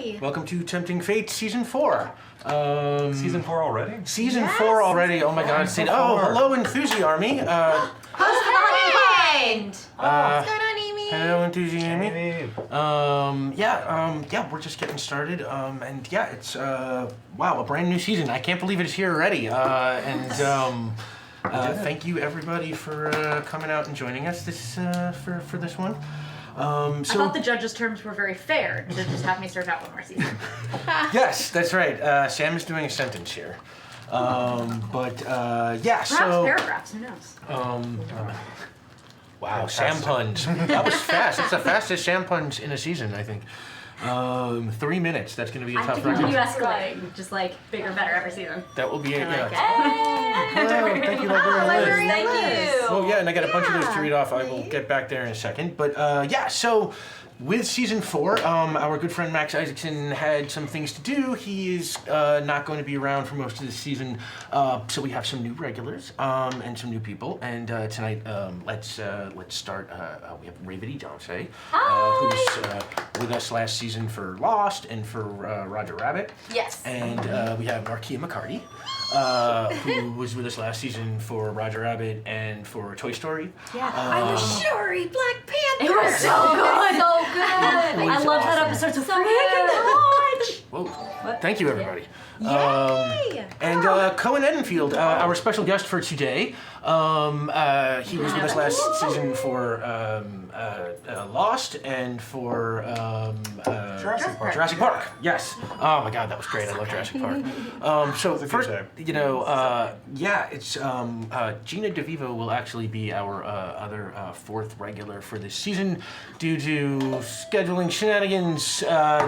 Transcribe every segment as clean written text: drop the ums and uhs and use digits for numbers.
Hi! Welcome to Tempting Fate Season 4. Season 4 already? Season 4 already, oh my god. Oh, hello Enthusi Army. What's going on, Amy? Hello Enthusi Army. Hey. We're just getting started. And yeah, it's, wow, a brand new season. I can't believe it's here already. Thank you everybody for coming out and joining us for this one. I thought the judges' terms were very fair to just have me serve out one more season. Yes, that's right. Sam is doing a sentence here. Perhaps paragraphs, who knows? Wow, Sam puns. That was fast. That's the fastest Sam puns in a season, I think. 3 minutes. That's going to be a I have tough to continue record. escalating, just like bigger, better every season. That will be it. Yeah. Hey! Thank you, Librarian Liz. Thank you. Oh yeah, and I got a bunch of those to read off. I will get back there in a second. But so with Season 4, our good friend Max Isaacson had some things to do. He is not going to be around for most of the season, so we have some new regulars and some new people. And tonight, let's start. We have Ravity Dante, who's with us last season for Lost and for Roger Rabbit. Yes. And we have Markia McCarty, who was with us last season for Roger Rabbit and for Toy Story. Yeah. I'm Shuri, Black Panther. It was so good! So good. I love that awesome. episode so freaking much! Whoa. Thank you, everybody. Yay! And Cohen Edenfield, our special guest for today. He was with us last season for Lost and for Jurassic Park. Yes. Oh my God, that was great. I love Jurassic Park. So first, it's Gina DeVivo will actually be our other fourth regular for this season due to scheduling shenanigans.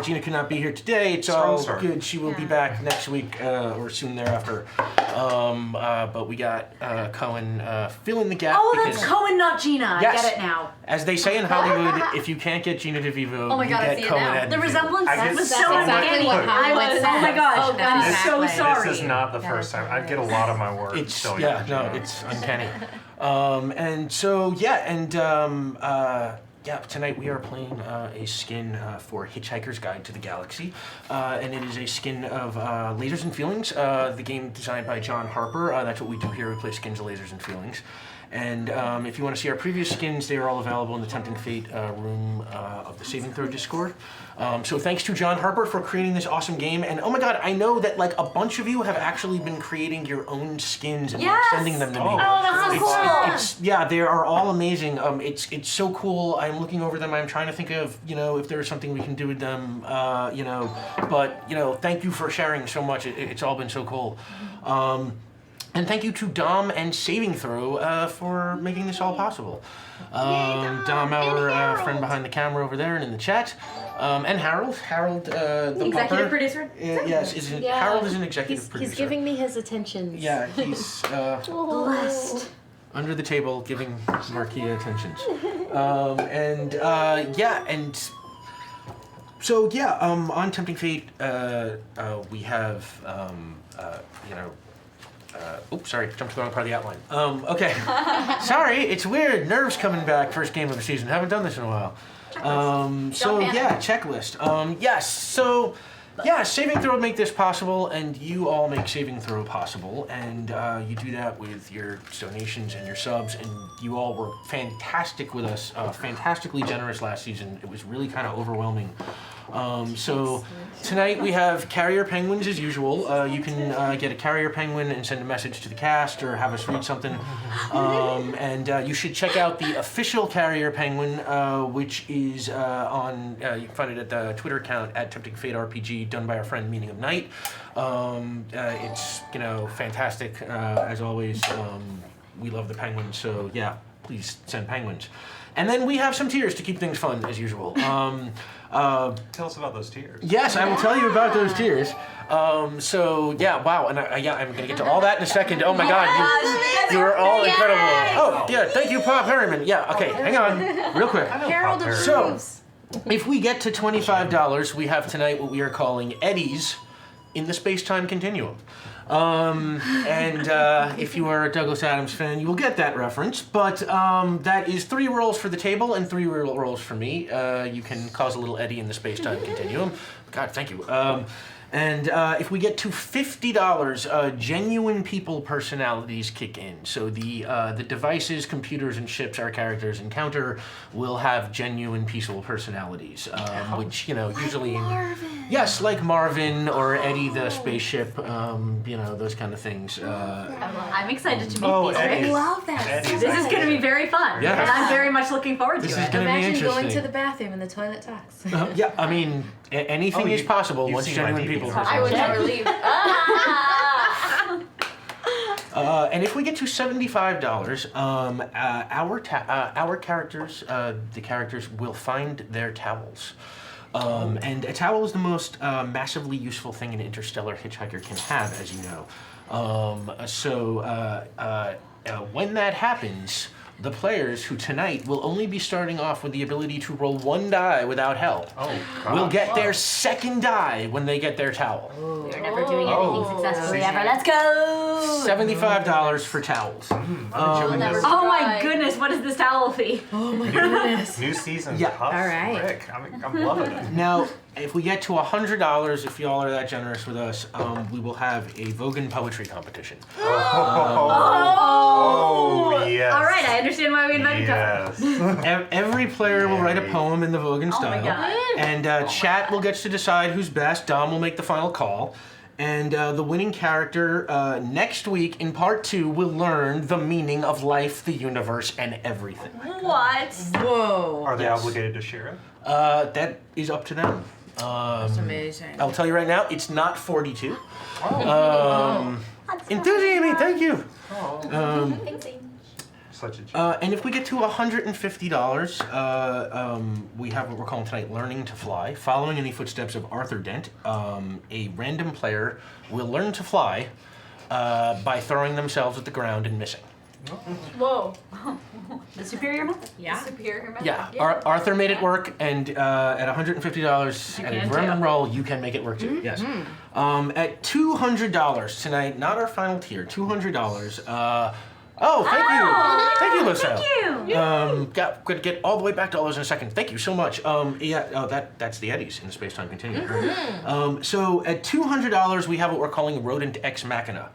Gina could not be here today. It's all good. She will be back next week or soon thereafter. But we got Cohen filling the gap. Oh, that's Cohen, not Gina. Yes. I get it now. As they say in Hollywood, if you can't get Gina DeVivo, Oh my God, you I get see it Cohen now. Edenfield. The resemblance was so exactly uncanny. what I was, said. oh my gosh, Oh, God. I'm so Exactly. sorry. This is not the first time. I get a lot of my work. It's uncanny. Tonight we are playing a skin for Hitchhiker's Guide to the Galaxy, and it is a skin of Lasers and Feelings, the game designed by John Harper. That's what we do here. We play skins of Lasers and Feelings. And if you want to see our previous skins, they are all available in the Tempting Fate room of the Saving Throw Discord. So thanks to John Harper for creating this awesome game. And oh my God, I know that like a bunch of you have actually been creating your own skins and sending them to me. Oh, that's so cool. They are all amazing. It's so cool. I'm looking over them. I'm trying to think of if there's something we can do with them. But thank you for sharing so much. It's all been so cool. And thank you to Dom and Saving Throw for making this all possible. Dom, our friend behind the camera over there and in the chat. And Harold, the executive pupper. producer? Yes, Harold is an executive producer. He's giving me his attentions. Yeah, he's Blessed. under the table giving Marquia attentions. On Tempting Fate, we have, sorry, jumped to the wrong part of the outline. Okay. Sorry, it's weird. Nerves coming back first game of the season. Haven't done this in a while. Checklist. Saving Throw make this possible, and you all make Saving Throw possible, and you do that with your donations and your subs, and you all were fantastic with us, fantastically generous last season. It was really kind of overwhelming. Tonight we have Carrier Penguins as usual. You can get a Carrier Penguin and send a message to the cast or have us read something. You should check out the official Carrier Penguin, which is you can find it at the Twitter account at Tempting Fate RPG, done by our friend Meaning of Night. It's fantastic as always. We love the penguins, so yeah, please send penguins. And then we have some tiers to keep things fun as usual. Tell us about those tiers. Yes, I will tell you about those tiers. I'm going to get to all that in a second. Oh my God, you are all incredible. Oh, yeah, thank you, Pop Harriman. Yeah, okay, hang on, real quick. Harold So, if we get to $25, we have tonight what we are calling Eddies in the Space-Time Continuum. If you are a Douglas Adams fan, you will get that reference. But that is 3 rolls for the table and 3 rolls for me. You can cause a little eddy in the space-time continuum. God, thank you. And if we get to $50, genuine people personalities kick in. So the devices, computers, and ships our characters encounter will have genuine people personalities, which usually yes, like Marvin or Eddie the spaceship, those kind of things. I'm excited to meet these. Eddie. I love that. Eddie's This is going to be very fun, Yeah. and I'm very much looking forward to This it. is gonna be Imagine interesting. going to the bathroom and the toilet talks. Yeah, I mean, anything is possible you've once seen my genuine DVD. people I would personalities. never leave. And if we get to $75, our characters, the characters, will find their towels. And a towel is the most massively useful thing an interstellar hitchhiker can have, as you know. When that happens, the players who tonight will only be starting off with the ability to roll one die without help will get their second die when they get their towel. We're never doing anything successfully ever. Let's go! $75 for towels. Oh my goodness, what is this towel fee? Oh my goodness. New season. Yeah. Puffs, All right. Rick. I'm loving it. Now, if we get to $100, if y'all are that generous with us, we will have a Vogan poetry competition. Oh, yes. All right, I understand why we invited Yes. Every player will write a poem in the Vogan Oh my style. god. And chat will get to decide who's best. Dom will make the final call. And the winning character next week in part 2 will learn the meaning of life, the universe, and everything. What? Whoa. Are they Yes. obligated to share it? That is up to them. That's amazing. I'll tell you right now, it's not 42. Enthusiasm, thank you. Such a joke. And if we get to $150, we have what we're calling tonight Learning to Fly. Following in the footsteps of Arthur Dent, a random player will learn to fly by throwing themselves at the ground and missing. Whoa. The superior method? Yeah. Superior method? Yeah, Arthur made it work, and at $150 You at a can random too. roll, you can make it work too. Yes. At $200 tonight, not our final tier, $200. Thank you, Lucille. Thank you. Gonna get all the way back to all those in a second. Thank you so much. That's the Eddies in the space-time continuum. So at $200, we have what we're calling Rodent Ex Machina.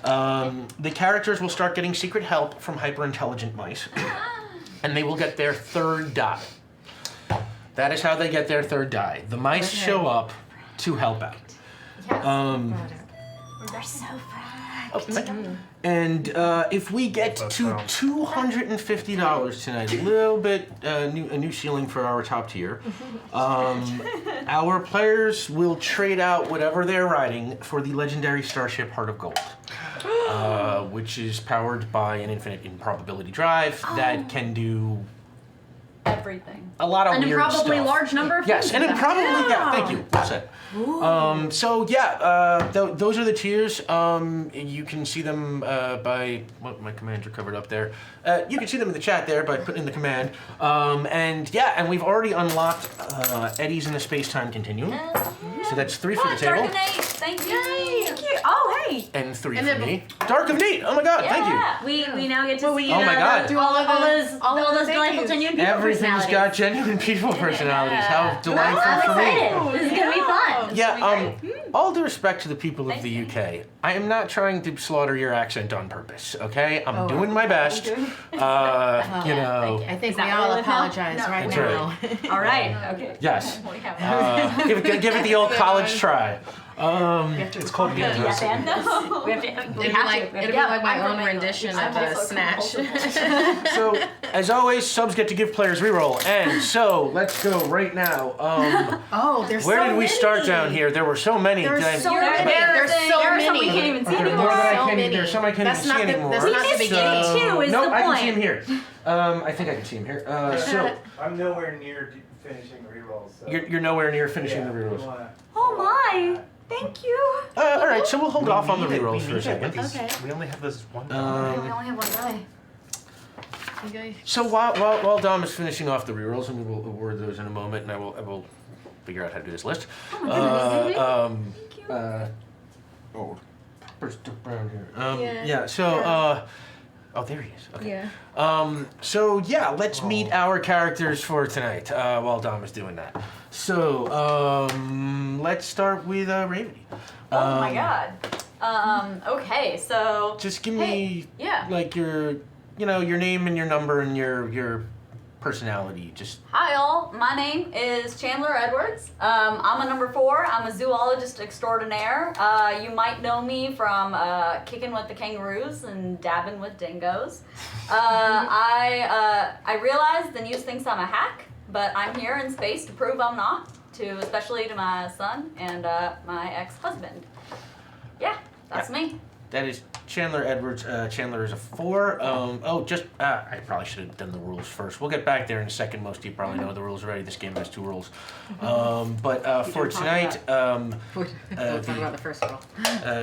The characters will start getting secret help from hyper-intelligent mice, and they will get their third die. That is how they get their third die. The mice show up to help out. We're so fun. And if we get to $250 tonight, a little bit a new ceiling for our top tier, our players will trade out whatever they're riding for the legendary starship Heart of Gold, which is powered by an infinite improbability drive that can do Everything. a lot of An weird improbably stuff. large number of Yes, things. and improbably, thank you, well said. Those are the tiers. You can see them by, my commands are covered up there. You can see them in the chat there by putting in the command. And we've already unlocked Eddie's in the space-time continuum. So that's 3 for the table. Dark of Night. Thank you. Thank you. Oh, hey. And 3 for me. Dark of Night, oh my god, thank you. We now get to see Oh my God. do all those delightful genuine people Everything's personalities. got genuine people personalities. How delightful I'm for me. excited. This is gonna be fun. Yeah, all due respect to the people of the UK, I am not trying to slaughter your accent on purpose, okay? I'm doing my best. I think Is we that all where we live now? apologize No. right That's now. All right. Okay. Yes. We have Give it the old college try. It's called university. We have to. It'd be like my own rendition of a snatch. So, as always, subs get to give players reroll. And so, let's go right now. There's Where so did we start many. down here? There were so many. There's Did I- so many. There's so there are some we many. can't even see There are anymore. more than I So can. many. There's some I can't That's even not see the- anymore. that's not the beginning. Two is no, the I can point. see him here. I think I can see him here. I'm nowhere near finishing the rerolls. So. You're nowhere near finishing the rerolls. Oh my! Thank you. All right, so we'll hold off on the rerolls for a second. Okay. We only have this one. We only have one die. So while Dom is finishing off the rerolls, and we will award those in a moment, and I will figure out how to do this list. Oh my goodness. Thank you. Where's Duke Brown here? There he is. Okay. Yeah. Let's meet our characters for tonight while Dom is doing that. So, let's start with Raven. Oh my god. Okay, so Just give me like your name and your number and your personality. Just hi all. My name is Chandler Edwards. I'm a number 4. I'm a zoologist extraordinaire. You might know me from kicking with the kangaroos and dabbing with dingoes. I realize the news thinks I'm a hack, but I'm here in space to prove I'm not. Especially to my son and my ex-husband. Yeah, that's me. that is Chandler Edwards. Chandler is a 4. I probably should have done the rules first. We'll get back there in a second. Most of you probably know the rules already. This game has 2 rules. But for tonight, We'll talk about the first rule.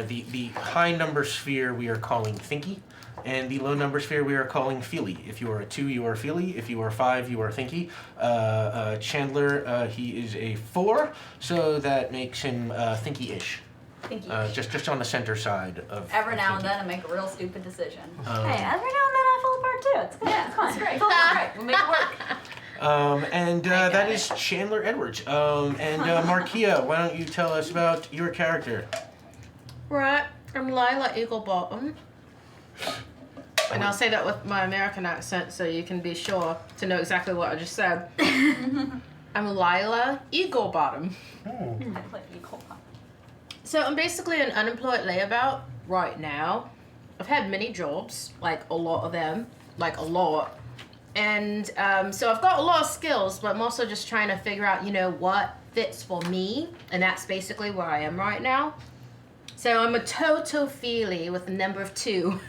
the high number sphere we are calling Thinky, and the low number sphere we are calling Feely. If you are a 2, you are Feely. If you are 5, you are Thinky. Chandler, he is a 4, so that makes him Thinky-ish. Thinky. Just on the center side of. Every of now Thinky. and then I make a real stupid decision. Um, Hey, every now and then I fall apart too. It's good. Yeah, it's fine. It's great. It's all great. We'll make it work. That is Chandler Edwards. Markia, why don't you tell us about your character? Right, I'm Lila Eaglebottom. And I'll say that with my American accent so you can be sure to know exactly what I just said. I'm Lila Eaglebottom. I play equal. So I'm basically an unemployed layabout right now. I've had many jobs, like a lot of them, like a lot. And so I've got a lot of skills, but I'm also just trying to figure out, what fits for me. And that's basically where I am right now. So I'm a total feely with a number of 2.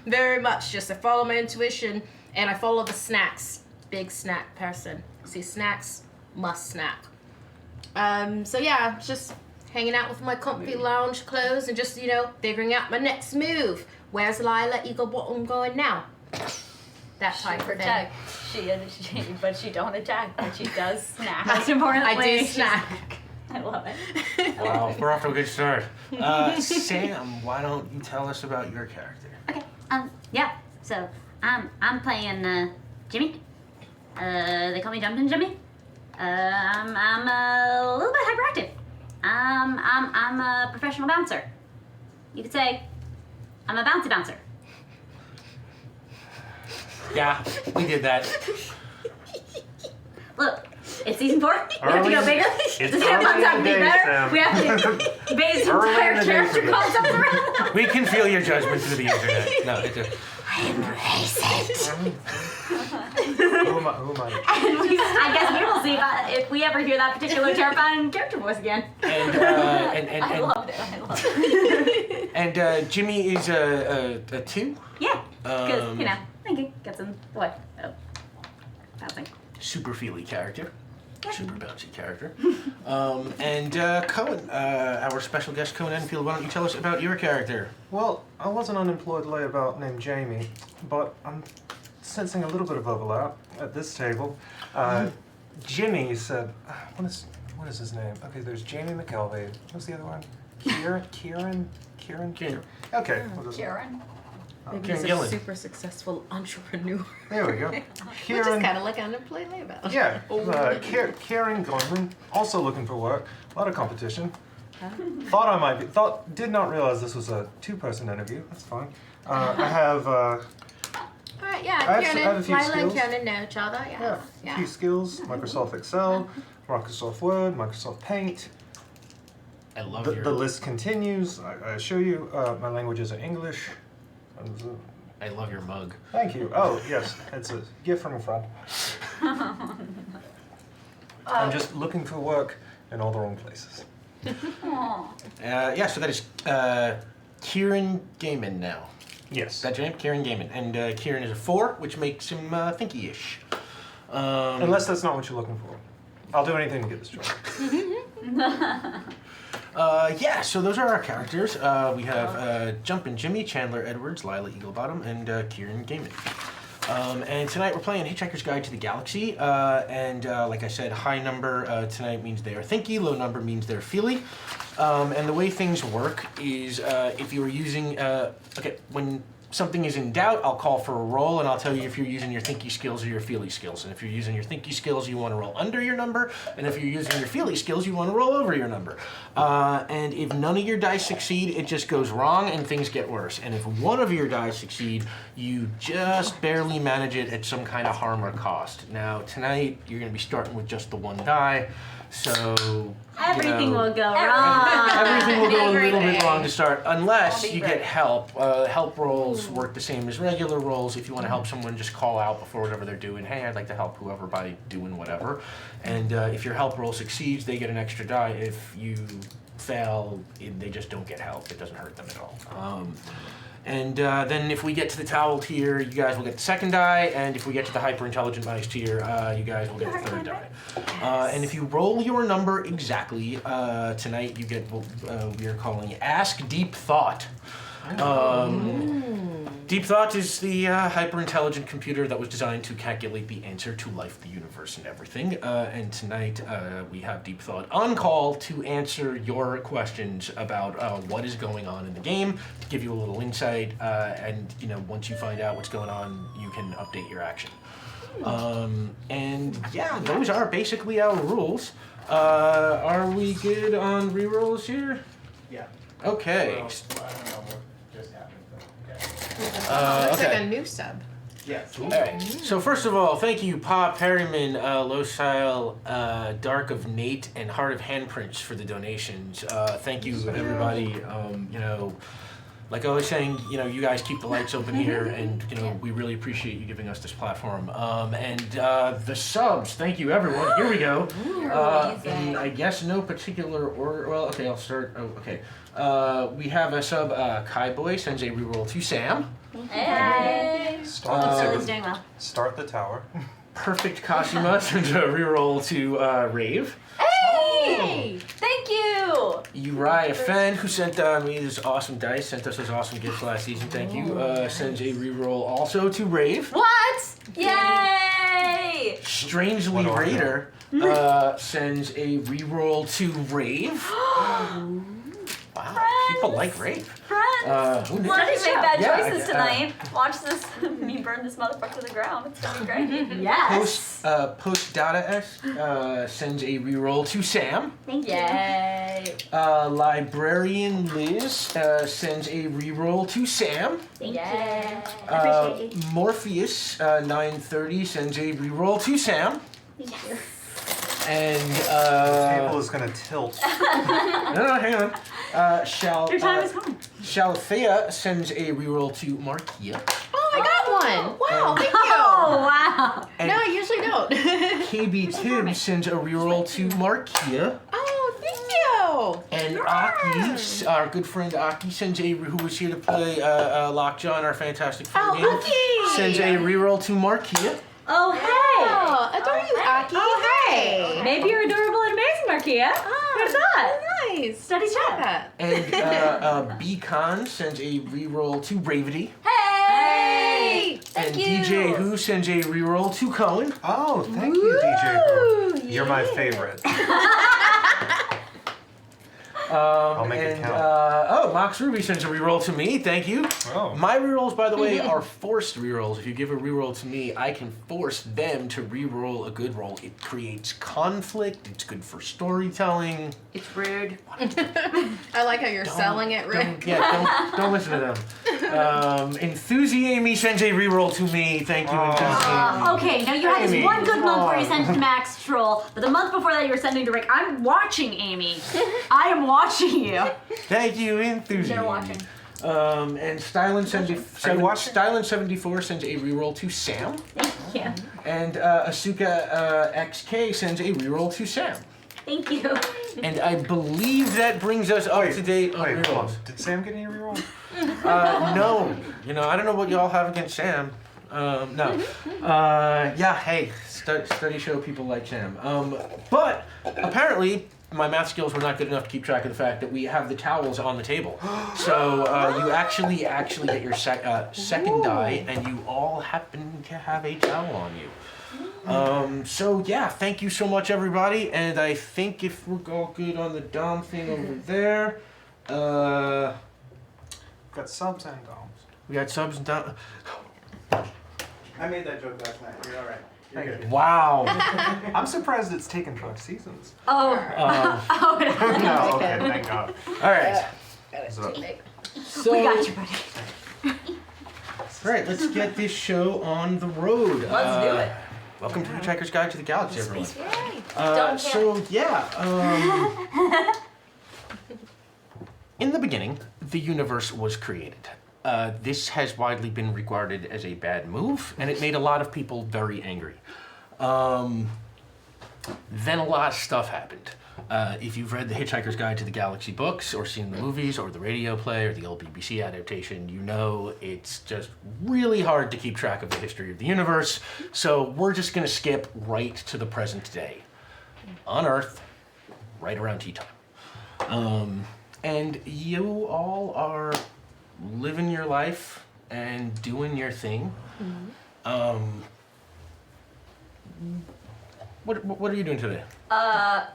Very much just I follow my intuition and I follow the snacks. Big snack person. See, snacks, must snack. Just hanging out with my comfy lounge clothes and just, figuring out my next move. Where's Lila Eaglebottom going now? That type of thing. Protect. But she don't attack, but she does snack. Most importantly, I do snack. I love it. Wow, we're off to a good start. Sam, why don't you tell us about your character? Okay. So I'm playing Jimmy. They call me Jumpin' Jimmy. I'm a little bit hyperactive. I'm a professional bouncer. You could say I'm a bouncy bouncer. Yeah, we did that. Look, it's season 4. We have to Early- go bigger. it's The Sandbox early have to in be the day, better. Sam. We have to base his Early entire in the day character for this. concept around. We can feel your judgment through the internet. No, it's a, I embrace it. Who am I? I guess we will see if we ever hear that particular terrifying character voice again. I loved it. I loved it. and Jimmy is a 2. Yeah, because, thinking gets in the way of bouncing. Super feely character. Super bouncy character. Cohen, our special guest, Cohen Enfield, why don't you tell us about your character? Well, I was an unemployed layabout named Jamie, but I'm sensing a little bit of overlap at this table. Jimmy said, what is his name? Okay, there's Jamie McKelvey. What's the other one? Kieran? Okay. We'll just, Kieran. Maybe Kieran he's a Gillen. super successful entrepreneur. there we go. Which Kieran. is kind of like unemployed layabout. Yeah, Kieran Gillen, also looking for work. A lot of competition. Did not realize this was a 2-person interview. That's fine. I have Alright, yeah, I have a few Lila and skills. Kieran know each other, a few skills: Microsoft Excel, Microsoft Word, Microsoft Paint. I love The list continues. I assure you, my languages are English. I love your mug. Thank you. Oh yes, it's a gift from a friend. I'm just looking for work in all the wrong places. So that is Kieran Gaiman now. Yes. Is that your name? Kieran Gaiman. And Kieran is a 4, which makes him thinky-ish. Unless that's not what you're looking for. I'll do anything to get this job. So those are our characters. We have Jumpin' Jimmy, Chandler Edwards, Lila Eaglebottom, and Kieran Gaiman. And tonight we're playing Hitchhiker's Guide to the Galaxy. Like I said, high number tonight means they are thinky, low number means they're feely. And the way things work is if you are using, when something is in doubt, I'll call for a roll, and I'll tell you if you're using your thinky skills or your feely skills. And if you're using your thinky skills, you want to roll under your number, and if you're using your feely skills, you want to roll over your number. And if none of your dice succeed, it just goes wrong and things get worse. And if one of your dice succeed, you just barely manage it at some kind of harm or cost. Now, tonight, you're going to be starting with just the one die, so... Everything will go Everything wrong. will go a little bit wrong to start, I'll unless be you great. get help. Help rolls work the same as regular rolls. If you want to help someone, just call out before whatever they're doing. Hey, I'd like to help whoever by doing whatever. And if your help roll succeeds, they get an extra die. If you fail, they just don't get help. It doesn't hurt them at all. And then if we get to the towel tier, you guys will get the second die, and if we get to the hyper-intelligent mice tier, you guys will get the third die. And if you roll your number exactly, tonight you get what we are calling Ask Deep Thought. Deep Thought is the hyper-intelligent computer that was designed to calculate the answer to life, the universe, and everything. And tonight we have Deep Thought on call to answer your questions about what is going on in the game, to give you a little insight, and once you find out what's going on, you can update your action. And yeah, those are basically our rules. Are we good on rerolls here? Yeah. Okay. Well, I don't know what just happened, but okay. Looks okay. like a new sub. Yes. All right. So first of all, thank you, Pa Perryman, Losile, Dark of Nate, and Heart of Handprints for the donations. Thank you, everybody. Like I was saying, you guys keep the lights open here, and we really appreciate you giving us this platform. And the subs, thank you, everyone. Here we go. In, I guess no particular order. Well, okay, I'll start. Oh, okay. We have a sub. Kai Boy sends a reroll to Sam. Hey. Lily's doing well. Start the tower. Perfect Kashima sends a reroll to Rave. Hey! Thank you! Uriah Fenn, who sent me this awesome dice, sent us his awesome gifts last season, thank you, sends a reroll also to Rave. What? Yay! Strangely What Raider sends a reroll to Rave. Wow, people like Rave. Friends! Who knew? Watch me make bad Yeah, choices tonight. Watch this, me burn this motherfucker to the ground. It's gonna be great. Yes. Post Data sends a reroll to Sam. Thank you. Yay! Librarian Liz sends a reroll to Sam. Thank Yay! you. Appreciate you. Morpheus 930 sends a reroll to Sam. Thank you. And The table is gonna tilt. no, hang on. Your time is coming. Shalathea sends a reroll to Markia. Oh, I got one. Wow, thank you. Oh, wow. And No, I usually don't. KB Tibbs sends a reroll to Markia. Oh, thank you. And Aki, our good friend Aki, who was here to play Lockjaw in our fantastic fun game, Aki. sends a reroll to Markia. Oh, hey. Oh, adore you, Aki. Oh, hey. Maybe you're adorable and amazing, Markia. Who'd have thought? Nice. Study Love chat. that. And B-Con sends a reroll to Ravity. Hey! Thank And you! DJ Who sends a reroll to Cohen. Oh, thank you, DJ Who. You're my favorite. I'll make it count. Mox Ruby sends a reroll to me. Thank you. Oh. My rerolls, by the way, are forced rerolls. If you give a reroll to me, I can force them to reroll a good roll. It creates conflict. It's good for storytelling. It's rude. I like how you're selling it, Rick. Don't listen to them. Enthusiamy sends a reroll to me. Thank you, Enthusiamy. Okay, now you had this Amy, one good month where you come sent to Max Troll, but the month before that you were sending to Rick. I'm watching, Amy. I am watching you. Thank you, Enthusiamy. They're watching. And Stylen sends Are you watching? Stylen74 sends a reroll to Sam. Thank you. And Asuka XK sends a reroll to Sam. Thank you. And I believe that brings us up to date on Wait, hold on. rerolls. Did Sam get any reroll? No, I don't know what y'all have against Sam. No. Yeah, hey, study show people like Sam. But apparently my math skills were not good enough to keep track of the fact that we have the towels on the table. So you actually get your second die, and you all happen to have a towel on you. So yeah, thank you so much, everybody. And I think if we're all good on the Dom thing over there, Got subs and doms. We got subs and down. I made that joke last night. You're all right. You're Thank good. Wow. I'm surprised it's taken 5 seasons. Oh. Oh. No, okay, thank God. All right. So, So, We got you, buddy. all right, let's get this show on the road. Let's do it. Welcome to Hitchhiker's Guide to the Galaxy, everyone. Don't So yeah, in the beginning, the universe was created. This has widely been regarded as a bad move, and it made a lot of people very angry. Then a lot of stuff happened. If you've read the Hitchhiker's Guide to the Galaxy books, or seen the movies, or the radio play, or the old BBC adaptation, you know it's just really hard to keep track of the history of the universe. So we're just going to skip right to the present day. On Earth, right around tea time. And you all are living your life and doing your thing. What are you doing today?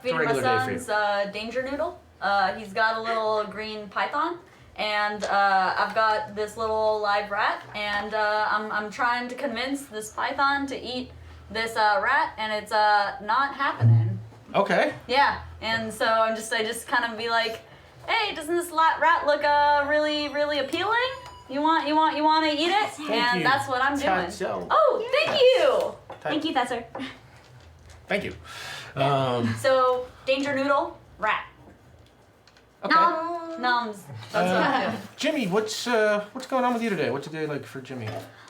Feeding my regular day for you. son's danger noodle. He's got a little green python, and I've got this little live rat, and I'm trying to convince this python to eat this rat, and it's not happening. Okay. Yeah, and so I just kind of be like, hey, doesn't this rat look really appealing? You want to eat it? Thank you, That's what I'm doing. Tatzo. Oh, thank you. Thank you, Thesser. Thank you. So danger noodle, rat. Okay. Noms. That's what I'm doing. Jimmy, what's going on with you today? What's a day like for Jimmy?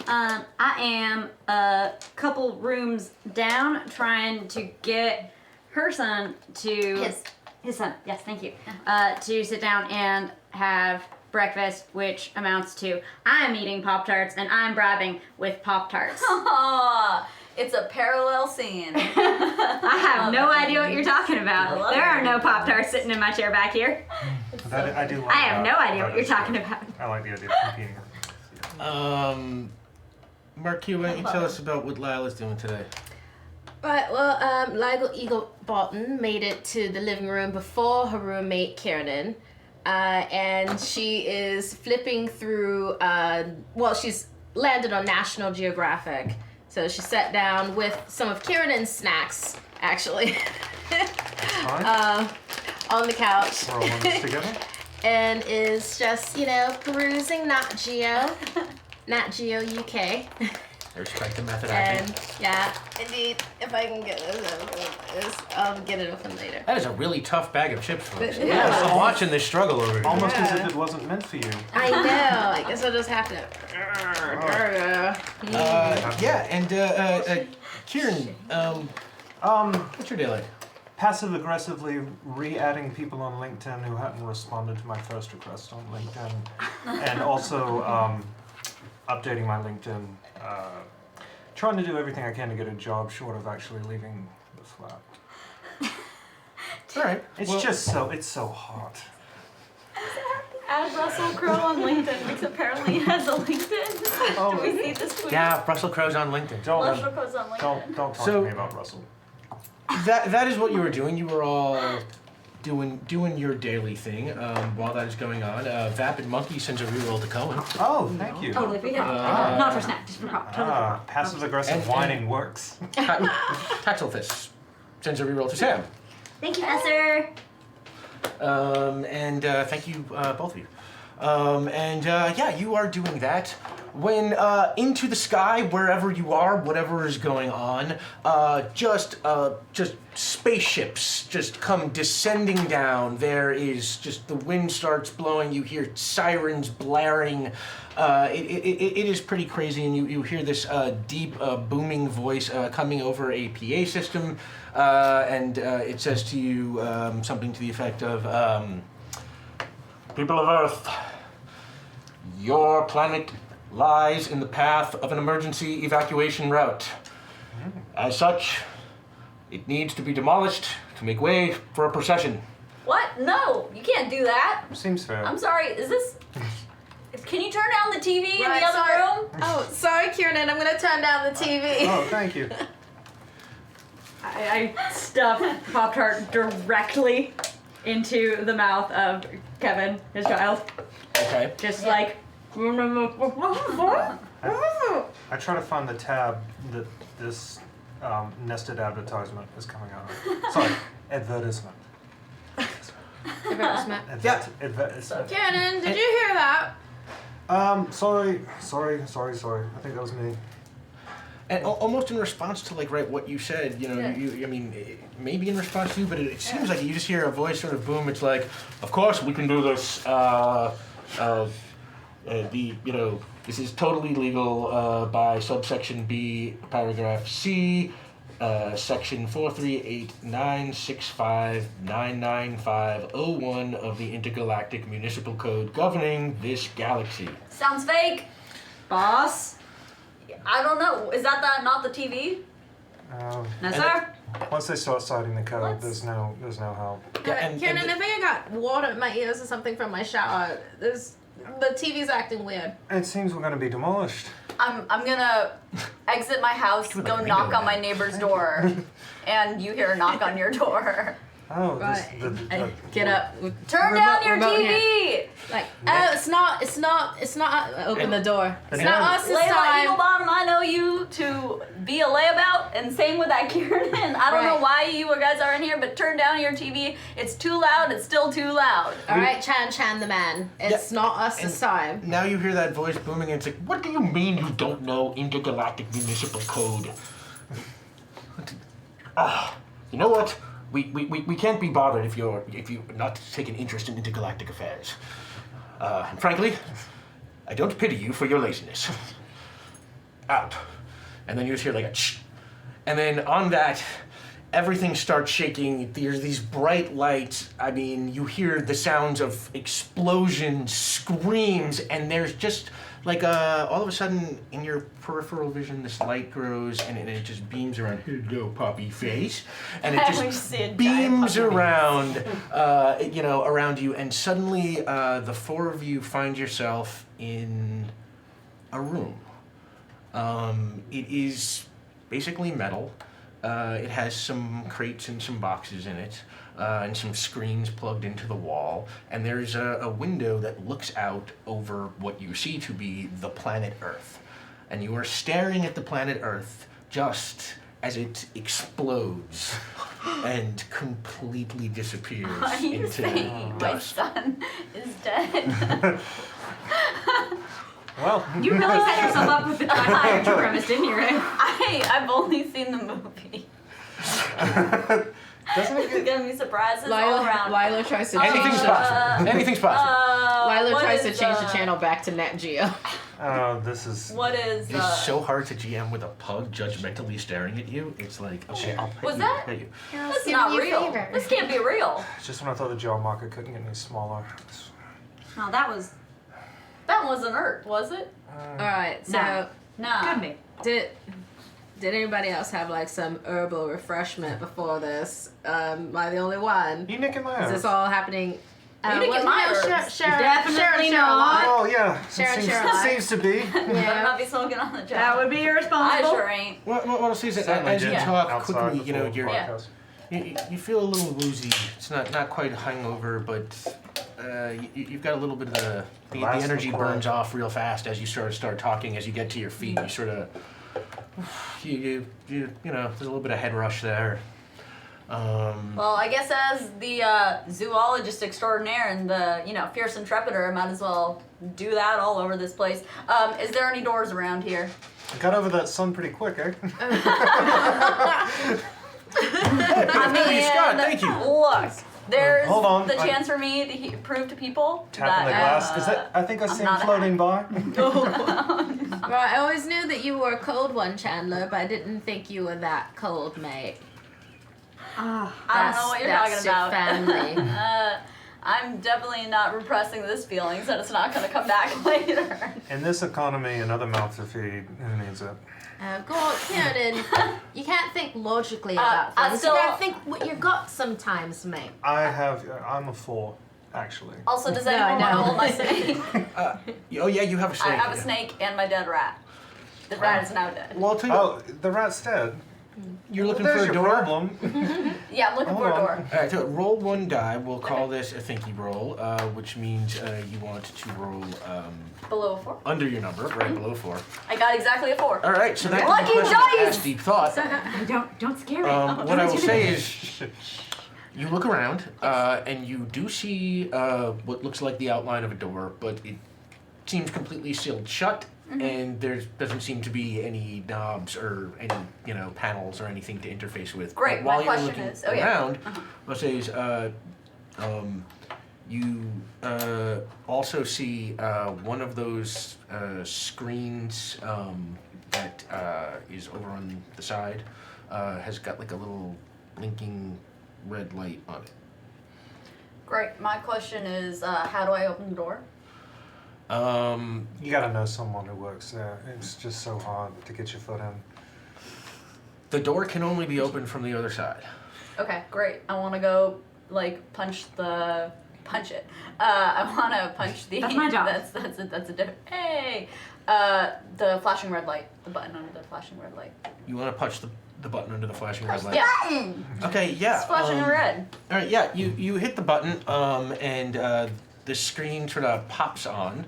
I am a couple rooms down trying to get her son to... His son, yes, thank you. To sit down and have breakfast, which amounts to I'm eating Pop-Tarts and I'm bribing with Pop-Tarts. Aw, it's a parallel scene. I have no idea what you're talking about. There are no Pop-Tarts sitting in my chair back here. that, I do like I have no idea what that you're is talking good. about. I like the idea of competing. Mark, why don't you tell us about what Lila's doing today? Right, well, Lila Eagle Barton made it to the living room before her roommate Kiernan, and she is flipping through, she's landed on National Geographic, so she sat down with some of Kiernan's snacks, actually, Fine. on the couch, We're all in this together. and is just, perusing Nat Geo UK. Respect the method acting. And yeah, indeed, if I can get this, I'll get it open later. That is a really tough bag of chips, folks. Yeah. I'm watching this struggle over here. Almost as if it wasn't meant for you. I know. I guess I'll just have to. Kieran, what's your day like? Passive aggressively re-adding people on LinkedIn who hadn't responded to my first request on LinkedIn, and also updating my LinkedIn. Trying to do everything I can to get a job short of actually leaving the flat. All right. It's so hot. Add Russell Crowe on LinkedIn because apparently he has a LinkedIn. Do we see this tweet? Yeah, Russell Crowe's on LinkedIn. Russell Crowe's on LinkedIn. Don't talk So- to me about Russell. That is what you were doing. You were all doing your daily thing while that is going on. Vapid Monkey sends a reroll to Cohen. Oh, thank you. Totally for not for snack, just for prop. Totally for Passive aggressive And- whining works. Tatzelfist sends a reroll to Sam. Thank you, Thesser. Thank you, both of you. You are doing that. When into the sky, wherever you are, whatever is going on, just spaceships just come descending down. There is just the wind starts blowing. You hear sirens blaring. It is pretty crazy, and you hear this deep booming voice coming over a PA system, and it says to you something to the effect of, "People of Earth, your planet lies in the path of an emergency evacuation route. As such, it needs to be demolished to make way for a procession." What? No, you can't do that. Seems fair. I'm sorry. Is this? Can you turn down the TV in Right, the other sorry. room? Oh, sorry, Kiernan. I'm gonna turn down the TV. Oh, thank you. I stuff Pop-Tart directly into the mouth of Kevin, his child. Okay. Just like, I try to find the tab that this nested advertisement is coming out of. Sorry, advertisement. Advertisement. Advertisement. Cannon, did you hear that? Sorry. I think that was me. And almost in response to like what you said, you know, I mean, maybe in response to you, but it seems like you just hear a voice sort of boom. It's like, of course we can do this. This is totally legal by subsection B, paragraph C, section 43896599501 of the Intergalactic Municipal Code governing this galaxy. Sounds fake. Boss? I don't know. Is that not the TV? No, sir. Once they start citing the code, there's no help. Yeah, Cannon, I think I got water in my ears or something from my shower. The TV's acting weird. It seems we're going to be demolished. I'm gonna exit my house, go knock on my neighbor's door, and you hear a knock on your door. Oh, Right. Get up. Turn down your TV! Like, oh, it's not. Open the door. It's not us this Layla time. Eaglebottom, I know you to be a layabout, and same with that Kieran. I don't know Right. why you guys are in here, but turn down your TV. It's too loud, it's still too loud. All right, Chan the man. It's not us this time. Now you hear that voice booming, and it's like, what do you mean you don't know Intergalactic Municipal Code? You know what? We can't be bothered if you're not take an interest in intergalactic affairs. And frankly, I don't pity you for your laziness. Out. And then you just hear like a shh. And then on that, everything starts shaking. There's these bright lights. I mean, you hear the sounds of explosions, screams, and there's just like all of a sudden in your peripheral vision, this light grows and it just beams around. Hello, puppy face, and it We just see a giant beams puppy face. around, around you, and suddenly the four of you find yourself in a room. It is basically metal. It has some crates and some boxes in it, and some screens plugged into the wall, and there's a window that looks out over what you see to be the planet Earth. And you are staring at the planet Earth just as it explodes and completely disappears Are you into saying my dust. son is dead? Well, You really set yourself up with the Hitchhiker premise, didn't you, right? I've only seen the movie. doesn't it It's get... gonna be surprises all around. Lila tries to Anything's change possible. Anything's possible. Lila what tries to is, change the channel back to Nat Geo. this is... What is It is so hard to GM with a pug judgmentally staring at you. It's like, okay, I'll pet Was you, that- pet you. This is not real. This can't be real. Just when I thought the job market couldn't get any smaller. No, that was That wasn't Earth, was it? All right, so No. No. could be. did anybody else have like some herbal refreshment before this? Am I the only one? You nicking my Is this ass. all happening? You didn't get my herbs. Definitely not. Oh, yeah. Sharon, seems, Sharon. seems to be. Better not be smoking on the job. That would be I irresponsible. sure ain't. What else is it? Certainly As you did talk outside quickly, you know, before the Yeah. podcast. you feel a little woozy. It's not quite hungover, but you've got a little bit of the last energy record. burns off real fast as you start talking. As you get to your feet, you sort of you know, there's a little bit of head rush there. Well, I guess as the zoologist extraordinaire and the, fierce intrepider, I might as well do that all over this place. Is there any doors around here? I got over that sun pretty quick, eh? I mean, Scott, thank you. Look, there's Hold on, the I- chance for me to prove to people Tapping the that glass. Is that? I think I I'm see not him a floating by. Right, I always knew that you were a cold one, Chandler, but I didn't think you were that cold, mate. I don't know what you're That's talking about. your family. I'm definitely not repressing this feeling, so it's not going to come back later. In this economy, another mouth to feed. Who needs it? Go on, Kieran. You can't think logically about I things. still- You gotta think what you got sometimes, mate. I'm a 4, actually. Also, does No, anyone I want to know. hold my snake? Oh yeah, you have a I snake. have a snake and my dead rat. The rat is now dead. Well, I'll tell you. Oh, the rat's dead. You're looking There's for a your door? problem. Yeah, I'm looking Hold for a on. door. All right, so roll one die. We'll call this a thinky roll, which means you want to roll Below a 4. under your number, right below 4. I got exactly a 4. All right, so that's Lucky the question to dice! ask deep thought. Don't scare me. What I will say is, you look around and you do see what looks like the outline of a door, but it seems completely sealed shut, and there doesn't seem to be any knobs or any panels or anything to interface with. Great, But while my you're question looking is- oh, yeah. around, what I'll say is, you also see one of those screens that is over on the side has got like a little blinking red light on it. Great. My question is, how do I open the door? You gotta know someone who works there. It's just so hard to get your foot in. The door can only be opened from the other side. Okay, great. I want to go punch it. I want to punch the. That's my job. That's a different. Hey, the flashing red light. The button under the flashing red light. You want to punch the button under the flashing red light? Yeah. Okay, yeah. It's flashing red. All right, yeah. You hit the button, and the screen sort of pops on,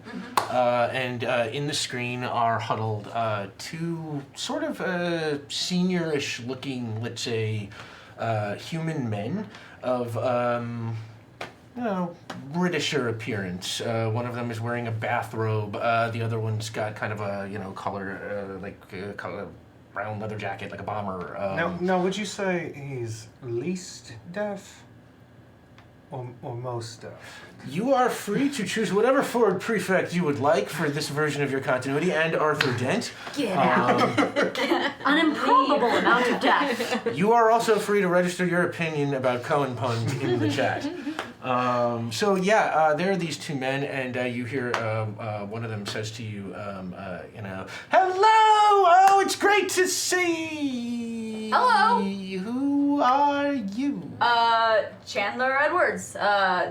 and in the screen are huddled two sort of seniorish looking, let's say, human men of Britisher appearance. One of them is wearing a bathrobe. The other one's got kind of a color color brown leather jacket, like a bomber. Now, would you say he's least deaf or most deaf? You are free to choose whatever Ford prefect you would like for this version of your continuity, and Arthur Dent. Get out. An improbable amount of death. You are also free to register your opinion about Cohen puns in the chat. There are these two men, and you hear one of them says to you, hello! Oh, it's great to see. Hello. Who are you? Chandler Edwards,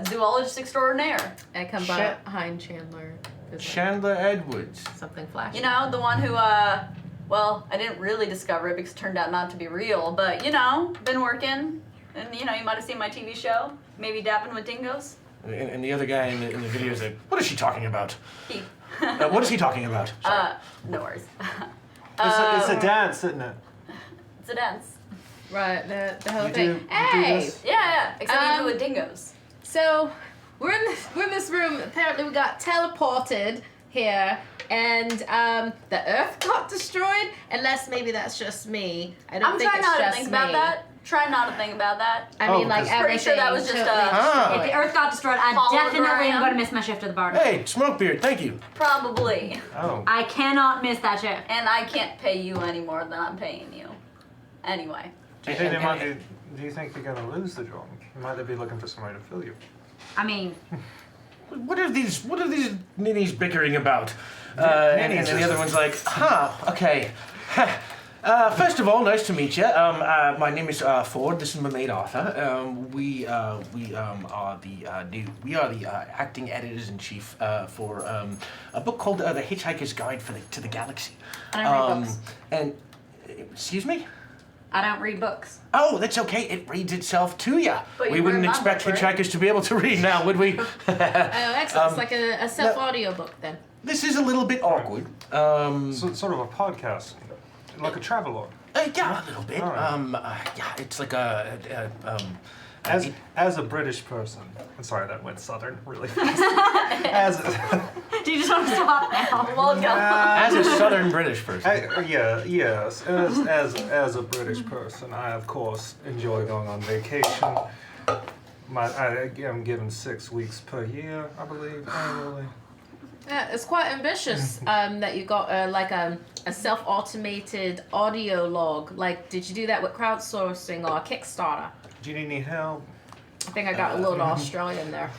zoologist extraordinaire. I come behind Chandler. Chandler Edwards. Something flashy. You know, the one who, well, I didn't really discover it because it turned out not to be real, but, been working, and, you might have seen my TV show, maybe dapping with dingoes. And the other guy in the video is like, what is she talking about? He. What is he talking about? Sorry. No worries. It's a dance, isn't it? It's a dance. Right, the whole You thing. do- you do Hey! this? Yeah, except you do it with dingoes. So we're in this room. Apparently, we got teleported here, and the Earth got destroyed. Unless maybe that's just me. I don't I'm think trying it's not to just think me. about that. Try not to think about that. I Oh, mean, like because- Pretty sure that was everything just totally Ah. If the Earth got destroyed, I definitely am going to miss my shift at the bar. Hey, Smokebeard, thank you. Probably. Oh. I cannot miss that shift. And I can't pay you any more than I'm paying you. Anyway. Do you think do you think they're gonna lose the job? Might they be looking for somebody to fill you? I mean, What are these ninnies bickering about? And the other one's like, okay. First of all, nice to meet you. My name is Ford. This is my mate Arthur. We are the acting editors in chief for a book called The Hitchhiker's Guide to the Galaxy. I don't read books. And excuse me. I don't read books. Oh, that's okay. It reads itself to you. But We you wouldn't read my expect book, right? hitchhikers to be able to read now, would we? Oh, excellent. It's like a self-audio book then. This is a little bit awkward. So, sort of a podcast, like a travelogue. Yeah, a little bit. Alright. Yeah, it's like As a British person, I'm sorry that went southern really fast. Do you just want to stop now? Welcome. as a Southern British person. Yes. As a British person, I of course enjoy going on vacation. I'm given 6 weeks per year, I believe, annually. Yeah, it's quite ambitious that you got a self-automated audio log. Like, did you do that with crowdsourcing or Kickstarter? Do you need any help? I think I got a little Australian there.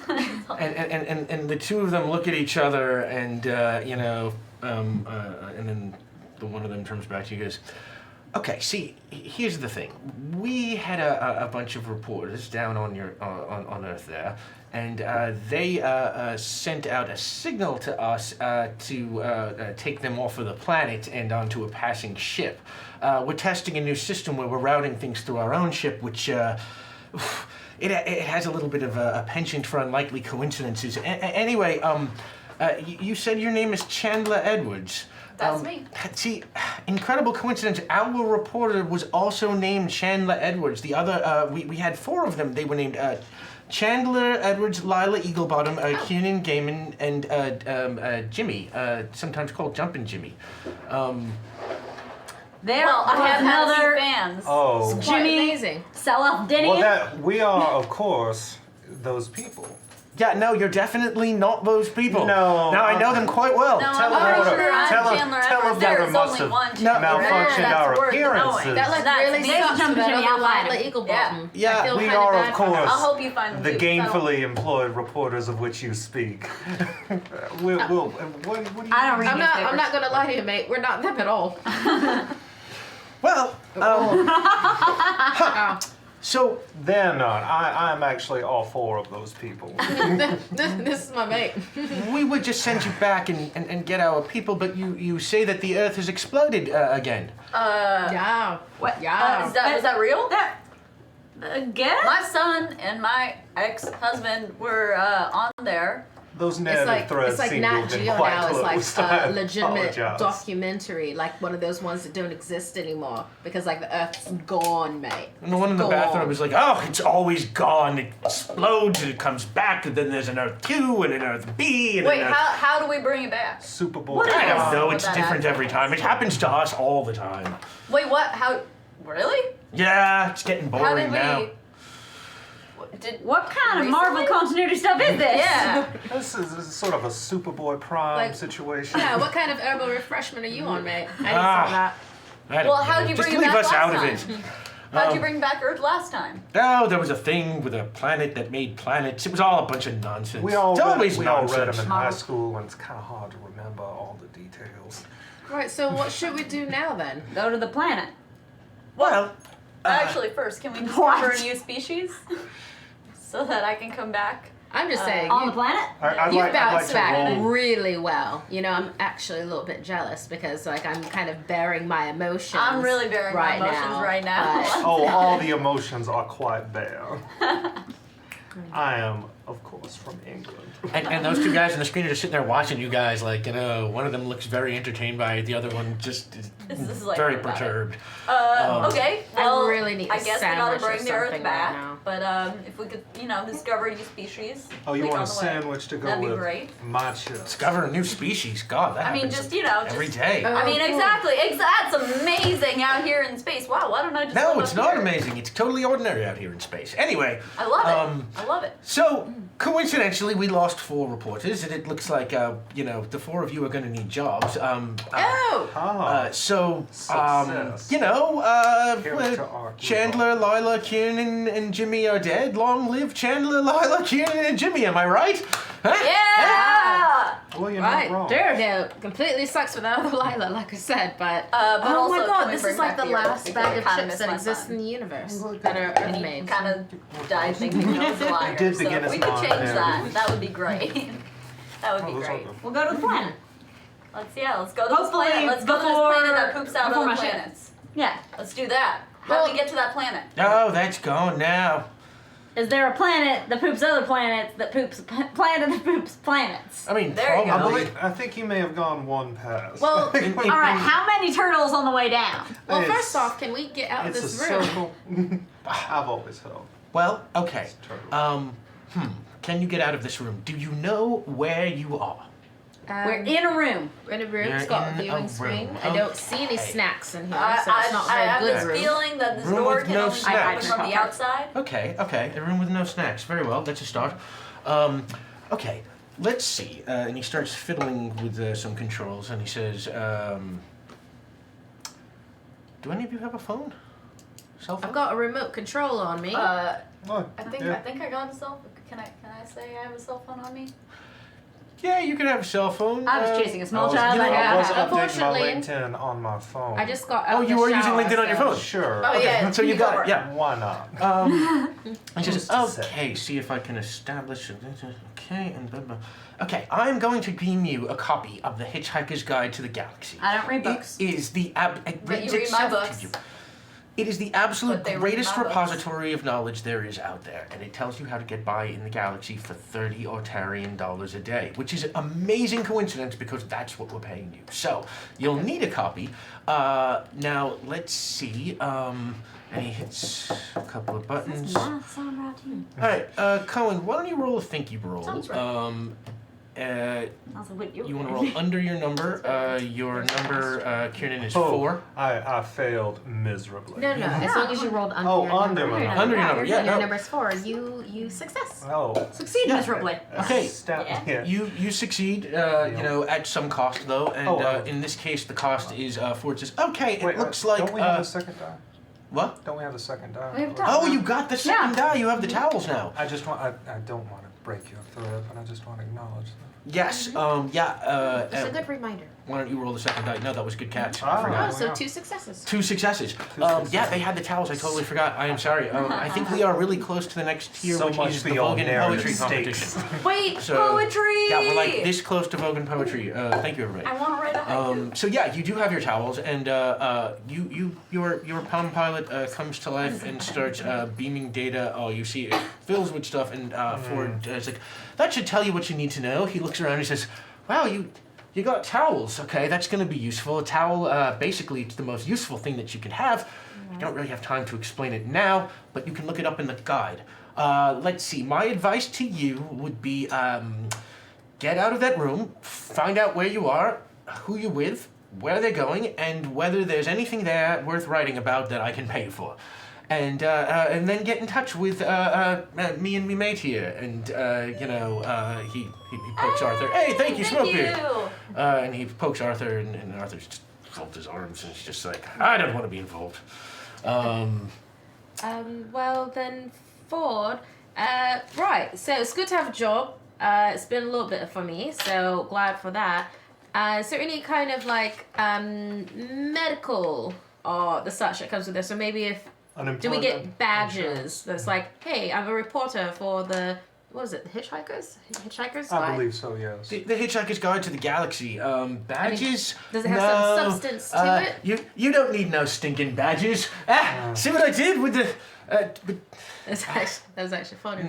And the two of them look at each other, and and then the one of them turns back to you and goes, Okay, see, here's the thing. We had a bunch of reporters down on on Earth there, and they sent out a signal to us to take them off of the planet and onto a passing ship. We're testing a new system where we're routing things through our own ship, which it has a little bit of a penchant for unlikely coincidences. Anyway, you said your name is Chandler Edwards. That's me. See, incredible coincidence. Our reporter was also named Chandler Edwards. The other, we had 4 of them. They were named Chandler Edwards, Lila Eaglebottom, Kiernan Gaiman, and Jimmy, sometimes called Jumpin' Jimmy. There Well, I was have had a another few fans. Oh. Quite Jimmy amazing. sell-off Denny. Well, we are, of course, those people. Yeah, no, you're definitely not those people. No, Now, I know them quite well. No, Tell I'm them pretty what- sure I'm tell them- Chandler tell Edwards. them There that is must only have one Chandler malfunctioned Edwards. our That's worth appearances. knowing. That like That's really me. sucks Jumpin' for that Jimmy, other I'll find Lila him. Eaglebottom. Yeah. I feel We kinda are, bad of for her. course, I'll help you find them the too. gainfully employed reporters of which you speak. What do you I don't read I'm newspapers. not gonna lie to you, mate. We're not them at all. Well, Wow. so, They're not. I'm actually all 4 of those people. This is my mate. we would just send you back and get our people, but you say that the Earth has exploded again. Yeah. What? Yeah. Is that real? Again? My son and my ex-husband were on there. Those It's narrative like threads it's like seem to Nat have been Geo quite now. It's close. like I a legitimate apologize. documentary, like one of those ones that don't exist anymore because like the Earth's gone, mate. And the one in the Gone. bathroom was like, oh, it's always gone. It explodes and it comes back, and then there's an Earth 2 and an Earth B and Wait, an Earth... how do we bring it back? Superboy. I don't know, What it's that different accent every is. time. It happens to us all the time. Wait, what? How? Really? Yeah, it's getting How boring did we? now. Did What kind of Marvel Recently? continuity stuff is this? yeah? This is sort of a Superboy Prime Like- situation. Yeah, what kind of herbal refreshment are you on, mate? I need some Ah. of that. I don't Well, know. how'd you Just bring it leave back us out of last it. time? How'd you bring back Earth last time? Oh, there was a thing with a planet that made planets. It was all a bunch of nonsense. We all it's read, always we all nonsense. read them in high school, and it's kind of hard to remember all the details. Right, so what should we do now then? Go to the planet. Well, Actually, first, can we discover What? a new species so that I can come back? I'm just saying, On you, the planet? I'd you like bounced to back roll. really well. You know, I'm actually a little bit jealous because like I'm kind of bearing my emotions. I'm really bearing my emotions right now. but- Oh, all the emotions are quite bare. I am, of course, from England. and those 2 guys on the screen are just sitting there watching you guys like, you know, one of them looks very entertained by it, the other one just is This is like very about it. perturbed. Okay, I well, really need a I guess we gotta sandwich or bring the Earth something back. right now. But if we could, discover a new species. Oh, you like, want on a the way. sandwich to go That'd be with great. my chips? Discover a new species. God, that I mean, happens just just every day. Oh, I mean, cool. exactly. That's amazing out here in space. Wow, why don't I just? No, live it's up not here? amazing. It's totally ordinary out here in space. Anyway, I love it. I love it. so coincidentally, we lost 4 reporters, and it looks like the 4 of you are going to need jobs. Oh! Ah, So, Success. Character arc. Chandler, Lila, Kieran, and Jimmy are dead. Long live Chandler, Lila, Kieran, and Jimmy. Am I right? Huh? Yeah. well, you're Right, not wrong. no, completely sucks without the Lila, like I said, but But oh also, my can god, we this bring is like back the Earth last because bag I of kinda chips miss that my exist son. in the universe Look that at are And he Earth-made. kind of died thinking he was a liar. did so begin if we his could change that. non-narrative. That would be great. That would be those are great. the- We'll go to the planet. Let's go to this Hopefully planet. Let's go to this before- planet that poops out before other my ship. planets. Yeah. Let's do that. How do we get to that planet? Oh, that's gone now. Is there a planet that poops other planets that poops planet that poops planets? I mean, There you go. probably. I think you may have gone one past. Well, All right, how many turtles on the way down? Well, It's- first off, can we get out of it's this a room? circle. I've always held. Well, okay. It's turtle. Can you get out of this room? Do you know where you are? We're in a room. We're in a room. It's You're got a in a viewing screen. room. I don't see any Okay. snacks in here, I, so it's not a I very have good this room. feeling that this Room door with can no only be snacks. opened from the outside. Okay, a room with no snacks. Very well, that's a start. Okay, let's see. And he starts fiddling with some controls, and he says, "Do any of you have a phone? Cell phone?" I've got a remote control on me. Look, I think yeah. I got a cell. Can I say I have a cell phone on me? Yeah, you could have a cell phone. I was chasing a I small was, child. I was updating my Unfortunately, LinkedIn on my phone. I just got out Oh, of you the were using shower, LinkedIn on your so- phone? Sure. Oh yeah. So you got go it, for yeah. Why not? And she says, Who's to say? okay, see if I can establish, okay, and blah, blah. Okay, I'm going to beam you a copy of the Hitchhiker's Guide to the Galaxy. I don't read books. It is the, it But reads you read my itself to books. you. It is the absolute But they read greatest my books. repository of knowledge there is out there, and it tells you how to get by in the galaxy for 30 Otarian dollars a day, which is an amazing coincidence because that's what we're paying you. So, you'll need a copy. Now, let's see, and he hits a couple of buttons. Math sound right to you? Alright, Cohen, why don't you roll a thinky roll? Sounds right. Also, wait, You want to roll under your number. Your number, Kieran, is 4. I failed miserably. No, as long as you rolled under Oh, your under number. my Under your number, yeah, Your no. number's 4. You success. Oh. Succeed miserably. Okay. Yeah. You succeed, you know, at some cost though, and in this case the cost is 4. It says, okay, it Wait, looks like, don't we have a second die? what? Don't we have a second die? We have a Oh, you got the second die, you have the towels now. I just want. I don't want to break your thread, but I just want to acknowledge that. Yes, It's a yeah, good reminder. why don't you roll the second die? No, that was good catch. Ah. I forgot. Oh, so yeah. 2 successes. 2 successes. Yeah, they had the towels. I totally forgot. I am sorry. I think we are really close to the next tier, So which much is for the your Vogan narrative poetry stakes. competition. Wait, So, poetry. Yeah, we're like this close to Vogan poetry. Thank you, everybody. I want to write a haiku. So yeah, you do have your towels, and your Palm Pilot comes to life and starts beaming data. Oh, you see, it fills with stuff, and Ford is like, that should tell you what you need to know. He looks around, and he says, wow, you got towels. Okay, that's going to be useful. A towel, basically, it's the most useful thing that you can have. I don't really have time to explain it now, but you can look it up in the guide. Let's see. My advice to you would be, get out of that room, find out where you are, who you're with, where they're going, and whether there's anything there worth writing about that I can pay you for. And then get in touch with me and me mate here. And he pokes Arthur. Hey, thank you, Smokebeard. And he pokes Arthur, and Arthur just folds his arms, and he's just like, I don't want to be involved. Well then, Ford. Right. So it's good to have a job. It's been a little bit for me, so glad for that. Is there any kind of like medical or the such that comes with this? So maybe if do we get badges that's like, hey, I'm a reporter for the what is it, the Hitchhiker's I Guide? believe so. Yes. The Hitchhiker's Guide to the Galaxy. Badges? Does it have some substance to it? You don't need no stinking badges. See what I did with the. That was actually funny.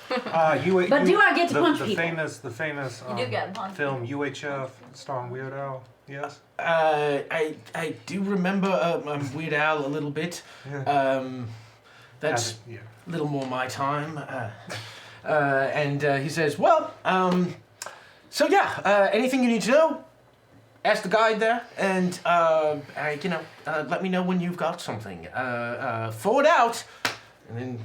But do I get to punch the people? The famous You do get punched. film UHF starring Weird Al. Yes. I do remember Weird Al a little bit. Yeah. That's Yeah. a little more my time. And he says, well, so yeah, anything you need to know, ask the guide there, and let me know when you've got something. Forward out, and then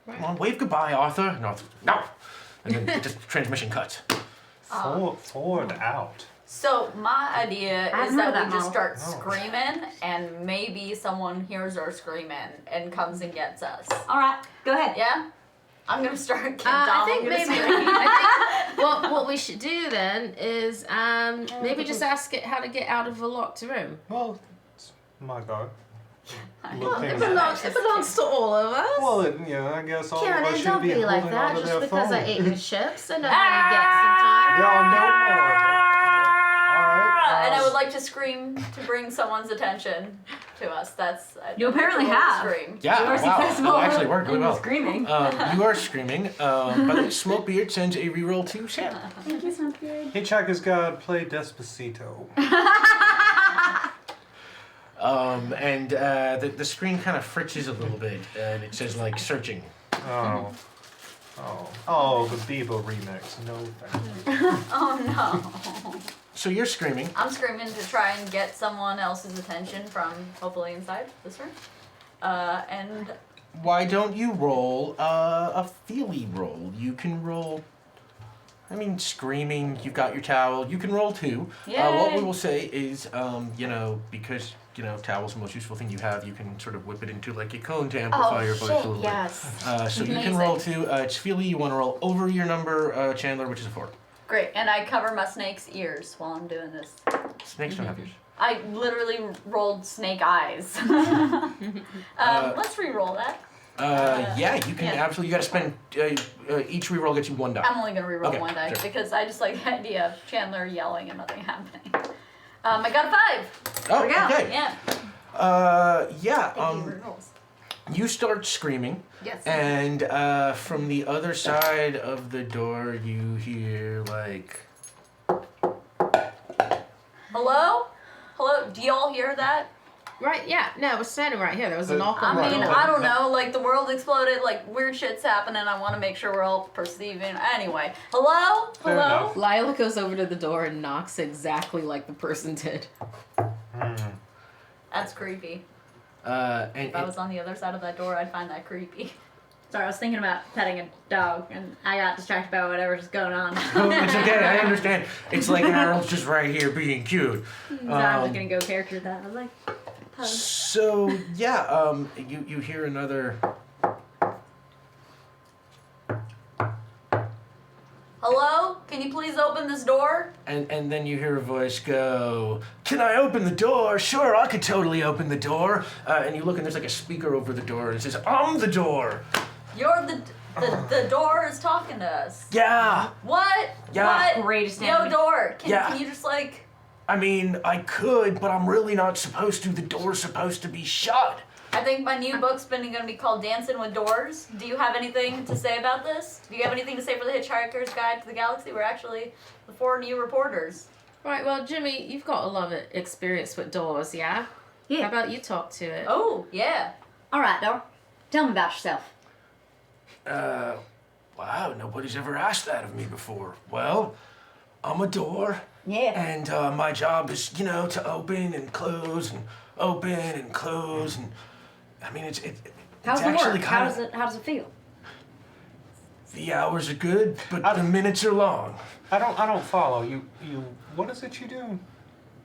come on, wave goodbye, Arthur. And Arthur, no, and then just transmission cuts. Forward out. So my idea I've is heard that of that we just model. start screaming, and maybe someone hears our screaming and comes and gets us. All right, go ahead. Yeah, I'm gonna start. I think I'm gonna maybe. scream. I think what we should do then is maybe just ask it how to get out of a locked room. Well, it's my God. Well, it belongs to all of us. Well, I guess all Karen, of us and should don't be be like holding that onto just their because I phone. ate your chips. I know how to get some time. Y'all know more. All And I right. would like to scream to bring someone's attention to us. That's You apparently ritual have. Scream. Yeah, You are wow, successful that actually worked really in well. Screaming. You are screaming. By the way, Smokebeard sends a reroll to Sam. Thank you, Smokebeard. Hitchhiker's Guide, play Despacito. And the screen kind of fritches a little bit, and it says like searching. Oh, the Bieber remix. No thank you. Oh no. So you're screaming. I'm screaming to try and get someone else's attention from hopefully inside this room. And Why don't you roll a feely roll? You can roll. I mean, screaming, you've got your towel, you can roll 2. What we Yay. will say is, because, towel's the most useful thing you have, you can sort of whip it into like a cone to amplify your voice a little yes. bit. So you can roll 2. It's Feely, you want to roll over your number, Chandler, which is a 4. Great, and I cover my snake's ears while I'm doing this. Snakes don't have ears. I literally rolled snake eyes. Let's re-roll that. Yeah, you can absolutely. You got to spend each reroll gets you 1 die. I'm only gonna re-roll Okay, 1 die sure. because I just like the idea of Chandler yelling and nothing happening. I got a 5. Oh, There we go. okay. Yeah. Yeah. Re-rolls. You start screaming, Yes. and from the other side of the door, you hear like. Hello? Hello? Do y'all hear that? Right, yeah. No, we're standing right here. There was a knock I on the mean, door. I don't know. Like the world exploded. Like weird shit's happening. I want to make sure we're all perceiving. Anyway, hello? Fair Hello? enough. Lila goes over to the door and knocks exactly like the person did. That's creepy. And If I was on the other side of that door, I'd find that creepy. Sorry, I was thinking about petting a dog, and I got distracted by whatever's going on. oh, it's okay. I understand. It's like Harold's just right here being cute. So I'm just gonna go character with that. I was like, pose. So yeah, you hear another. Hello? Can you please open this door? And then you hear a voice go, "Can I open the door? Sure, I could totally open the door." And you look and there's like a speaker over the door and it says, "I'm the door." You're the door is talking to us. Yeah. What? Yeah. What? Greatest Yo, enemy. door. Yeah. Can you just like? I mean, I could, but I'm really not supposed to. The door's supposed to be shut. I think my new book's going to be called Dancing with Doors. Do you have anything to say about this? Do you have anything to say for the Hitchhiker's Guide to the Galaxy? We're actually the 4 new reporters. Right, well, Jimmy, you've got a lot of experience with doors, yeah? How Yeah. about you talk to it? Oh, yeah. All right, Dor. Tell me about yourself. Wow, nobody's ever asked that of me before. Well, I'm a door. Yeah. And my job is, to open and close and open and close and I mean it's How's it's it actually work? How kind does it? How does it feel? The hours are good, but the minutes are long. I don't follow you. What is it you do?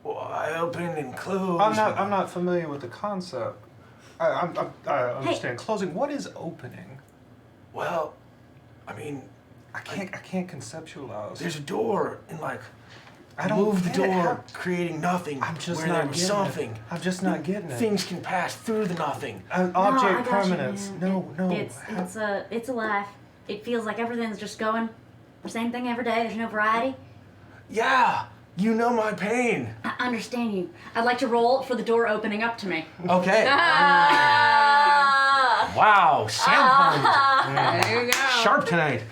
Well, I open and close. I'm not familiar with the concept. I understand closing. What is opening? Well, I mean, I can't conceptualize. there's a door and I don't move the get it. door, creating nothing. I'm just where not there was getting something. it. I'm just not getting it. Things can pass through the nothing. An No, I object got you, permanence. man. No. It's alive. It feels like everything's just going the same thing every day. There's no variety. Yeah, you know my pain. I understand you. I'd like to roll for the door opening up to me. Okay. Ah. Wow, Sam There you go. sharp tonight.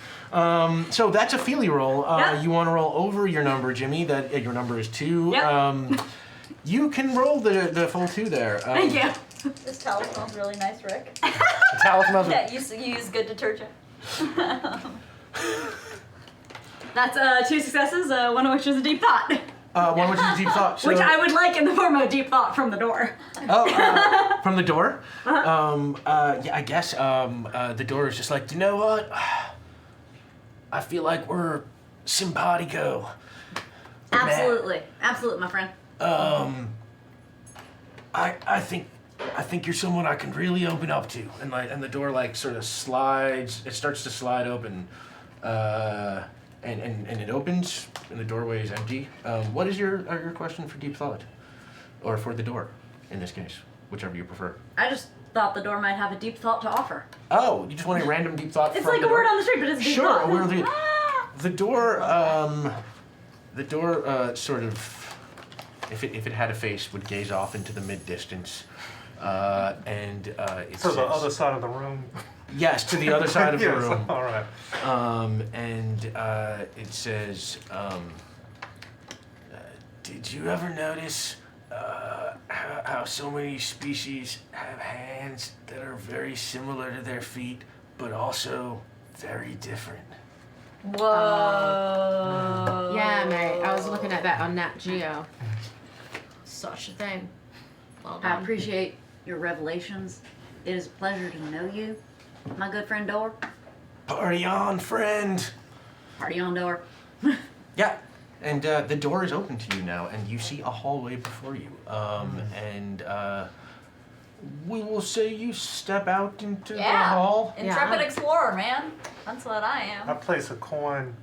So that's a Feely roll. Yep. You want to roll over your number, Jimmy. That your number is 2. Yep. You can roll the full 2 there. Thank you. This towel smells really nice, Rick. The towel smells. Yeah, you use good detergent. That's 2 successes, one of which is a deep thought. One which is a deep thought. So, Which I would like in the form of a deep thought from the door. from the door. Yeah, I guess the door is just like, you know what? I feel like we're simpatico. Absolutely. Absolutely, my friend. I think you're someone I can really open up to, and the door sort of slides. It starts to slide open, and it opens, and the doorway is empty. What is your question for deep thought, or for the door, in this case, whichever you prefer? I just thought the door might have a deep thought to offer. Oh, you just want a random deep thought? It's from like the a word door? on the street, but it's a deep Sure, thought. a word on the street. The door sort of, if it had a face, would gaze off into the mid-distance, and it To says, the other side of the room. yes, to the other side of the Yes, room. All right. And it says, did you ever notice how so many species have hands that are very similar to their feet, but also very different? Whoa. Yeah, mate. I was looking at that on Nat Geo. Such a thing. Well I done. appreciate your revelations. It is a pleasure to know you, my good friend Dor. Party on, friend! Party on, Dor. Yeah, and the door is open to you now, and you see a hallway before you. And we will say you step out into the hall. Intrepid explorer, man. That's what I I am. place a coin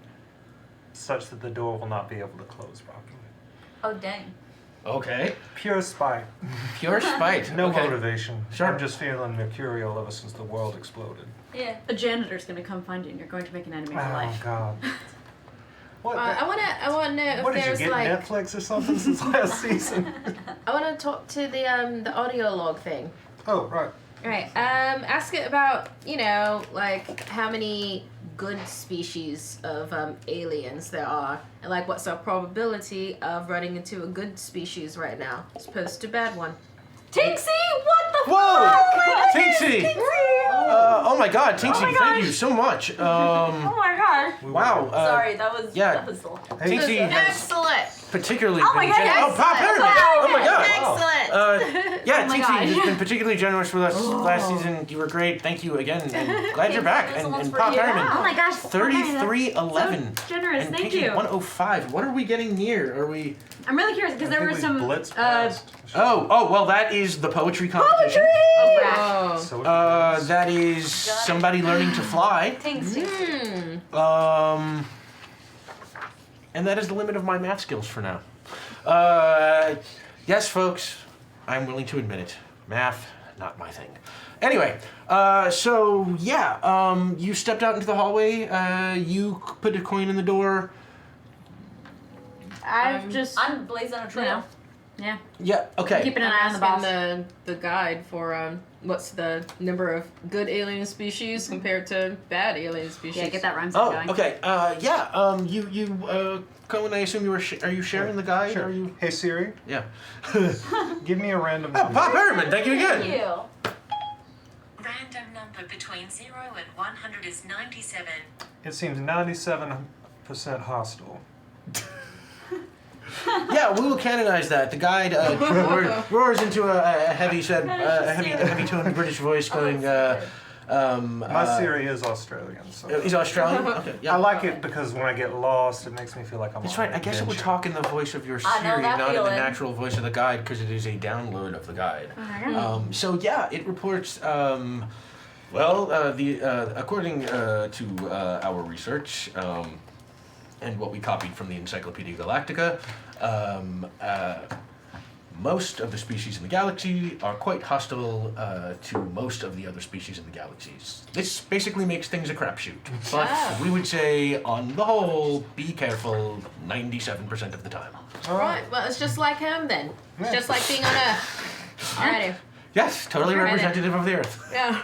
such that the door will not be able to close properly. Oh, dang. Okay. Pure spite. Pure spite. No okay. motivation. Sure. I'm just feeling mercurial ever since the world exploded. Yeah. A janitor's gonna come find you and you're going to make an enemy for Oh, life. God. What? I wanna know What if did you there's get, like Netflix or something since last season? I wanna talk to the audio log thing. Oh, right. Right. Ask it about, like how many good species of aliens there are, and like what's our probability of running into a good species right now as opposed to a bad one. Tinksy, what the Whoa! fuck? Tinksy! Oh my God, Tinksy, thank you so much. Oh my god. Wow. Sorry, that was yeah. Tinksy has Excellent. particularly Oh my been God, generous. Oh, Pop excellent. Herman! Oh my God! Excellent. Yeah, Oh my Tinksy has gosh. been particularly generous with us last season. You were great. Thank you again, and glad you're back. This one's And for Pop you. Herman, Oh my gosh. 3311. So generous, and thank Pinky, you. 105. What are we getting near? Are we? I'm really curious because I there think were we some. blitzed past. Oh, well, that is the poetry competition. Oh. So That is somebody learning to fly. Tinksy. And that is the limit of my math skills for now. Yes, folks, I'm willing to admit it. Math, not my thing. Anyway, you stepped out into the hallway. You put a coin in the door. I've just. I'm blazing a trail. Yeah. Yeah. Okay. Keeping an eye on the boss. the guide for what's the number of good alien species compared to bad alien species. Yeah, get that rhyme Oh, going. okay. Cohen, I assume are you sharing the guide? Sure. Are you? Hey Siri, Yeah. give me a random Oh, number. Pop Herman, thank you again. Thank you. Random number between 0 and 100 is 97. It seems 97% hostile. Yeah, we will canonize that. The guide roars into a heavy toned British voice going. My Siri is Australian, so He's Australian. Okay, yeah. I like it because when I get lost, it makes me feel like I'm. That's on right. an I guess it would adventure. talk in the voice of your I know Siri, that not in the feeling. natural voice of the guide, because it is a download of the guide. So yeah, it reports. According to our research and what we copied from the Encyclopedia Galactica, most of the species in the galaxy are quite hostile to most of the other species in the galaxies. This basically makes things a crapshoot. But we would say, on the whole, be careful 97% of the time. All right. Well, it's just like him then. It's just like being on Earth. Alrighty. Yes, totally Alrighty. representative of the Earth. Yeah.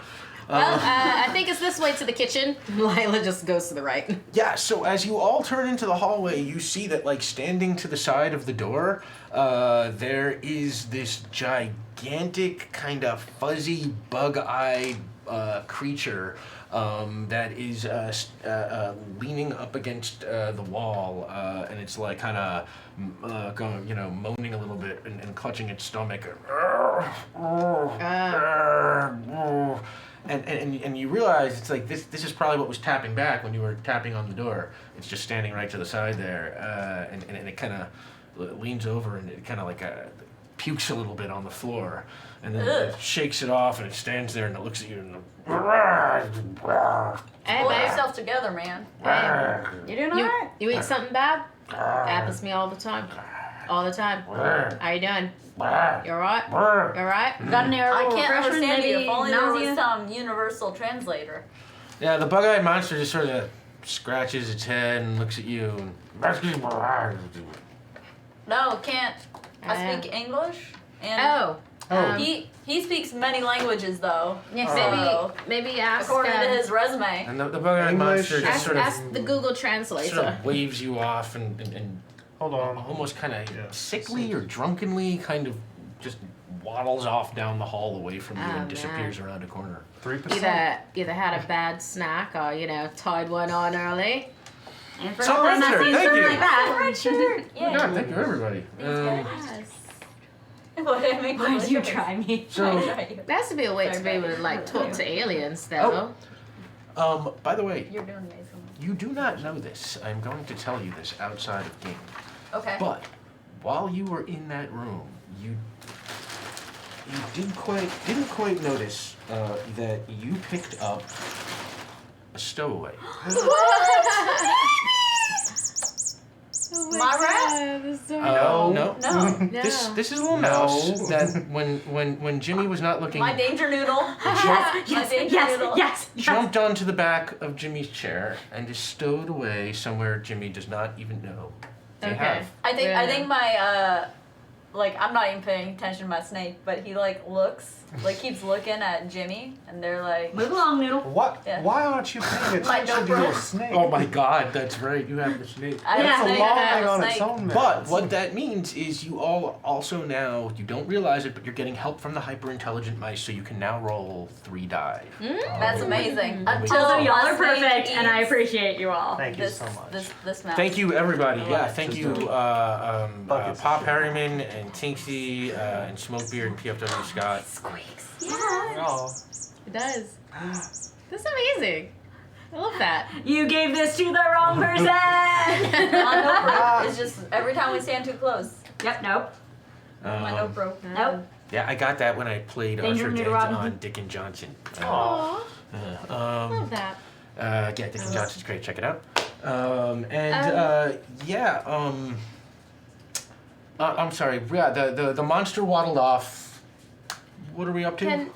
Well, I think it's this way to the kitchen. Lila just goes to the right. Yeah, so as you all turn into the hallway, you see that, like, standing to the side of the door, there is this gigantic, kind of fuzzy, bug-eyed creature that is leaning up against the wall, and it's, like, kind of going, moaning a little bit and clutching its stomach. And you realize it's like this is probably what was tapping back when you were tapping on the door. It's just standing right to the side there, and it kind of leans over and it kind of like pukes a little bit on the floor, and then it shakes it off and it stands there and it looks at you and Hey, Pull babe. yourself together, man. You doing alright? You eat something bad? Happens to me all the time. All the time. How you doing? You alright? You alright? Got any I herbal can't refreshment? understand you. Maybe If only there was nausea? some universal translator. Yeah, the bug-eyed monster just sort of scratches its head and looks at you and No, can't. I speak English. And Oh. he speaks many languages though. Yes. So, Maybe ask. according to his resume. and the bug-eyed English. monster just Ask the Google sort Translator. of waves you off and Hold on. almost kind of Yeah. sickly or drunkenly kind of just waddles off down the hall away from you Oh, and disappears around a corner. 3%. Either had a bad snack or tied one on early. And for So helping us Richard, do thank something you. like that. Richard. Yeah, Yeah. thank you, everybody. What did I make Why did you delicious? try me? So, There has to be a way to be able to talk to aliens though. by the way, You're doing amazing. You do not know this. I'm going to tell you this outside of game. Okay. But while you were in that room, you didn't quite notice that you picked up a stowaway. My rat? No. No. This is a little mouse that when Jimmy was not looking, My danger noodle. My danger noodle. Yes. jumped onto the back of Jimmy's chair and is stowed away somewhere Jimmy does not even know they Okay. have. I think my like I'm not even paying attention to my snake, but he keeps looking at Jimmy, and they're like, Move along, Noodle. What? Yeah. Why aren't you paying My attention to notebook. your snake? Oh my God, that's right. You have the snake. I have It's a a snake, I have lying a on its snake. own, man. But what that means is you all also now, you don't realize it, but you're getting help from the hyper-intelligent mice, so you can now roll 3 die. That's amazing. Also, Until y'all my are snake perfect, and I eats appreciate you all. Thank you this, so much. This mouse. Thank you, everybody. Yeah, thank Just you, buckets of Pop shit. Harriman and Tinksy and Smokebeard and PFW Scott. Oh. It does. That's amazing. I love that. You gave this to the wrong person. My notebook is just every time we stand too close. Yep. Nope. My Um, notebook. Nope. yeah, I got that when I played Danger Usher Dead Noodle Robin on Hood. Dick and Johnson. Aww. Um, Love that. yeah, Dick and Johnson's great. Check it out. I'm sorry. Yeah, the monster waddled off. What are we up to?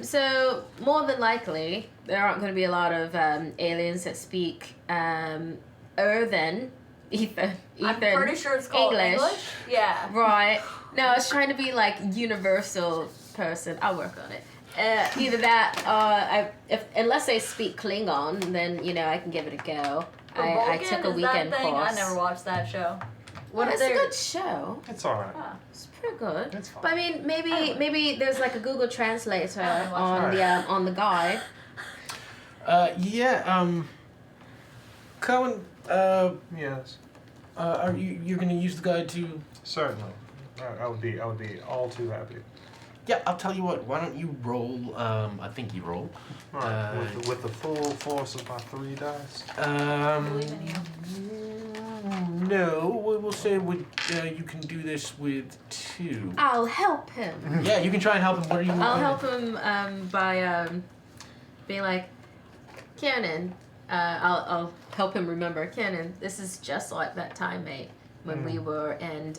So more than likely, there aren't going to be a lot of aliens that speak Ethan. I'm pretty sure it's called English. Yeah. Right. No, I was trying to be like universal person. I'll work on it. Either that, unless they speak Klingon, then I can give it a go. I Vulcan, took a is weekend that thing? course. I never watched that show. What if it's a they're- good show. It's alright. It's pretty good. It's fine. But I mean, maybe there's like a Google Translator I watched on that. on the guide. Cohen, Yes. are you're gonna use the guide to? Certainly. I would be all too happy. Yeah, I'll tell you what. Why don't you roll? I think you roll. Alright. With the full force of my 3 dice. Believe in you. No, we'll say you can do this with 2. I'll help him. Yeah, you can try and help him. What are you? I'll help him by being like, Cannon. I'll help him remember. Cannon, this is just like that time, mate, when we were in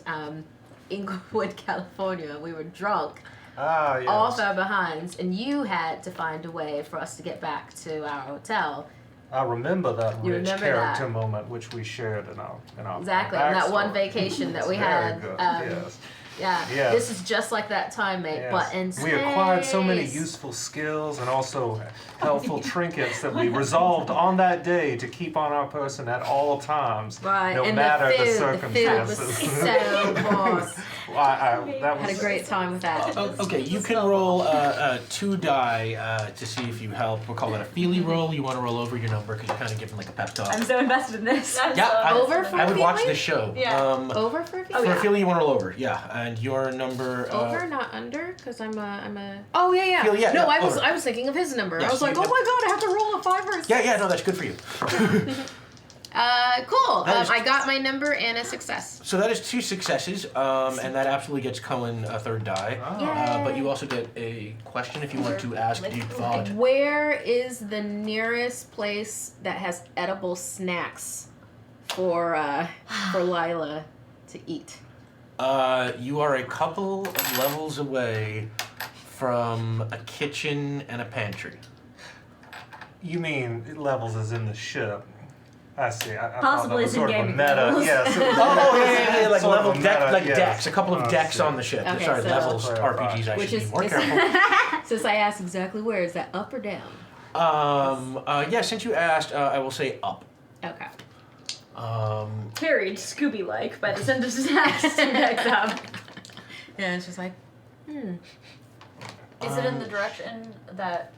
Inglewood, California. We were drunk Ah, yes. off our behinds, and you had to find a way for us to get back to our hotel. I remember that You rich remember character that. moment which we shared in our Exactly, on that one backstory. vacation that we Very had. good. Yes. Yeah, Yes. this is just like that time, mate, Yes. but in We acquired so many space. useful skills and also helpful trinkets that we resolved on that day to keep on our person at all times, Right, no and matter the food circumstances. was so boss. That Had a was great time with that. Okay, you can roll 2 die to see if you help. We'll call it a feely roll. You want to roll over your number because you're kind of giving like a pep talk. I'm so invested in this. Yeah, Over for I would watch feely? this show. Yeah. Over for a few? For a feely, you want to roll over. Yeah, and your number. Over, not under, because I'm a. Oh yeah. Feely, yeah, No, yeah, I was over. I was thinking of his number. Yes, I was like, you- oh my god, I have to roll a 5 or a 6. Yeah, no, that's good for you. Cool. That is- I got my number and a success. So that is 2 successes, and that absolutely gets Cohen a 3rd die. Oh. But you also get a question if you want to ask Duke Vaught. Where is the nearest place that has edible snacks for Lila to eat? You are a couple of levels away from a kitchen and a pantry. You mean levels as in the ship? I see. I Possibly thought that was it's sort of a in-game meta. levels. Yes. It was yeah, like sort of level a deck, meta, like yes. decks, a couple of Oh, decks see. on the ship. Okay, Sorry, so- levels, Clarify. RPGs, I Which should is be more careful. Since I asked exactly where, is that up or down? Yeah, since you asked, I will say up. Okay. Carried Scooby-like by the sentence next up. Yeah, it's just like, Is it in the direction that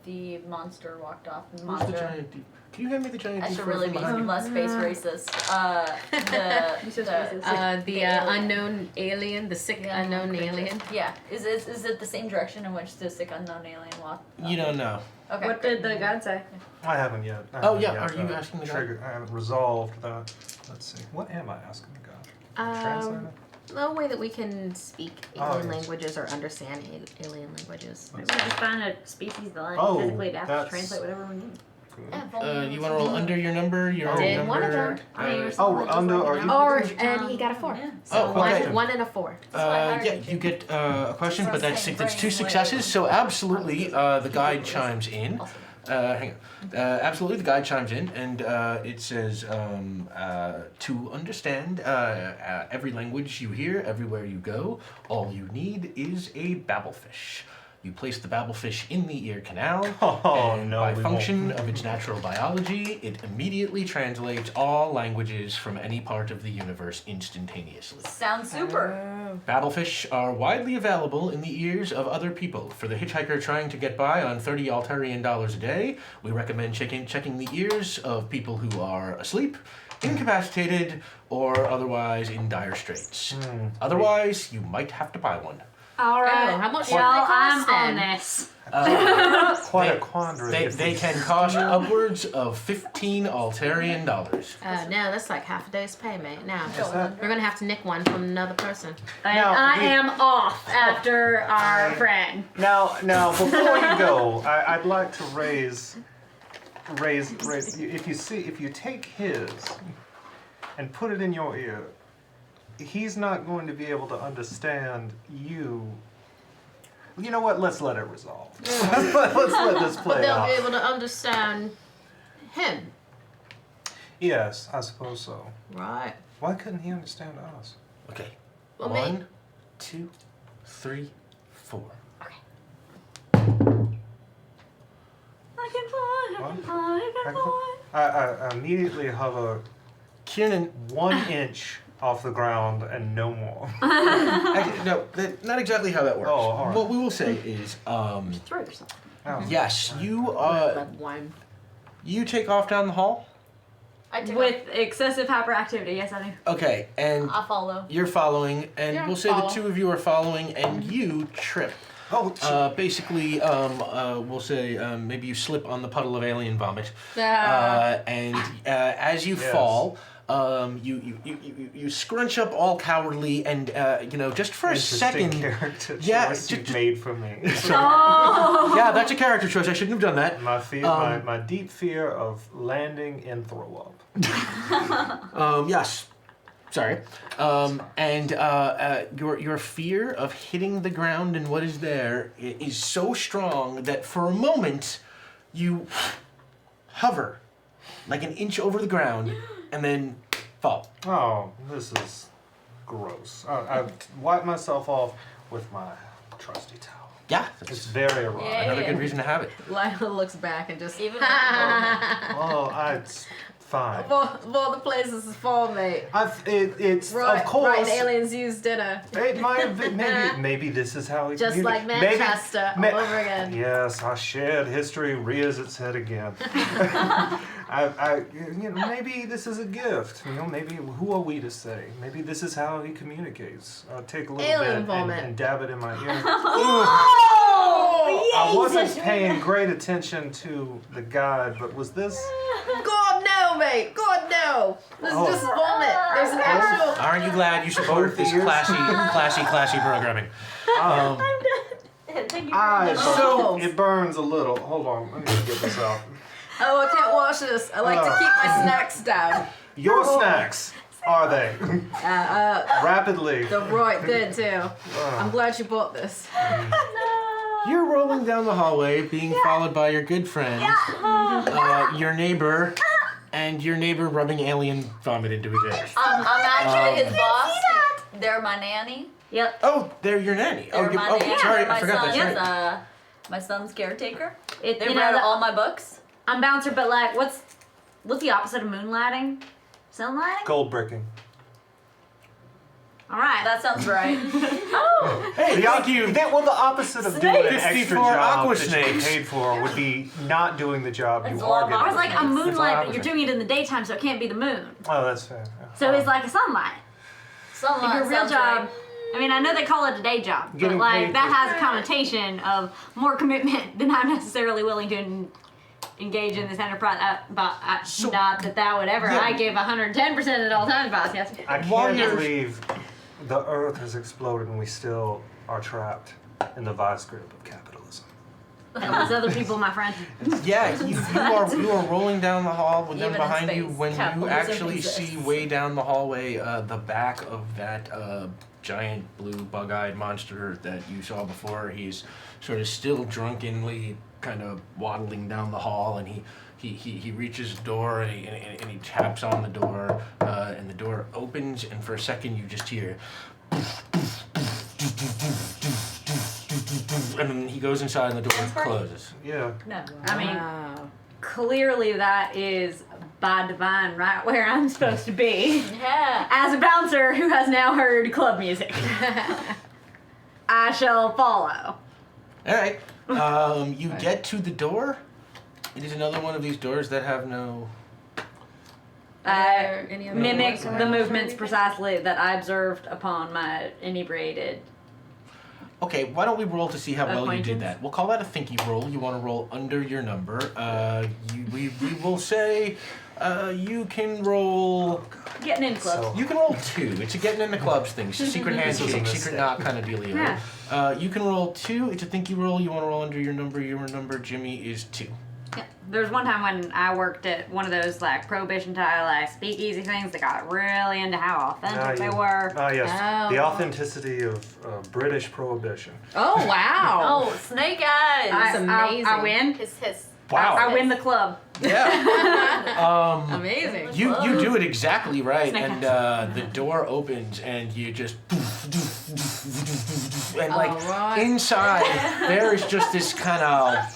the monster walked off? The Who's the monster. giant deep? Can you hand me the giant I deep should from really be behind? less space racist. the unknown alien, the sick the unknown creature. alien. Yeah. Is it the same direction in which the sick unknown alien walked? You don't know. Okay. What did the guide say? I haven't yet. Oh, yeah, are you asking the guy? I haven't resolved that. Let's see. What am I asking the guy? Translator? No way that we can speak Oh, alien yes. languages or understand alien languages. Maybe we just find a species that like Oh, physically adapts to that's- translate whatever we need. You want to roll under your number? Your Did number. one of them. under, are you? Or and he got a 4. Yeah. So Oh, okay. one and a 4. Yeah, you get a question, but that's 2 successes. So absolutely, the guide chimes in. Hang on. Absolutely, the guide chimes in, and it says to understand every language you hear, everywhere you go, all you need is a babblefish. You place the babblefish in the ear canal, and by function of its natural biology, it immediately translates all languages from any part of the universe instantaneously. Sounds super. Babblefish are widely available in the ears of other people. For the hitchhiker trying to get by on $30 Altarian a day, we recommend checking the ears of people who are asleep, incapacitated, or otherwise in dire straits. Otherwise, you might have to buy one. All right. how much Y'all, should they I'm cost on then? this. Quite a quandary. They can cost upwards of $15 Altarian. No, that's like half a day's pay, mate. Now that- we're gonna have to nick one from another person. And Now, I we- am off after our friend. Now, before you go, I'd like to raise. If you take his and put it in your ear, he's not going to be able to understand you. You know what? Let's let it resolve. Let's let this But play they'll out. be able to understand him, Yes, I suppose so. right? Why couldn't he understand us? Okay. Well, 1, 2, 3, 4. I can fly, I can fly, I can fly. I immediately hover Kieran, 1 inch off the ground and no more. actually, no, not exactly how that works. Oh, all right. What we will say is, Throw yourself. Oh. yes, you One. you take off down the hall. I do. With excessive hyperactivity, yes I do. Okay, and I follow. you're following, and Yeah, we'll say follow. the 2 of you are following, and you trip. Oh, Basically, we'll say maybe you slip on the puddle of alien vomit, Ah. and as you Yes. fall, you scrunch up all cowardly, and just for a interesting second. character Yeah, choice ju- you've ju- made for me. Yeah, that's a character choice. I shouldn't have done that. My fear, my deep fear of landing in throw up. Yes. Sorry. And your fear of hitting the ground and what is there is so strong that for a moment you hover like an inch over the ground and then fall. Oh, this is gross. I wiped myself off with my trusty towel. Yeah, It's that's very erotic. Yeah. another good reason to have it. Lila looks back and just. Even with the Oh, it's fine. Of all the places to fall, mate. It's Right, of course. right. Aliens use dinner. It might have been, maybe this is how he Just like maybe- Manchester ma- all over again. Yes, our shared history rears its head again. Maybe this is a gift. Maybe who are we to say? Maybe this is how he communicates. I'll take a little Alien bit vomit. and dab it in my ear. Oh, I wasn't paying great attention to the guide, but was this? God no, mate. God no. This is just vomit. There's an actual. Aren't you glad you support this Both ears? classy programming? Thank you So it burns a little. Hold on, let me just get this out. Oh, I can't wash this. I like to keep my snacks down. Your snacks are they? Rapidly. The right good too. I'm glad you bought this. You're rolling down the hallway, being followed by your good friend, your neighbor, and your neighbor rubbing alien vomit into his ears. I'm actually his boss. They're my nanny. Yep. Oh, they're your nanny. They're my nanny. Sorry, my I forgot son that's is right. my son's caretaker. It, They you know, read all my books. I'm bouncer, but like, what's the opposite of moonlighting? Sunlighting? Gold bricking. All right. That sounds right. Hey, thank you. The opposite of doing an extra 54 job aqua that you snakes. paid for would be not doing the job you It's a are lot of getting. I was like a It's moonlight, but opposite. you're doing it in the daytime, so it can't be the moon. Oh, that's fair. So it's like a sunlight. Sunlight Like your real sounds job. right. I mean, I know they call it a day job, but Getting like paid that for- has a connotation of more commitment than I'm necessarily willing to engage in this enterprise. Not that would ever. Yeah. I give 110% at all times, boss. Yes. I While can't you're- believe the Earth has exploded and we still are trapped in the vice grip of capitalism. Those other people, my friend. Yeah, you are rolling down the hall with them Even in behind you space, when you capitalism actually exists. see way down the hallway the back of that giant blue bug-eyed monster that you saw before. He's sort of still drunkenly kind of waddling down the hall, and he reaches the door and he taps on the door, and the door opens, and for a second you just hear. And then he goes inside and the door closes. Yeah. No. I mean, Wow. clearly that is by divine right where I'm supposed to be. Yeah. As a bouncer who has now heard club music, I shall follow. All right. You get to the door. It is another one of these doors that have no. there any other Mimic doors the around or movements anything? precisely that I observed upon my inebriated. Okay, why don't we roll to see how well you did Acquaintance? that? We'll call that a thinky roll. You want to roll under your number. We will say you can roll. Getting in clubs. So- You can roll 2. It's a getting in the clubs thing. It's a secret This is a handshake, mistake. secret knock kind of dealio. Yeah. You can roll 2. It's a thinky roll. You want to roll under your number. Your number, Jimmy, is 2. Yeah. There was one time when I worked at one of those like prohibition style like speakeasy things that got really into how authentic they were. Ah, yes. The Oh. authenticity of British prohibition. Oh wow. Oh, snake eyes. That's amazing. I win. Hiss. Wow. I win the club. Yeah. Amazing. You do it exactly right, Snake and the door opens, and you just and like Alright. inside there is just this kind of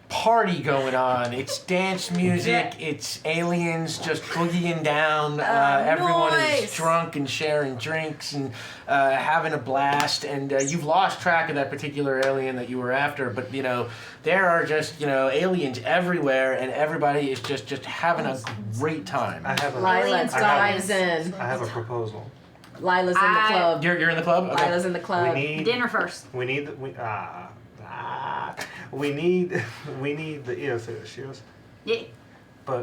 party going on. It's dance music. It's aliens just boogieing down. Everyone is nice. drunk and sharing drinks and having a blast. And you've lost track of that particular alien that you were after, but there are just aliens everywhere, and everybody is just having a great time. I have a, Lila dives in. I have a proposal. Lila's in the club. You're in the club. Okay. Lila's in the club. We need Dinner first. We need we need the earfish, yes. Yeah.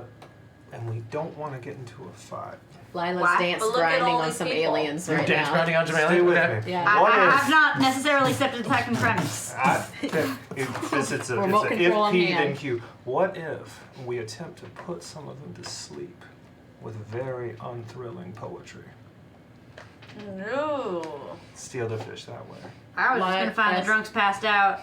And we don't want to get into a fight. Lila's Why? dance But look at grinding all on these some people. aliens You're right dance now. grinding on some Stay aliens. with Okay. me. Yeah. What I if have not necessarily accepted the second premise. it's a Remote if control on P hand. then Q. What if we attempt to put some of them to sleep with very unthrilling poetry? No. Steal the fish that way. I was just Why- gonna find the that's- drunks passed out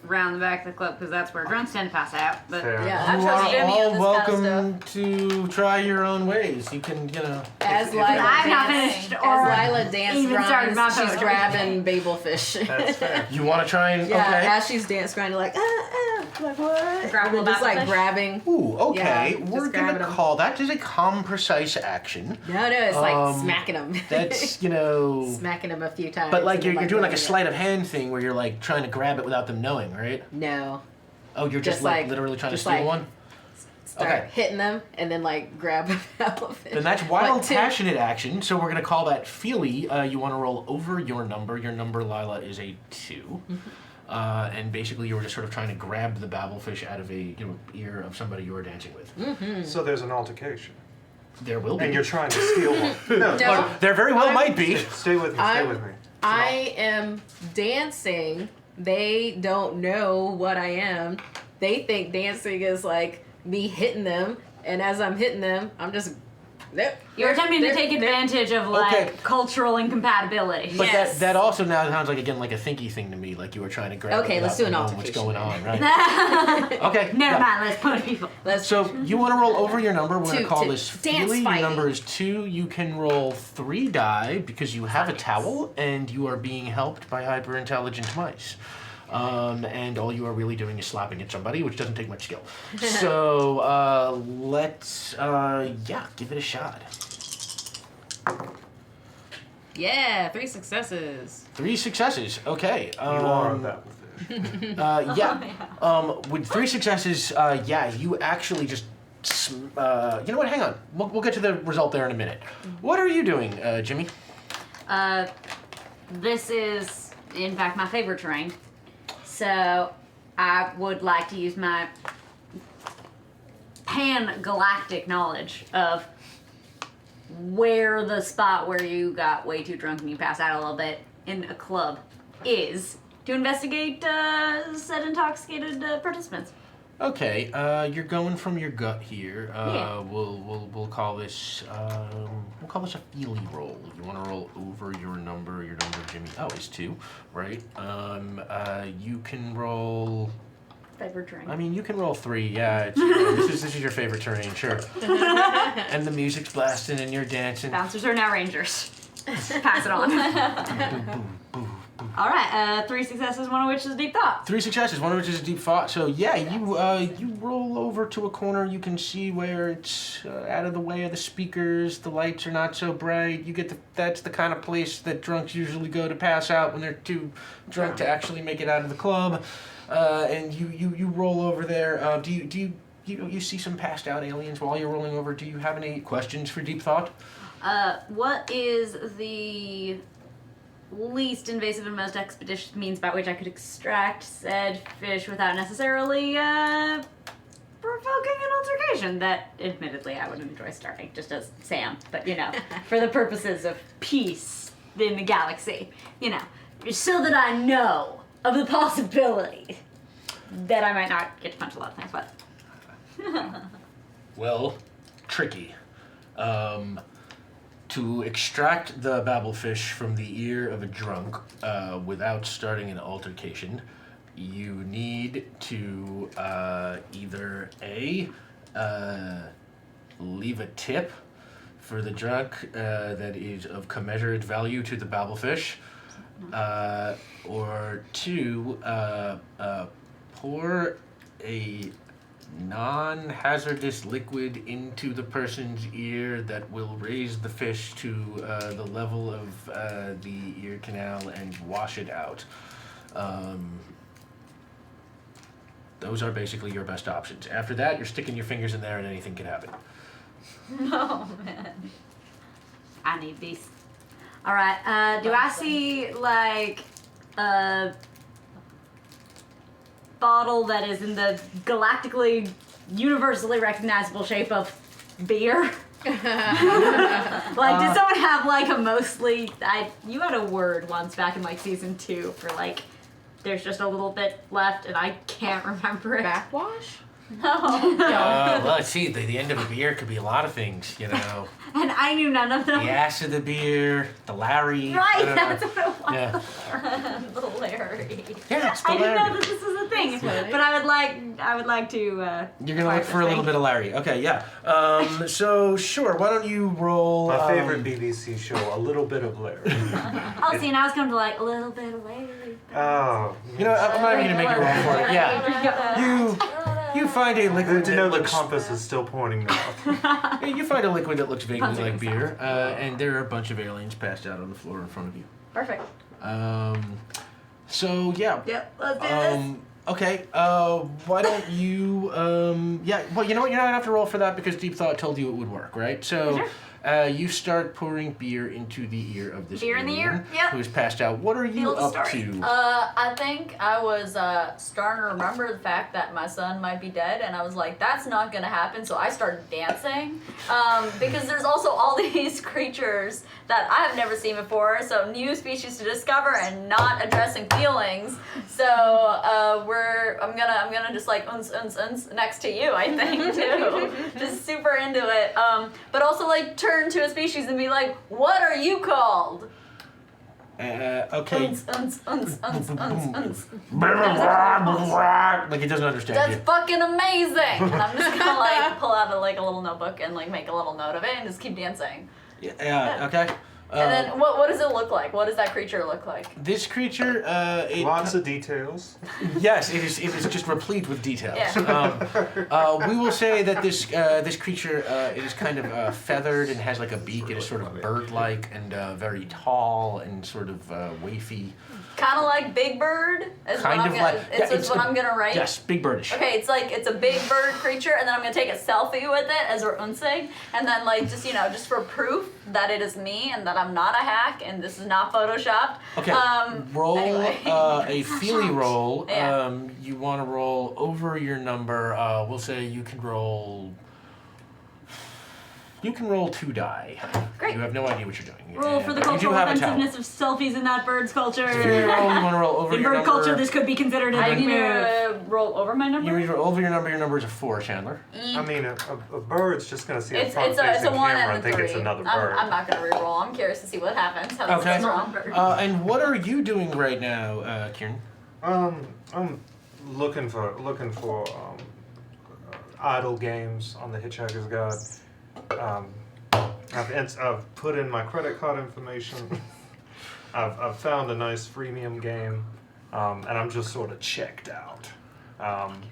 around the back of the club because that's where drunks tend to pass out. But Fair. Yeah, I You trust are Jimmy all on this kind welcome of to try your own ways. You can, As If- Lila I've not dance, finished as or Lila dance even started my grinds, she's poetry. grabbing babelfish. That's fair. You want to try and Yeah, okay. as she's dance grinding, like like what? Grab a And then little just like babelfish? grabbing. Ooh, okay. Yeah, We're just gonna grabbing 'em. call that is a calm, precise action. No, it's like Um, smacking them. That's smacking them a few times. But like and you're then, doing like a letting it- sleight of hand thing where you're like trying to grab it without them knowing, right? No, Oh, you're just Just like like- literally trying to just steal like- one. start Okay. hitting them and then like grab a babelfish. Then that's wild, But two- passionate action. So we're gonna call that feely. You want to roll over your number. Your number, Lila, is a 2. And basically, you were just sort of trying to grab the babelfish out of a ear of somebody you were dancing with. So there's an altercation. There will be. And you're trying to steal one. No, No. There very well I'm- might be. stay with me, stay I'm- with me. I am dancing. They don't know what I am. They think dancing is like me hitting them, and as I'm hitting them, I'm just. you're attempting to take advantage of like Okay. cultural incompatibility. But Yes. that also now sounds like again like a thinky thing to me. Like you were trying to grab. Okay, it let's without do an them knowing what's altercation going on, right? Okay. Never yeah. mind, let's punch people. Let's. So you want to roll over your number. We're going to Two, call two. this Dance feely. Your fighting. number is 2. You can roll 3 die because you have a towel and you are being helped by hyper intelligent mice. And all you are really doing is slapping at somebody, which doesn't take much skill. So let's give it a shot. Yeah, 3 successes. 3 successes. Okay. You are a babelfish. Yeah. With 3 successes, you actually just. You know what? Hang on. We'll get to the result there in a minute. What are you doing, Jimmy? This is, in fact, my favorite terrain. So I would like to use my pan-galactic knowledge of where the spot where you got way too drunk and you passed out a little bit in a club is to investigate said intoxicated participants. Okay, you're going from your gut here. Yeah. We'll call this a feely roll. You want to roll over your number. Your number, Jimmy. Oh, is 2, right? You can roll. Favorite terrain. I mean, you can roll 3. Yeah, this is your favorite terrain, sure. And the music's blasting and you're dancing. Bouncers are now rangers. Pass it on. Boom, boom, boom. All right, 3 successes, one of which is deep thought. 3 successes, one of which is a deep thought. So yeah, you roll over to a corner. You can see where it's out of the way of the speakers. The lights are not so bright. That's the kind of place that drunks usually go to pass out when they're too drunk to actually make it out of the club. And you roll over there. Do you see some passed out aliens while you're rolling over? Do you have any questions for deep thought? What is the least invasive and most expeditious means by which I could extract said fish without necessarily provoking an altercation that admittedly I would enjoy starting just as Sam, but for the purposes of peace in the galaxy, so that I know of the possibility that I might not get to punch a lot of things, but Well, tricky. To extract the babblefish from the ear of a drunk without starting an altercation, you need to either A, leave a tip for the drunk that is of commensurate value to the babblefish, or 2, pour a non-hazardous liquid into the person's ear that will raise the fish to the level of the ear canal and wash it out. Those are basically your best options. After that, you're sticking your fingers in there and anything can happen. Oh, man. I need these. All right, do I see like a bottle that is in the galactically, universally recognizable shape of beer? Did someone have like a mostly? You had a word once back in like season 2 for like, there's just a little bit left and I can't remember it. Backwash? No. Well, see, the end of a beer could be a lot of things, And I knew none of them. The ass of the beer, the Larry. Right, that's what it was. Yeah. The Larry. Yeah, it's the I didn't know Larry. that this was a thing, funny. but I would like to. You're gonna look for a little bit of Larry. Okay, yeah. So sure, why don't you roll? My favorite BBC show, A Little Bit of Larry. Oh, see, now it's come to like a little bit of Larry. Oh. You know, I'm not even gonna make you roll for it. Yeah. You find a liquid Good to know that the looks. compass is still pointing north. You find a liquid that looks vaguely Punching like beer, himself. and there are a bunch of aliens passed out on the floor in front of you. Perfect. So yeah. Yep, let's do this. Okay. Why don't you? Yeah. Well, you know what? You're not gonna have to roll for that because Deep Thought told you it would work, right? So. Sure. You start pouring beer into the ear of this Beer in the alien ear? Yep. who's passed out. What are you Feel the up story. to? I think I was starting to remember the fact that my son might be dead, and I was like, that's not gonna happen, so I started dancing. Because there's also all these creatures that I have never seen before, so new species to discover and not addressing feelings. So I'm gonna just like uns next to you, I think, too. Just super into it. But also like turn to a species and be like, what are you called? Okay. Uns. Like he doesn't understand That's you. fucking amazing! And I'm just gonna like pull out a little notebook and like make a little note of it and just keep dancing. Yeah. Okay. And then what does it look like? What does that creature look like? This creature, Lots of details. yes, it is just replete with details. Yeah. We will say that this creature is kind of feathered and has like a beak. It is sort of bird-like and very tall and sort of wafy. Kind of like Big Bird. Is Kind what of I'm gonna, like- it's yeah, just what I'm gonna write. Yes, big birdish. Okay, it's a big bird creature, and then I'm gonna take a selfie with it as our unsig, and then like just for proof that it is me and that I'm not a hack and this is not photoshopped. Okay, roll anyway. a Feely roll. Yeah. You want to roll over your number. We'll say you can roll. You can roll 2 die. Great. You have no idea what you're doing. Roll for the You do cultural have a talent. offensiveness of selfies in that bird's culture. So you roll. You want to roll over In your bird number. culture, this could be considered a I big need move. to roll over my number. You need to roll over your number. Your number is a 4, Chandler. I mean, a bird's just gonna see a It's front-facing a 1 camera and and a think 3. it's another bird. I'm not gonna re-roll. I'm curious to see what happens. How Okay. this is wrong. And what are you doing right now, Kieran? I'm looking for idle games on the Hitchhiker's Guide. I've put in my credit card information. I've found a nice freemium game, and I'm just sort of checked out.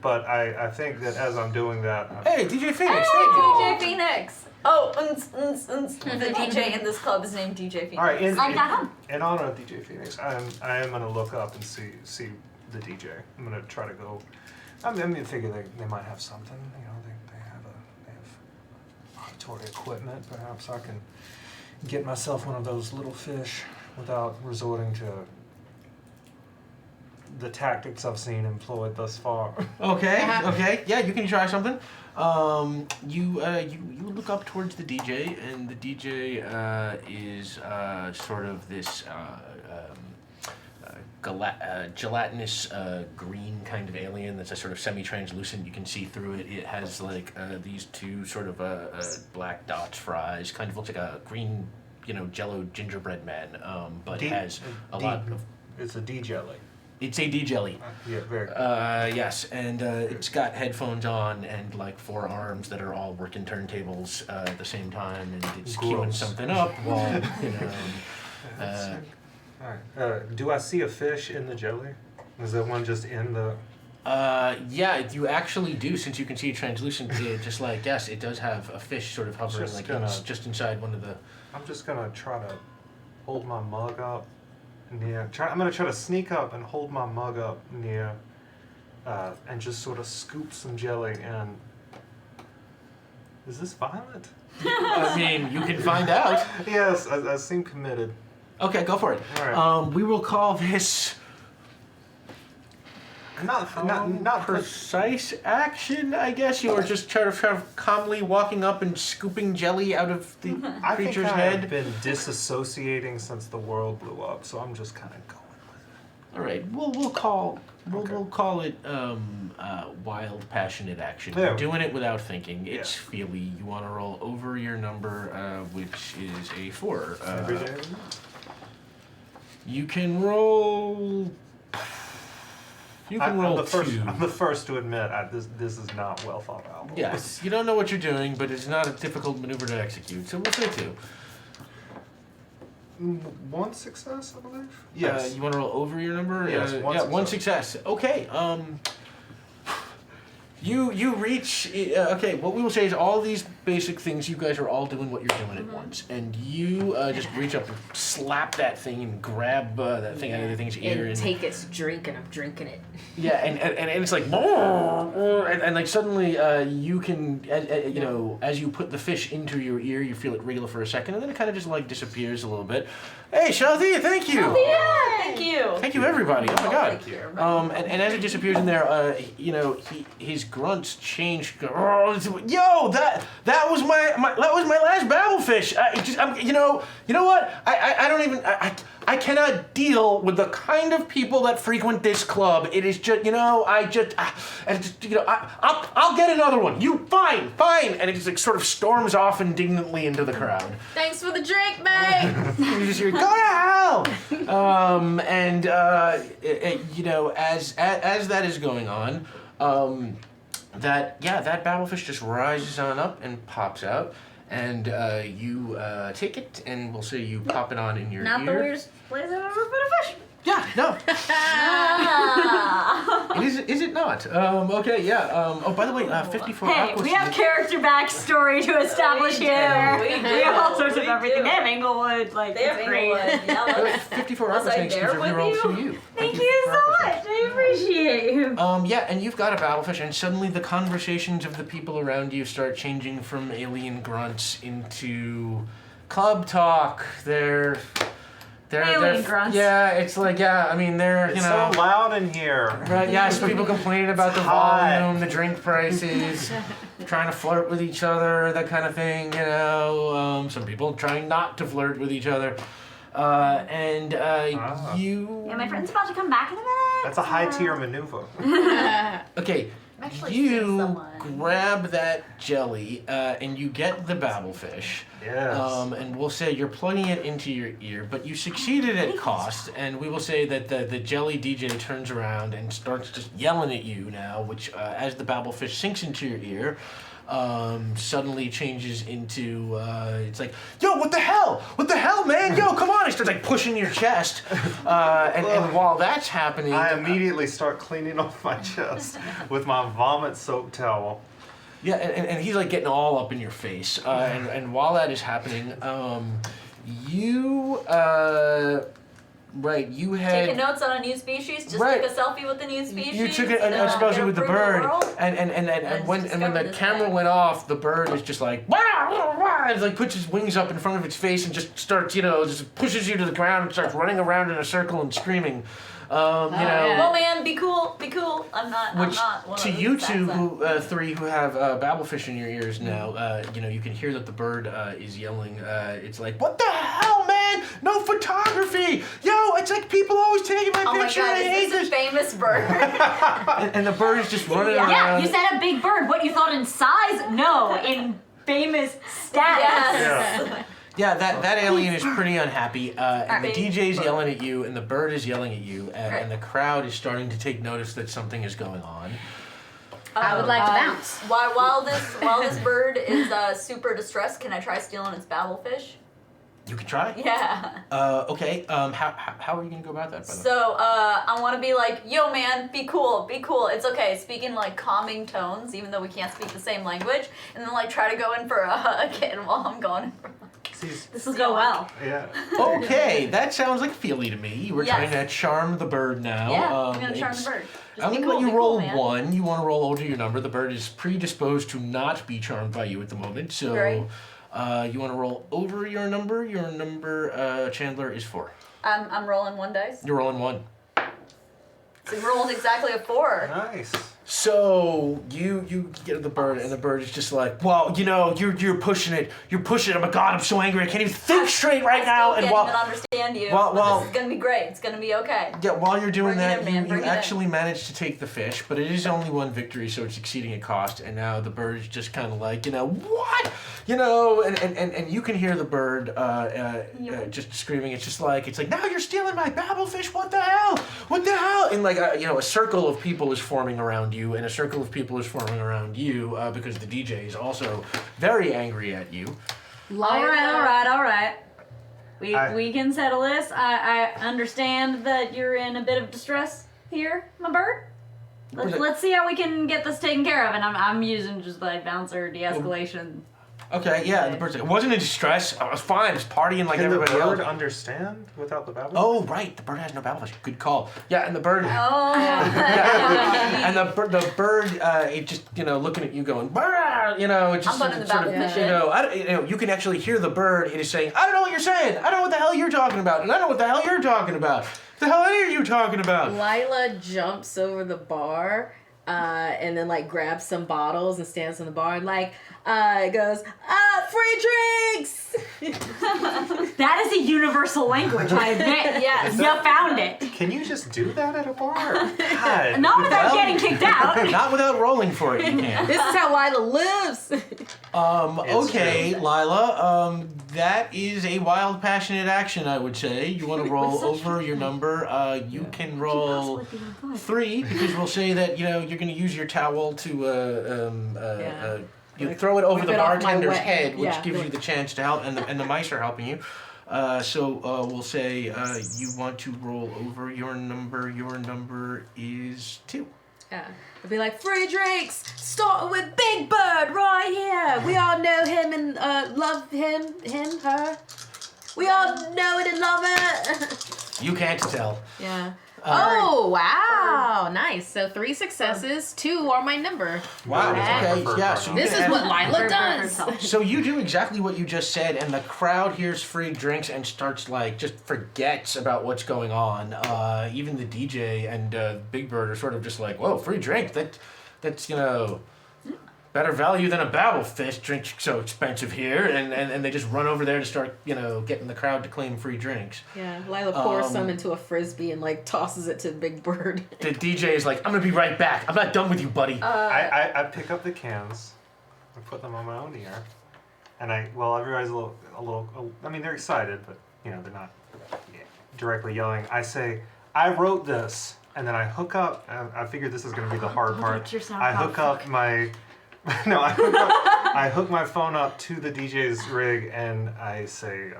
But I think that as I'm doing that, Hey, DJ Phoenix, Hey, thank you. DJ Phoenix. Oh, the DJ in this club is named DJ Phoenix. all right. I got him. In honor of DJ Phoenix, I am gonna look up and see the DJ. I'm gonna try to go. I figure they might have something. You know, they have auditory equipment. Perhaps I can get myself one of those little fish without resorting to the tactics I've seen employed thus far. Okay, okay, yeah, you can try something. You look up towards the DJ, and the DJ is sort of this gelatinous green kind of alien that's a sort of semi-translucent. You can see through it. It has like these 2 sort of black dots for eyes. Kind of looks like a green, Jello gingerbread man, but has a lot of. It's a D jelly. It's a D-jelly. Yeah, very good. Yes, and it's got headphones on and like 4 arms that are all working turntables at the same time, and it's queuing Gross. something up while, All right. Do I see a fish in the jelly? Is that one just in the? Yeah, you actually do, since you can see it translucent. Just like, yes, it does have a fish sort of hovering, Just like gonna- just inside one of the. I'm just gonna try to hold my mug up near. I'm gonna try to sneak up and hold my mug up near, and just sort of scoop some jelly in. Is this violent? I mean, you can find out. Yes, I seem committed. Okay, go for it. All right. We will call this Not precise action, I guess. You are just trying to calmly walking up and scooping jelly out of the I think creature's I head. have been disassociating since the world blew up, so I'm just kind of going with All right, we'll call Okay. we'll call it wild, passionate action. Yeah. You're doing it without thinking. It's Yeah. feely. You want to roll over your number, which is a 4. it. Every day. You can roll. You can roll I'm the first, 2. I'm the first to admit this is not well thought out. Yes, you don't know what you're doing, but it's not a difficult maneuver to execute. So we'll say 2. One success, I believe. Yes. You want to roll over your number? Yes, one one success. Okay. You reach. Okay. What we will say is all these basic things. You guys are all doing what you're doing at once, and you just reach up and slap that thing and grab that thing out of the thing's ear And take its drink, and I'm drinking it. Yeah, and it's like, and like suddenly you can, as you put the fish into your ear, you feel it wriggle for a second, and then it kind of just like disappears a little bit. Hey, Shelby, thank you. Yeah, thank you. Thank you, everybody. Oh my God. Thank you. And as it disappears in there, his grunts change. Yo, that was my last babblefish. You know what? I don't even. I cannot deal with the kind of people that frequent this club. It is just, I'll get another one. You, fine. And it just like sort of storms off indignantly into the crowd. Thanks for the drink, mate. You just hear, go to hell! As that is going on, that babblefish just rises on up and pops out. And you take it, and we'll say you pop it on in your Not ear. the weirdest place I've ever put a fish. Yeah, no. Ah. Is it not? Okay, yeah. Oh, by the way, 54 Hey, Aqua we have Seeds- character backstory to establish We here. do, we We have all do, sorts of we everything. do. They have Englewood, like, They have it's great. Inglewood. Yeah, By the way, let's- 54 Was Aqua I Snakes there gives a with reroll you? to you. Thank you for so Aqua much. I appreciate you. Yeah, and you've got a battlefish, and suddenly the conversations of the people around you start changing from alien grunts into club talk. They're Alien grunts. Yeah, it's like I mean they're It's you know. so loud in here. Right, yes, people complaining about the hot. volume, the drink prices, trying to flirt with each other, that kind of thing, you know. Some people trying not to flirt with each other. You... Yeah, my friend's about to come back in a minute. That's a high tier maneuver. Okay, I'm actually seeing you someone. grab that jelly and you get the babblefish. Yes. And we'll say you're plugging it into your ear, but you succeeded at cost, and we will say that the jelly DJ turns around and starts just yelling at you now, which as the babblefish sinks into your ear, suddenly changes into it's like, yo, what the hell, man, yo, come on! It starts like pushing your chest, and while that's happening, I immediately start cleaning off my chest with my vomit soap towel. yeah, and he's like getting all up in your face, and while that is happening, you you had Taking notes on a new species, just Right. took a selfie with the new species. you took you a know, selfie gonna with the prove bird, world. and when discovered the this camera thing. went off, the bird is just like wow, it like puts its wings up in front of its face and just starts just pushes you to the ground and starts running around in a circle and screaming. yeah. Well, man, be cool, be cool. I'm not Which one to of you those two, bad three who have babblefish in your ears now, you can hear that the bird is yelling. It's like, what the hell, man? No photography! Yo, it's like people always taking my Oh my picture. god, I hate is this a this. famous bird? And the bird is just running around. Yeah, you said a big bird. What, you thought in size? No, in famous status. Yes. Yeah, that alien is pretty unhappy, and the Alright. DJ's yelling at you, and the bird is yelling at you, and Right. the crowd is starting to take notice that something is going on. I would like to bounce. While this bird is super distressed, can I try stealing its babblefish? You can try. Yeah. Okay. How are you gonna go about that? By the way? So I want to be like, yo, man, be cool, be cool. It's okay. Speaking like calming tones, even though we can't speak the same language, and then like try to go in for a hug, and while I'm going in for This will go well. Yeah. Okay, that sounds like Feely to me. We're Yes. trying to charm the bird now. yeah, I'm gonna charm the bird. Just I'm be gonna cool, let you be roll cool, man. one. You want to roll over your number. The bird is predisposed to not be charmed by you at the moment, so Great. you want to roll over your number. Your number, Chandler, is 4. I'm rolling one dice. You're rolling 1. So you rolled exactly a 4. Nice. So you get the bird, and the bird is just like, well, you're pushing it. You're pushing it. Oh my God, I'm so angry. I can't even think straight right now. I And still can't even understand you. while- but while- this is gonna be great. It's gonna be okay. Yeah, while you're doing Bring it that, in, man, you bring it in. actually managed to take the fish, but it is only 1 victory, so it's exceeding a cost. And now the bird is just kind of like, what? And you can hear the bird just screaming. It's like, now you're stealing my babblefish. What the hell? What the hell? And like, a circle of people is forming around you, and a circle of people is forming around you because the DJ is also very angry at you. All right. I- We can settle this. I understand that you're in a bit of distress here, my bird. Let's see how we can get this taken care of. And I'm using just like bouncer de-escalation. Okay, yeah, the bird's like, it wasn't in distress. I was fine. I was partying like Can the everybody else. bird understand without the babble? Oh, right. The bird has no babblefish. Good call. Yeah, and the bird. Oh. And the bird, it just looking at you, going, "Brr," it just I'm putting the sort of, babblefish in. you can actually hear the bird. It is saying, "I don't know what you're saying. I don't know what the hell you're talking about, and I don't know what the hell you're talking about. The hell are you talking about?" Lila jumps over the bar and then like grabs some bottles and stands on the bar and like goes, free drinks! That is a universal language, I admit. Yes. You found it. Can you just do that at a bar? God. Not without Well- getting kicked out. Not without rolling for it, you can. This is how Lila lives! Okay, true. Lila. That is a wild, passionate action, I would say. You want to roll over your number. You can roll 3 because we'll say that you're going to use your towel to you throw it over Whip the it off my bartender's wet- head, which yeah. gives you the chance to help, and the mice are helping you. So we'll say you want to roll over your number. Your number is 2. Yeah. It'd be like, free drinks, starting with Big Bird right here. We all know him and love him, her. We all know it and love it. You can't tell. Yeah. Oh, wow. Nice. So 3 successes, 2 are my number. Wow. Okay. Yeah. So This is what Lila does. So you do exactly what you just said, and the crowd hears free drinks and starts just forgets about what's going on. Even the DJ and Big Bird are sort of just like, whoa, free drink. That's better value than a babble fish. Drinks so expensive here, and they just run over there to start getting the crowd to claim free drinks. Yeah. Lila pours some into a frisbee and tosses it to Big Bird. The DJ is like, I'm gonna be right back. I'm not done with you, buddy. I pick up the cans, I put them on my own ear, and everybody's a little. I mean, they're excited, but they're not directly yelling. I say, I wrote this, and then I hook up. I figured this is gonna be the hard part. I hook up my. No, I hook my phone up to the DJ's rig, and I say,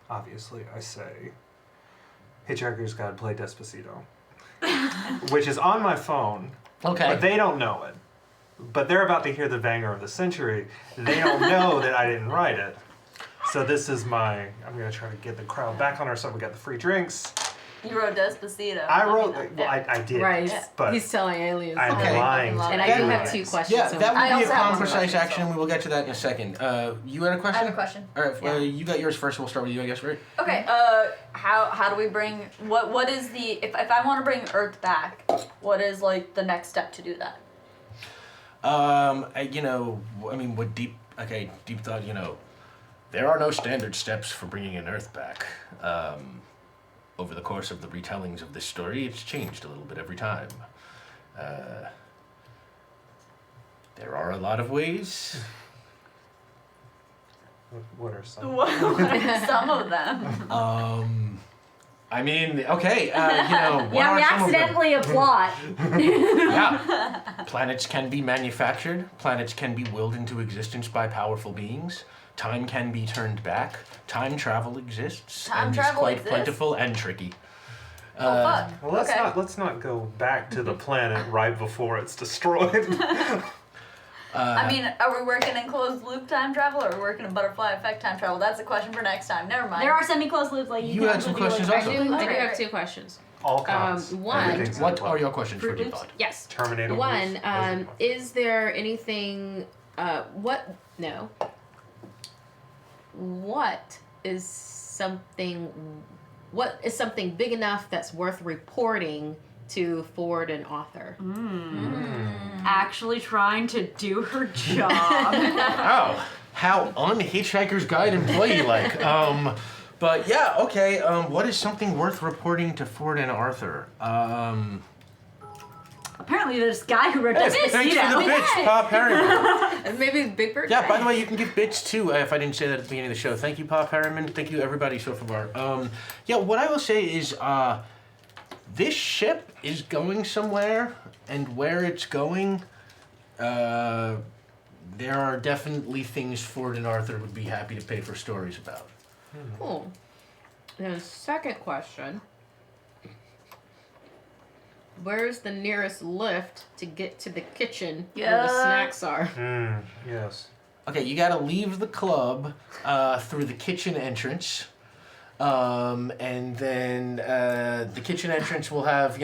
obviously, I say, Hitchhiker's gotta play Despacito, which is on my phone. Okay. But they don't know it. But they're about to hear the banger of the century. They don't know that I didn't write it. So this is I'm gonna try to get the crowd back on our side. We got the free drinks. You wrote Despacito. I wrote. I did. Right. But he's telling aliens. I'm lying. And I do have 2 questions. Yeah, so that would I be a also have calm, one precise question, action. We will get to that in a second. You had a question? I have a question. All right, you got yours first. We'll start with you, I guess, right? Okay. How do we bring what is the if I want to bring Earth back? What is the next step to do that? What deep thought. There are no standard steps for bringing an Earth back. Over the course of the retellings of this story, it's changed a little bit every time. There are a lot of ways. What are some? Some of them. Okay, what Yeah, are we some of them? accidentally applaud. Yeah. Planets can be manufactured. Planets can be willed into existence by powerful beings. Time can be turned back. Time travel exists. Time and travel is quite exists? plentiful and tricky. Fuck. Well, let's not go back to the planet right before it's destroyed. Are we working in closed loop time travel, or are we working in butterfly effect time travel? That's a question for next time. Never mind. There are semi-closed loops like You had some questions I also. do Okay. have 2 questions. All kinds. One- Everything's What in are your questions for Fruit Deep Loops? Thought? Yes. Terminator? One, Wars? is there anything, what is something big enough that's worth reporting to Ford and author? Actually trying to do her job. Oh, how un-Hitchhiker's Guide employee-like. But yeah, okay, what is something worth reporting to Ford and Arthur? Apparently this guy who wrote Hey, Despacito. thanks for the bits, Pa Perryman. And maybe Big Bird? Yeah, by the way, you can give bits too, if I didn't say that at the beginning of the show. Thank you, Pa Perryman. Thank you, everybody so far. What I will say is, this ship is going somewhere, and where it's going, there are definitely things Ford and Arthur would be happy to pay for stories about. Cool. And second question. Where's the nearest lift to get to the kitchen where the Yeah. snacks are? Yes. Okay, you gotta leave the club through the kitchen entrance. And then the kitchen entrance will have,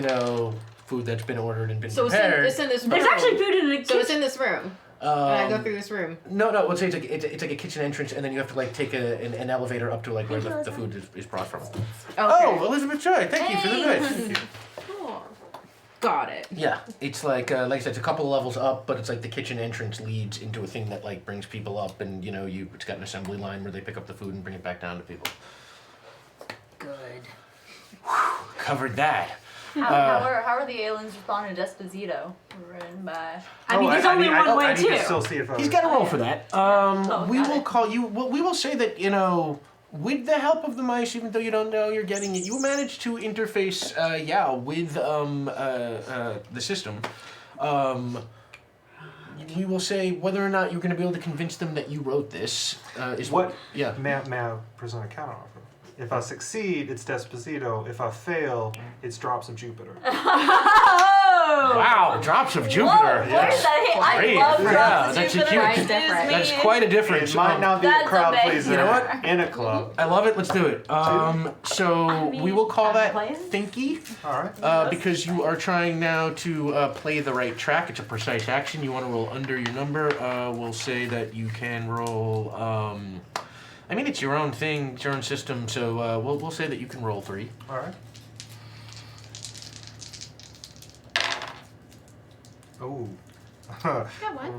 food that's been ordered and been So prepared. it's in this room. There's actually food in the kitchen. So it's in this room. And I go through this room. No, it's like a kitchen entrance, and then you have to take an elevator up to where the food is brought from. Okay. Oh, Elizabeth Joy, thank you for the bit. Thank you. Cool. Got it. Yeah, it's like I said, it's a couple of levels up, but it's like the kitchen entrance leads into a thing that brings people up, and it's got an assembly line where they pick up the food and bring it back down to people. Good. Covered that. How are the aliens responding to Despacito? Written by. There's only one way I need too. to still see if He's got a roll for that. We got will it. call you. Well, we will say that with the help of the mice, even though you don't know you're getting it, you managed to interface, with the system. he will say whether or not you're going to be able to convince them that you wrote this. Is What? Yeah. May I present a counteroffer? If I succeed, it's Despacito. If I fail, it's Drops of Jupiter. Oh! Wow, Drops of Jupiter. Whoa, where did that hit? I Great. love Yeah, Drops of that's a Jupiter. huge- Excuse different. me. That's quite a difference. It might not be a That's crowd amazing. pleaser You know what? in a club. I love it. Let's do it. So we will call that Thinky. All right. Because you are trying now to play the right track. It's a precise action. You want to roll under your number. We'll say that you can roll. I mean, it's your own thing, it's your own system. So we'll say that you can roll 3. All right. Oh.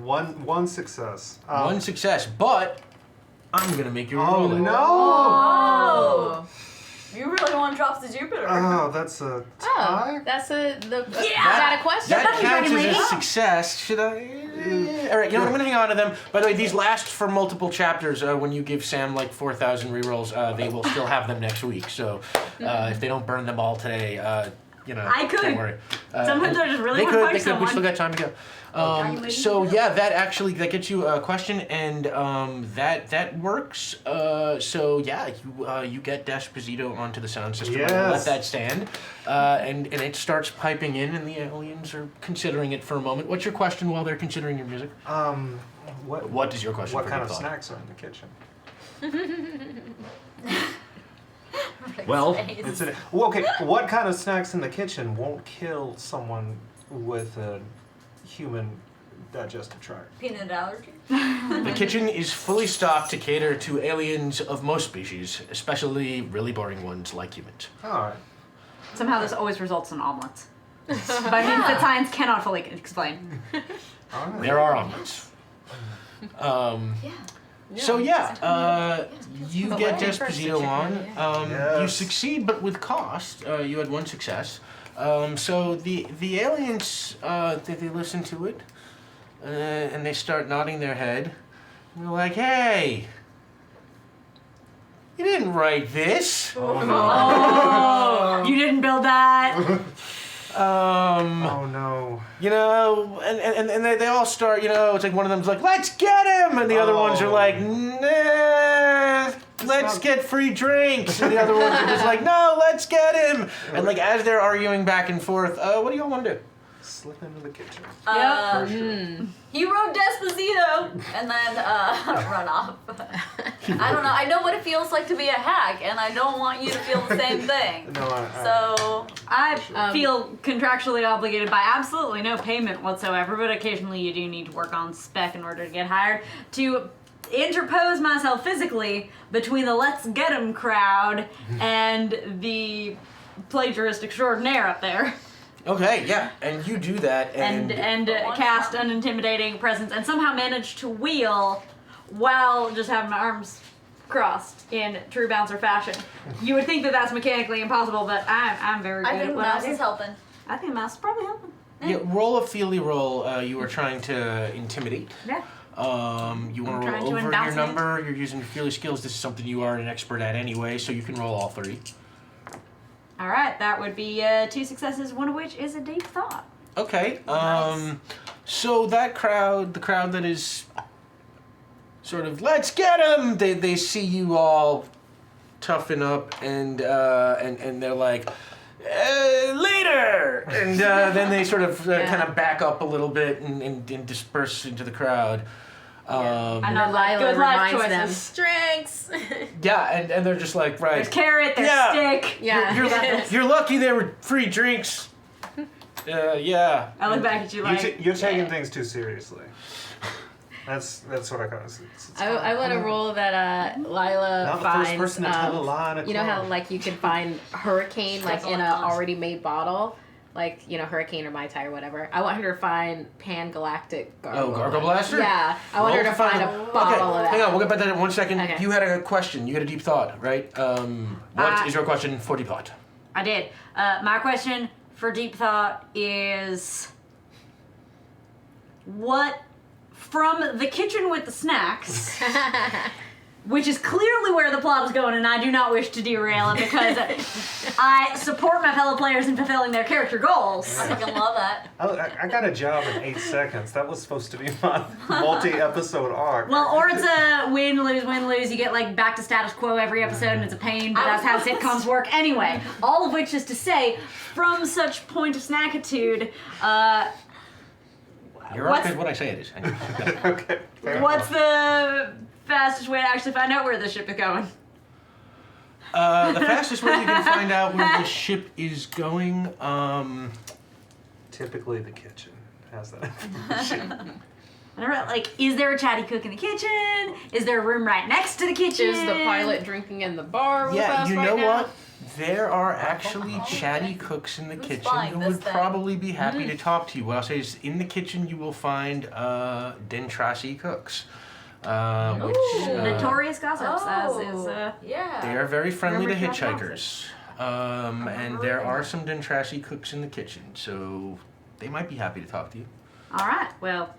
One success. One success, but I'm gonna make you Oh roll it. no! Oh. You really want Drops of Jupiter. Oh, that's a tie. Oh, that's is that a question? That counts as a lady. success. Should I? All right, you know what? I'm gonna hang on to them. By the way, these last for multiple chapters. When you give Sam like 4,000 rerolls, they will still have them next week. So if they don't burn them all today, I could. Don't worry. Sometimes I just really They want to could. punch They could. We someone. still got time to go. So yeah, that gets you a question, and that works. So yeah, you get Despacito onto the sound system. Yes. I'll let that stand, and it starts piping in, and the aliens are considering it for a moment. What's your question while they're considering your music? What is your question? What for kind deep of thought? snacks are in the kitchen? Well, Okay, what kind of snacks in the kitchen won't kill someone with a human digestive tract? Peanut allergy. the kitchen is fully stocked to cater to aliens of most species, especially really boring ones like humans. All right. Somehow this always results in omelets. By means that science cannot fully explain. All right. There are omelets. So yeah, you But get what came first, the Despacito chicken on. Yes. You succeed, but with cost. You had one success. So the aliens they listen to it, and they start nodding their head. They're like, "Hey, you didn't write this." Oh, you didn't build that. Oh no. You know, and they all start, it's like one of them's like, let's get him! And the other ones are like, nah, let's get free drinks. And the other ones are just like, no, let's get him! And like, as they're arguing back and forth, what do you all want to do? Slip into the kitchen. Uh, For sure. He wrote Despacito and then run off. I don't know. I know what it feels like to be a hack, and I don't want you to feel the same thing. No, So I feel contractually obligated by absolutely no payment whatsoever, but occasionally you do need to work on spec in order to get hired, to interpose myself physically between the Let's Get 'em crowd and the plagiarist extraordinaire up there. Okay, yeah, and you do that, And One cast time. an intimidating presence and somehow manage to wheel while just having my arms crossed in true bouncer fashion. You would think that that's mechanically impossible, but I'm very good I at think what I Mouse do. is helping. I think mouse is probably helping. yeah, roll a feely roll. You are trying to intimidate. Yeah. You want to trying roll to over your embounce it. number. You're using your feely skills. This is something you are an expert at anyway, so you can roll all 3. All right, that would be 2 successes, one of which is a deep thought. Okay. Nice. So that crowd, the crowd that is sort of, let's get him. They see you all toughen up, and they're like, later. And then they sort of kind of back up a little bit and disperse into the crowd. And And I'm like, Lila good life reminds them, choices. strengths. Yeah, and they're just like, right. There's carrot, there's Yeah. stick. Yeah. You're lucky there were free drinks. Yeah. I look back at you like, You're taking things too seriously. That's what I kind of see. I want to roll that Lila Not the first finds. person to tell a lie in a You know how club. like you can find hurricane like in a already made bottle, like hurricane or Mai Tai or whatever. I want her to find Pan Galactic Gargle. Gargle Blaster? Yeah, I want her to find a bottle of that. Hang on, we'll get back to that in 1 second. Okay. You had a question. You had a deep thought, right? What is your question for deep thought? I did. My question for deep thought is, what from the kitchen with the snacks which is clearly where the plot is going, and I do not wish to derail it because I support my fellow players in fulfilling their character goals. I fucking love that. I got a job in 8 seconds. That was supposed to be my multi-episode arc. Well, or it's a win, lose. You get like back to status quo every episode, and it's a pain, but that's how sitcoms work anyway. All of which is to say, from such point of snackitude, Your arc is what I say it is. Okay. fair what's enough. the fastest way to actually find out where the ship is going? The fastest way you can find out where the ship is going, Typically the kitchen has that information. I don't know, like, is there a chatty cook in the kitchen? Is there a room right next to the kitchen? Is the pilot drinking in the bar with yeah, us you right know now? what? There are actually chatty cooks in the Who's kitchen buying who this would thing? probably be happy to talk to you. What I'll say is, in the kitchen you will find Dentrasi cooks, which Notorious gossips, as is. Yeah. they are very friendly to Remember Cat hitchhikers, and there are some Dentrasi cooks in the kitchen, so they might be happy to talk to you. All right, well,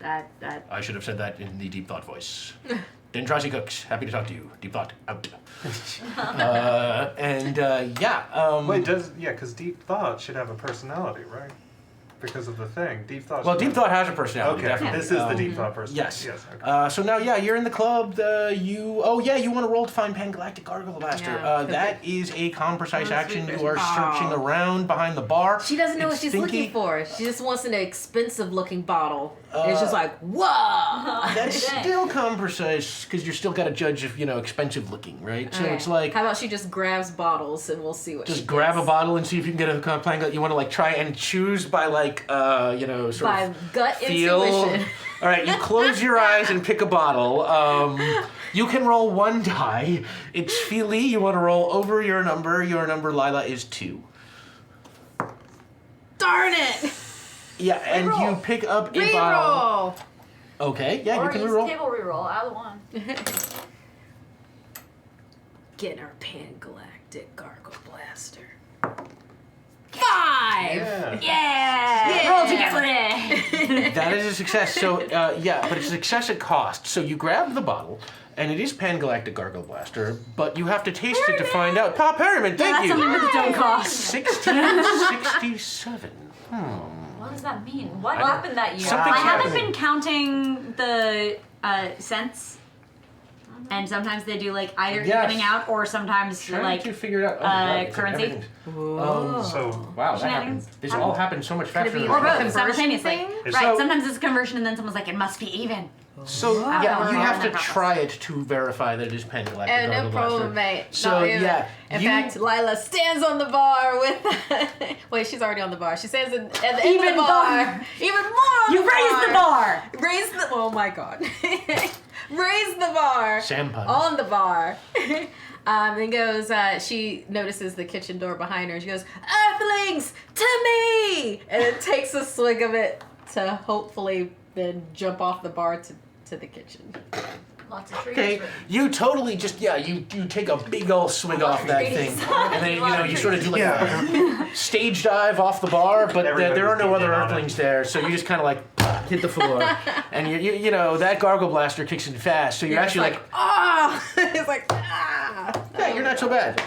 that I should have said that in the deep thought voice. Dentrasi cooks, happy to talk to you. Deep thought out. Wait, because Deep Thought should have a personality, right? Because of the thing. Deep Thought. Well, should Deep Thought has a personality. Okay, Definitely. this is the Deep Thought person. Yes. Yes. Okay. So now, you're in the club. You want to roll to find Pangalactic Gargle Blaster. Yeah, that is a precise action. You are Oh. searching around behind the bar. She doesn't know It's what she's stinky. looking for. She just wants an expensive looking bottle. And it's just like, whoa! That's Dang. still precise because you're still got to judge if expensive looking, right? So Okay. it's like How about she just grabs bottles and we'll see what she just grab a gets. bottle and see if you can get a Pangalactic. You want to try and choose by sort By of gut feel. intuition. All right, you close your eyes and pick a bottle. You can roll 1 die. It's feely. You want to roll over your number. Your number, Lila, is 2. Darn it! Yeah, and you Reroll. pick up a bottle. Reroll! Okay, yeah, or you can use reroll. table reroll, either one. Getting our Pangalactic Gargle Blaster. 5! Yeah. yeah, roll to get ready. That is a success. So, but it's a success at cost. So you grab the bottle, and it is Pangalactic Gargle Blaster, but you have to taste it to find out. Pop Perryman, thank That's you. something with a don't cost. 1667. What does that mean? What happened that year? Something's I haven't happening. been counting the cents, and sometimes they do either Yes. evening out or sometimes Trying to figure it out. Oh, my God, it's currency? everything's- So Wow, that Shenanigans. happened. This all happened so much faster be than or I like both a thought. conversion simultaneously. thing? It's Right. so- Sometimes it's a conversion, and then someone's like, "It must be even." So Wow. you Wow. have to Wow. try it to verify that it is Pangalactic Oh, no Gargle problem, Blaster. mate. So, Not even. yeah, In you- fact, Lila stands on the bar with. Wait, she's already on the bar. She stands at the end of Even the bar. bar. Even more on You the raise bar. the bar. Raise the. Oh my god. Raise the bar. Sam puns. On the bar. And goes, she notices the kitchen door behind her and she goes, Earthlings, to me! And then takes a swig of it to hopefully then jump off the bar to the kitchen. Lots of trees. Okay, you totally just you take a big old swig off that thing, and then you sort of do a stage dive off the bar, but there are no Everybody's other getting on it. Earthlings there, so you just kind of hit the floor, and you that Gargle Blaster kicks in fast, so you're Yeah, actually it's ah! It's like, ah! yeah, you're not so bad.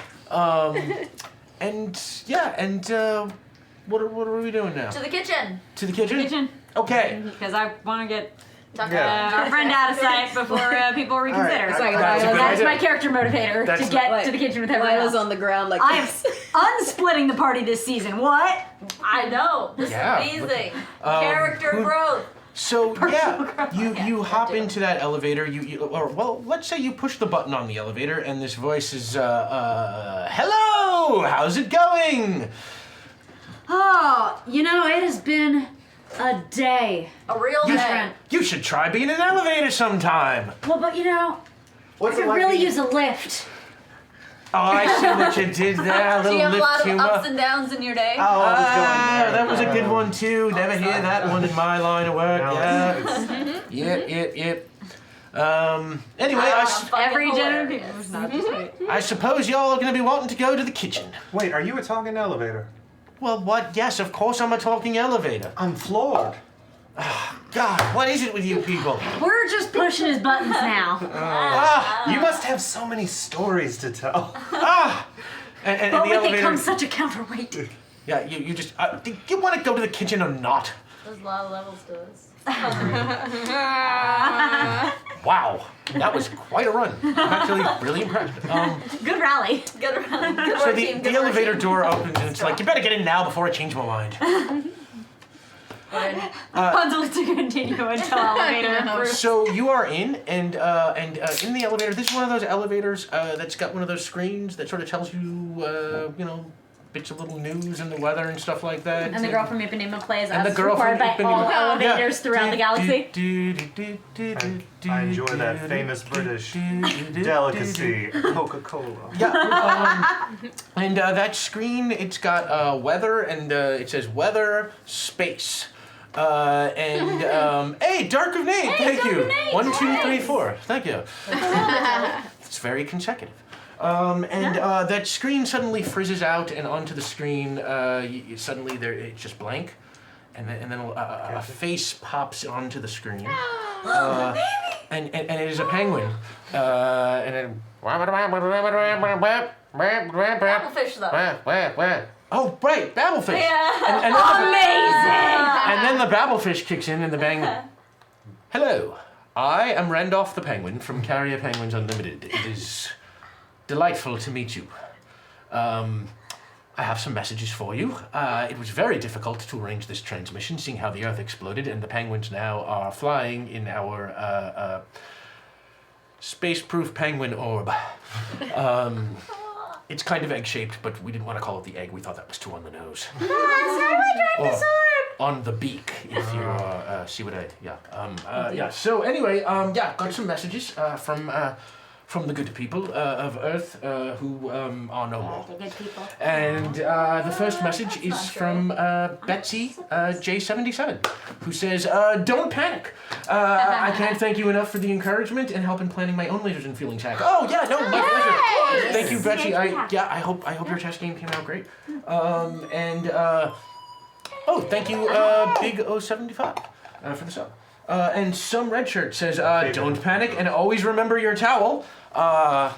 What are we doing now? To the kitchen. To the kitchen? Kitchen, Okay. because I want to get Tuck Yeah. our friend out of sight before people reconsider. It's like That's a good That's idea. my character motivator That's to get like- to the kitchen with everyone Lila's else. on the ground like I am this. unsplitting the party this season. What? I know. This Yeah. is amazing. Um, Character who- growth. So yeah, you hop do. into that elevator. Well, let's say you push the button on the elevator, and this voice is, "Hello, how's it going?" Oh, it has been a day. A real You, day. you should try being in an elevator sometime. Well, but I What's could it like really being- use a lift. Oh, I see what you did there. A Do little you have a lift lot of humor. ups and downs in your day? Oh, I was going there. That was a good one too. Never hear that one in my line of work. No, Yeah. it's- Yep. Anyway, I'm fucking Every hilarious. generation. Not just wait. I suppose y'all are gonna be wanting to go to the kitchen. Wait, are you a talking elevator? Well, what? Yes, of course I'm a talking elevator. I'm floored. God, what is it with you people? We're just pushing his buttons now. You must have so many stories to tell. And But the with elevator. it comes such a counterweight. Yeah, you just. Do you want to go to the kitchen or not? There's a lot of levels to this. Wow, that was quite a run. I'm actually really impressed. Good rally. Good run. Good So work, the team. Good elevator work, team. door opens and it's like, you better get in now before I change my mind. Puzzle to continue until elevator improves. So you are in, and in the elevator, this is one of those elevators that's got one of those screens that sort of tells you, bits of little news and the weather and stuff like that. And the girl from Ipanema plays And the as girl from required by all Ipanema. elevators throughout the galaxy. I enjoy that famous British delicacy, Coca-Cola. Yeah, and that screen, it's got weather, and it says weather, space. Hey, Dark of Nate, thank Dark you. of Nate, 1, 2, 3, nice. 4. Thank you. It's very consecutive. That screen suddenly frizzes out, and onto the screen, suddenly it's just blank, and then a face pops onto the screen, and it is a penguin, and then. Babblefish, though. Oh, right, Babblefish. Yeah. And then the Babblefish kicks in, and the bang. Hello, I am Randolph the Penguin from Carrier Penguins Unlimited. It is delightful to meet you. I have some messages for you. It was very difficult to arrange this transmission, seeing how the Earth exploded, and the penguins now are flying in our space-proof penguin orb. It's kind of egg-shaped, but we didn't want to call it the egg. We thought that was too on the nose. Or on the beak, if you see what I... Yeah. So anyway, got some messages from the good people of Earth who are no more. The good people. And the first message is from Betsy J77, who says, "Don't panic. I can't thank you enough for the encouragement and help in planning my own lasers and feelings hack." Oh yeah, no, my pleasure. Thank you, Betsy. I hope your chess game came out great. Thank you, Big 075, for the sub. And some red shirt says, "Don't panic and always remember your towel." I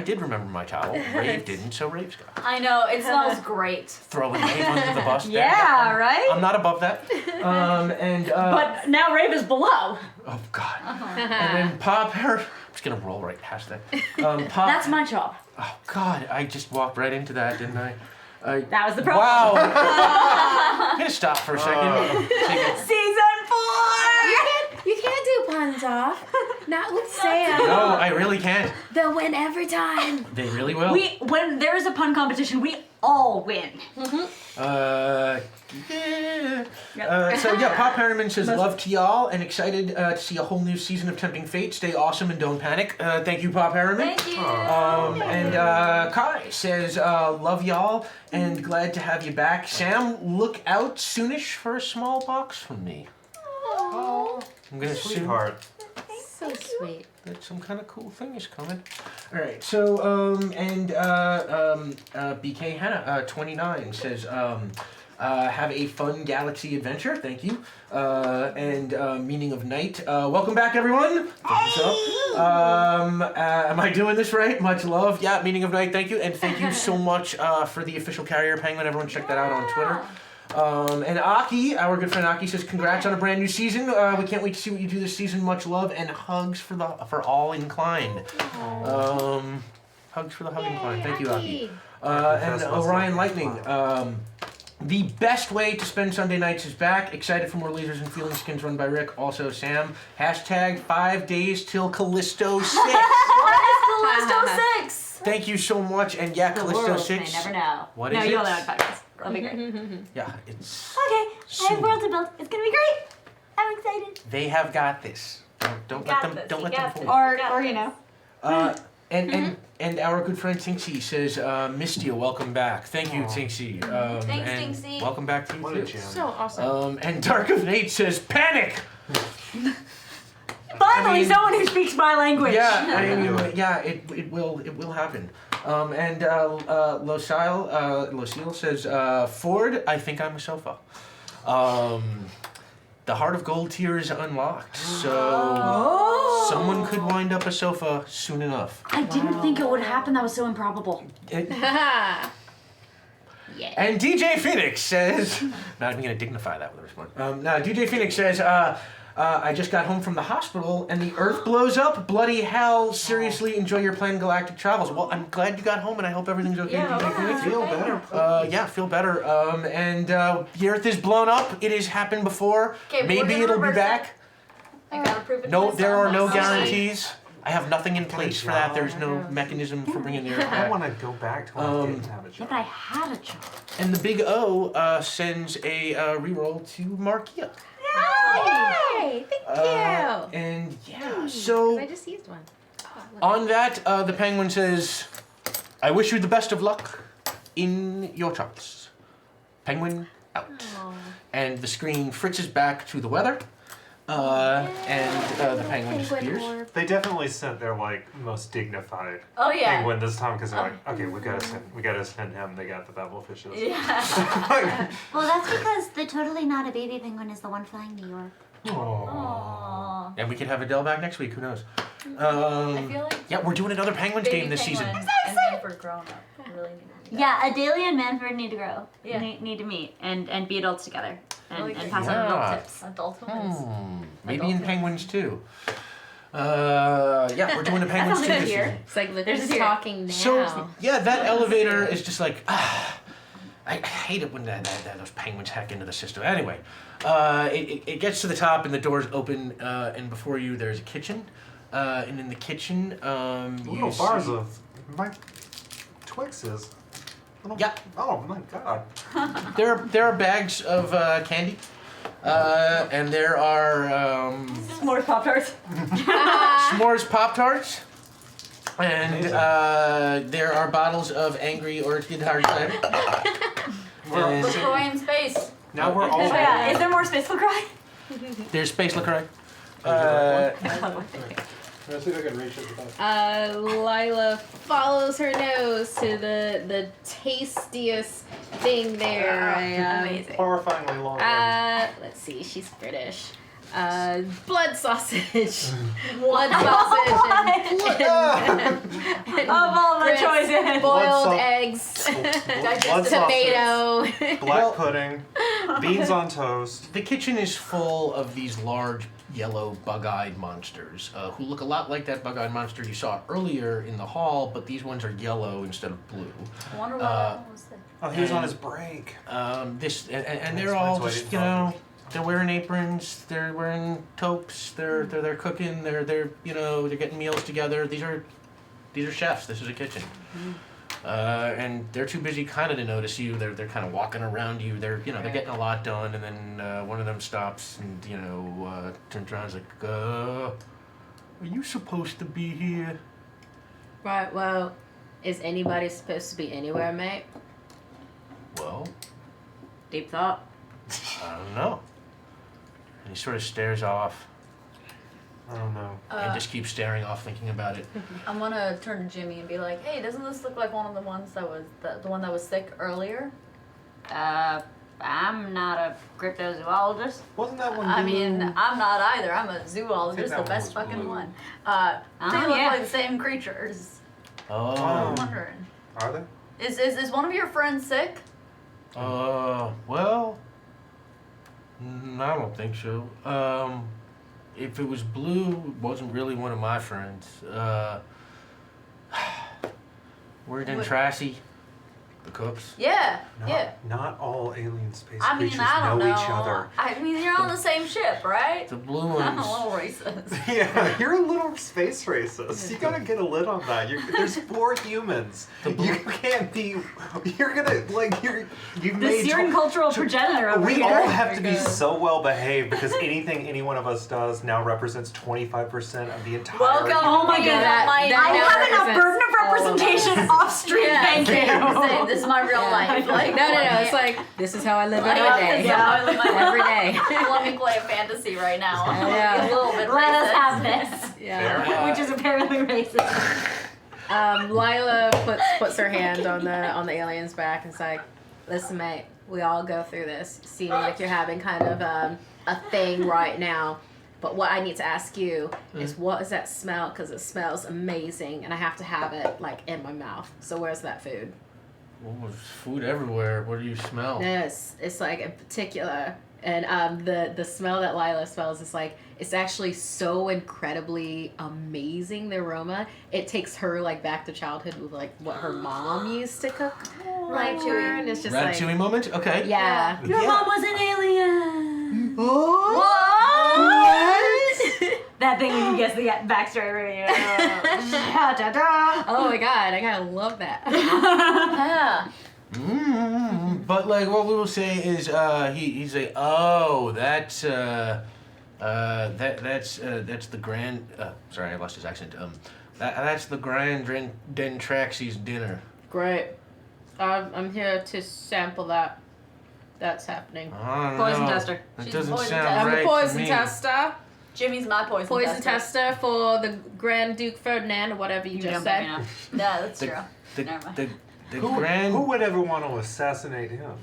did remember my towel. Rave didn't, so Rave's got it. I know, it smells great. Throwing Rave under the bus. Yeah, right? I'm not above that. But now Rave is below. Oh God. And then I'm just gonna roll right past that. That's my job. Oh God, I just walked right into that, didn't I? That was the problem. Wow. I'm gonna stop for a second. Season 4! You can't do puns off. Not with Sam. No, I really can't. They'll win every time. They really will. When there is a pun competition, we all win. Pop Harriman says, "Love to y'all and excited to see a whole new season of Tempting Fate. Stay awesome and don't panic." Thank you, Pop Harriman. Thank you. Kai says, "Love y'all and glad to have you back. Sam, look out soonish for a small box from me." Oh, I'm gonna assume Sweetheart. so sweet. that some kind of cool thing is coming. All right. So BK Hannah 29 says, "Have a fun galaxy adventure." Thank you. Meaning of night. Welcome back, everyone. Thank you so. Am I doing this right? Much love. Yeah, meaning of night. Thank you, and thank you so much for the official Carrier Penguin. Everyone, check that out on Twitter. And Aki, our good friend Aki, says, "Congrats on a brand new season. We can't wait to see what you do this season. Much love and hugs for all inclined." Hugs for the hug inclined. Thank you, Aki. And Orion Lightning. The best way to spend Sunday nights is back. Excited for more lasers and feeling skins run by Rick. Also Sam. Hashtag 5 days till Callisto 6. What is Callisto 6? Thank you so much. And yeah, The Callisto world 6. may never know. What no, is you'll it? know in 5 minutes. That'll be great. Yeah, it's. Okay, I soon. have world to build. It's gonna be great. I'm excited. They have got this. Don't let them. Don't let them fool you. Or you know. And our good friend Tinksy says, "Missed you. Welcome back." Thank you, Tinksy. Thanks, and Tinksy. Welcome back to you What a too. gem. So awesome. And Dark of Nate says, "Panic." Finally, someone who speaks my language. Yeah, it will happen. Lucille says, "Ford, I think I'm a sofa." the Heart of Gold tier is unlocked, so someone could wind up a sofa soon enough. I didn't think it would happen. That was so improbable. Yeah. And DJ Phoenix says, not even going to dignify that with a response. Now, DJ Phoenix says, I just got home from the hospital and the Earth blows up. Bloody hell. Seriously, enjoy your planned galactic travels. Well, I'm glad you got home and I hope everything's okay. Yeah, DJ Phoenix. Feel better. Yeah, feel better. And the Earth is blown up. It has happened before. Okay, we're Maybe gonna it'll be reverse back. I gotta prove it to No, myself. there are no Sorry. guarantees. I have nothing in place for that. There's no mechanism for bringing the Earth I back. want to go back to when I didn't have a Yeah, job. but I had a job. And the Big O sends a reroll to Markia. Yay! Thank you. And yeah, so I just used one. on that, the Penguin says, I wish you the best of luck in your charts. Penguin out. And the screen fritzes back to the weather. And the Penguin disappears. They definitely sent their like most dignified Oh yeah. penguin this time because they're like, okay, we gotta send him. They got the Babel fishes. Yeah. Well, that's because the totally not a baby penguin is the one flying New York. Aww. And we could have Adele back next week. Who knows? I feel like Yeah, we're doing another Penguins baby game this season. penguin and Manfred grown up really need to do that. Yeah, Adelia and Manfred need to grow. Yeah. Need to meet and be adults together and, Like and it. pass on Yeah. adult tips. Adulthood. Maybe in Penguins too. Yeah, we're doing a Penguins sounds too good this here. season. It's like look There's who's a tear. talking now. So yeah, that elevator is just like I hate it when those penguins hack into the system. Anyway, it gets to the top and the doors open, and before you there's a kitchen, and in the kitchen you Little bars see- of my Twixes. Little- Yeah. Oh my god. there are bags of candy, and there are S'mores Pop-Tarts. s'mores Pop-Tarts. And there are bottles of Angry Orchid Hard Cider. And LaCroix in space. Now we're all. Oh yeah, is there more Space LaCroix? there's Space LaCroix. Let's see if I can reach it without. Lila follows her nose to the tastiest thing there. Amazing. Horrifyingly long. Let's see, she's British. Blood sausage. Blood sausage and Of all the grits, choices. boiled Blood eggs, Blood tomato. Black pudding, beans on toast. The kitchen is full of these large yellow bug-eyed monsters who look a lot like that bug-eyed monster you saw earlier in the hall, but these ones are yellow instead of blue. I wonder why that one was there. Oh, he was on his break. And That they're all explains why he just, didn't you follow know, they're wearing aprons, they're wearing toques, they're cooking, they're you know, they're getting meals together. These are chefs. This is a kitchen. And they're too busy kind of to notice you. They're kind of walking around you. They're getting a lot done, and then one of them stops and turns around and is like, are you supposed to be here? Right, well, is anybody supposed to be anywhere, mate? Well, Deep thought. I don't know. And he sort of stares off I don't know. and just keeps staring off, thinking about it. I'm gonna turn to Jimmy and be like, "Hey, doesn't this look like one of the ones that was the one that was sick earlier?" I'm not a cryptozoologist. Wasn't that one? I blue? mean, I'm not either. I'm a zoologist, that the one best was fucking blue. one. Oh, They look yeah. like the same creatures. Oh. I'm wondering, Are they? is one of your friends sick? Well, I don't think so. If it was blue, it wasn't really one of my friends. We're in What- Tracy, the cooks. Yeah, Not, yeah. Not all alien space I mean, creatures I don't know know. each other. I mean, you're on the same ship, right? The blue I'm a ones. little racist. Yeah, you're a little space racist. You gotta get a lid on that. There's 4 humans. You can't be. You're gonna you've The made. Syrian cultural progenitor over We here. all have to be so well behaved because anything any one of us does now represents 25% of the entire. Welcome. Oh my to God, my that I now have enough represents burden of representation off stream, thank you. This is my real life. Like, No, it's like, this is how I live every Like, day. this is how I live my life. Every day. Let me play a fantasy right now. Yeah. A little bit Let us racist. have this. Yeah. Which is apparently racist. Lila puts her hand on the alien's back and is like, Listen, mate, we all go through this. Seem like you're having kind of a thing right now. But what I need to ask you is, what is that smell? Because it smells amazing, and I have to have it, like, in my mouth. So where's that food? Well, there's food everywhere. What do you smell? Yes, it's like in particular. And the smell that Lila smells is like, it's actually so incredibly amazing, the aroma. It takes her like back to childhood with like what her mom used to cook like to her. And it's just like, Ratatouille moment? Okay. yeah. Your mom was an alien. What? That thing when you guess the backstory radio. Oh my god, I gotta love that. Yeah. But like what we will say is he's like, oh, that's the grand sorry, I lost his accent. That's the grand Dentraxi's dinner. Great. I'm here to sample that. That's happening. I don't Poison know. tester. That She's doesn't poison sound tester. I'm right a poison to me. tester. Jimmy's my poison Poison tester. tester for the Grand Duke Ferdinand, or whatever you just don't make said. me know. Yeah, that's The, true. the, Never mind. the Who grand would ever want to assassinate him?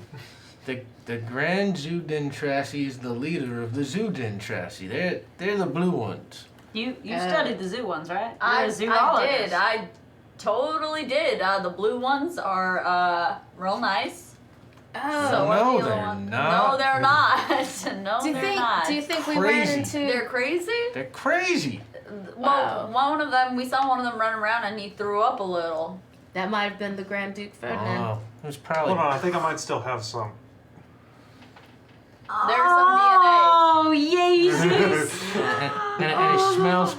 the Grand Zoodentrassi is the leader of the Zoodentrassi. They're the blue ones. You studied the zoo ones, right? You're I a zoologist. did. I totally did. The blue ones are real nice. Oh. So No, are the they're other ones. not. No, they're not. No, Do you they're think? not. Do you think we ran Crazy. into? They're crazy? They're crazy. Well, one of them, we saw one of them running around and he threw up a little. That might have been the Grand Duke Ferdinand. Oh, it was probably. Hold on, I think I might still have some. There's some DNA. Oh, Jesus. and it smells.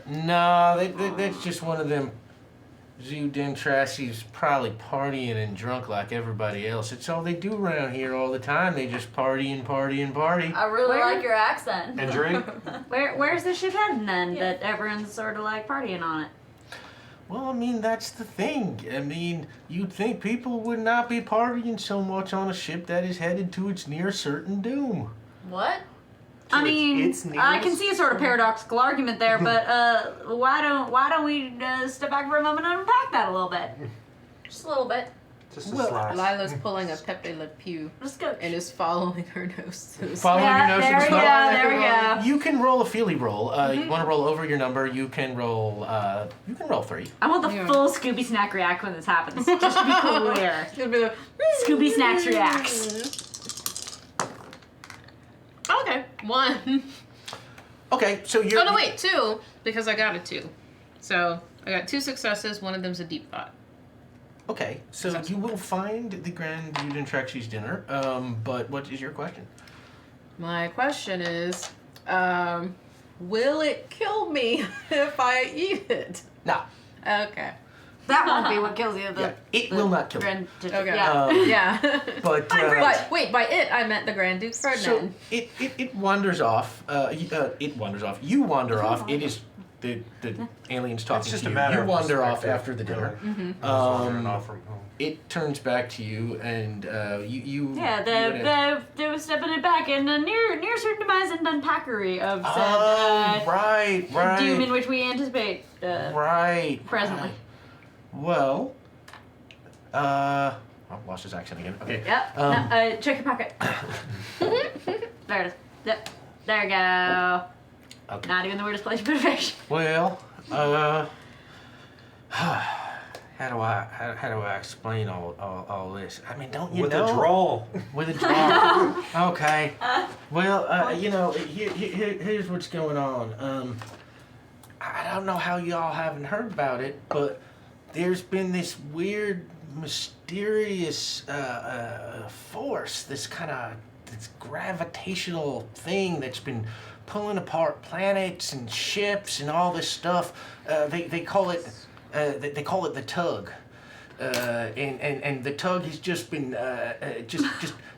No, that's just one of them Zoodentrassi's probably partying and drunk like everybody else. It's all they do around here all the time. They just party and party and party. I really Where? like your accent. And drink? Where's the ship heading then? That everyone's sort of like partying on it. Well, I mean, that's the thing. I mean, you'd think people would not be partying so much on a ship that is headed to its near certain doom. What? I mean, its I can nearest- see a sort of paradoxical argument there, but why don't we step back for a moment and unpack that a little bit? Just a little bit. Just a Well, slice. Lila's pulling a Pepe Le Pew Let's go. and is following her nose to the Following Yeah, your nose to there the we go. smoke. There we go. You can roll a feely roll. You want to roll over your number? You can roll. You can roll 3. I want the Yeah. full Scooby Snack react when this happens. Just to be clear. It'll be like, Scooby Snacks reacts. okay, 1. Okay, so you're. Oh no, wait, 2, because I got a 2. So I got 2 successes. One of them's a deep thought. Okay, so you will find the Grand Zoodentraxi's dinner. But what is your question? My question is, will it kill me if I eat it? No. Okay. That won't be what kills you. Yeah, it will not kill you. Okay. Yeah. Yeah. But But wait, by it I meant the Grand Duke so Ferdinand. it wanders off. It wanders off. You wander off. It is the aliens talking It's just to a you. matter You of wander off perspective, after the dinner. really. I was wandering off from home. It turns back to you, and you. Yeah, they were stepping it back in a near certain demise and unpackery of said Oh, right. doom in which we anticipate Right. presently. Right. Well, I lost his accent again. Okay. Yep. Check your pocket. There it is. Yep. There you go. Okay. Not even the weirdest place you put a fish. Well, how do I explain all this? I mean, don't you With know? a drawl. With a draw. Okay. Well, here's what's going on. I don't know how y'all haven't heard about it, but there's been this weird, mysterious force, this gravitational thing that's been pulling apart planets and ships and all this stuff. They call it the tug. And the tug has just been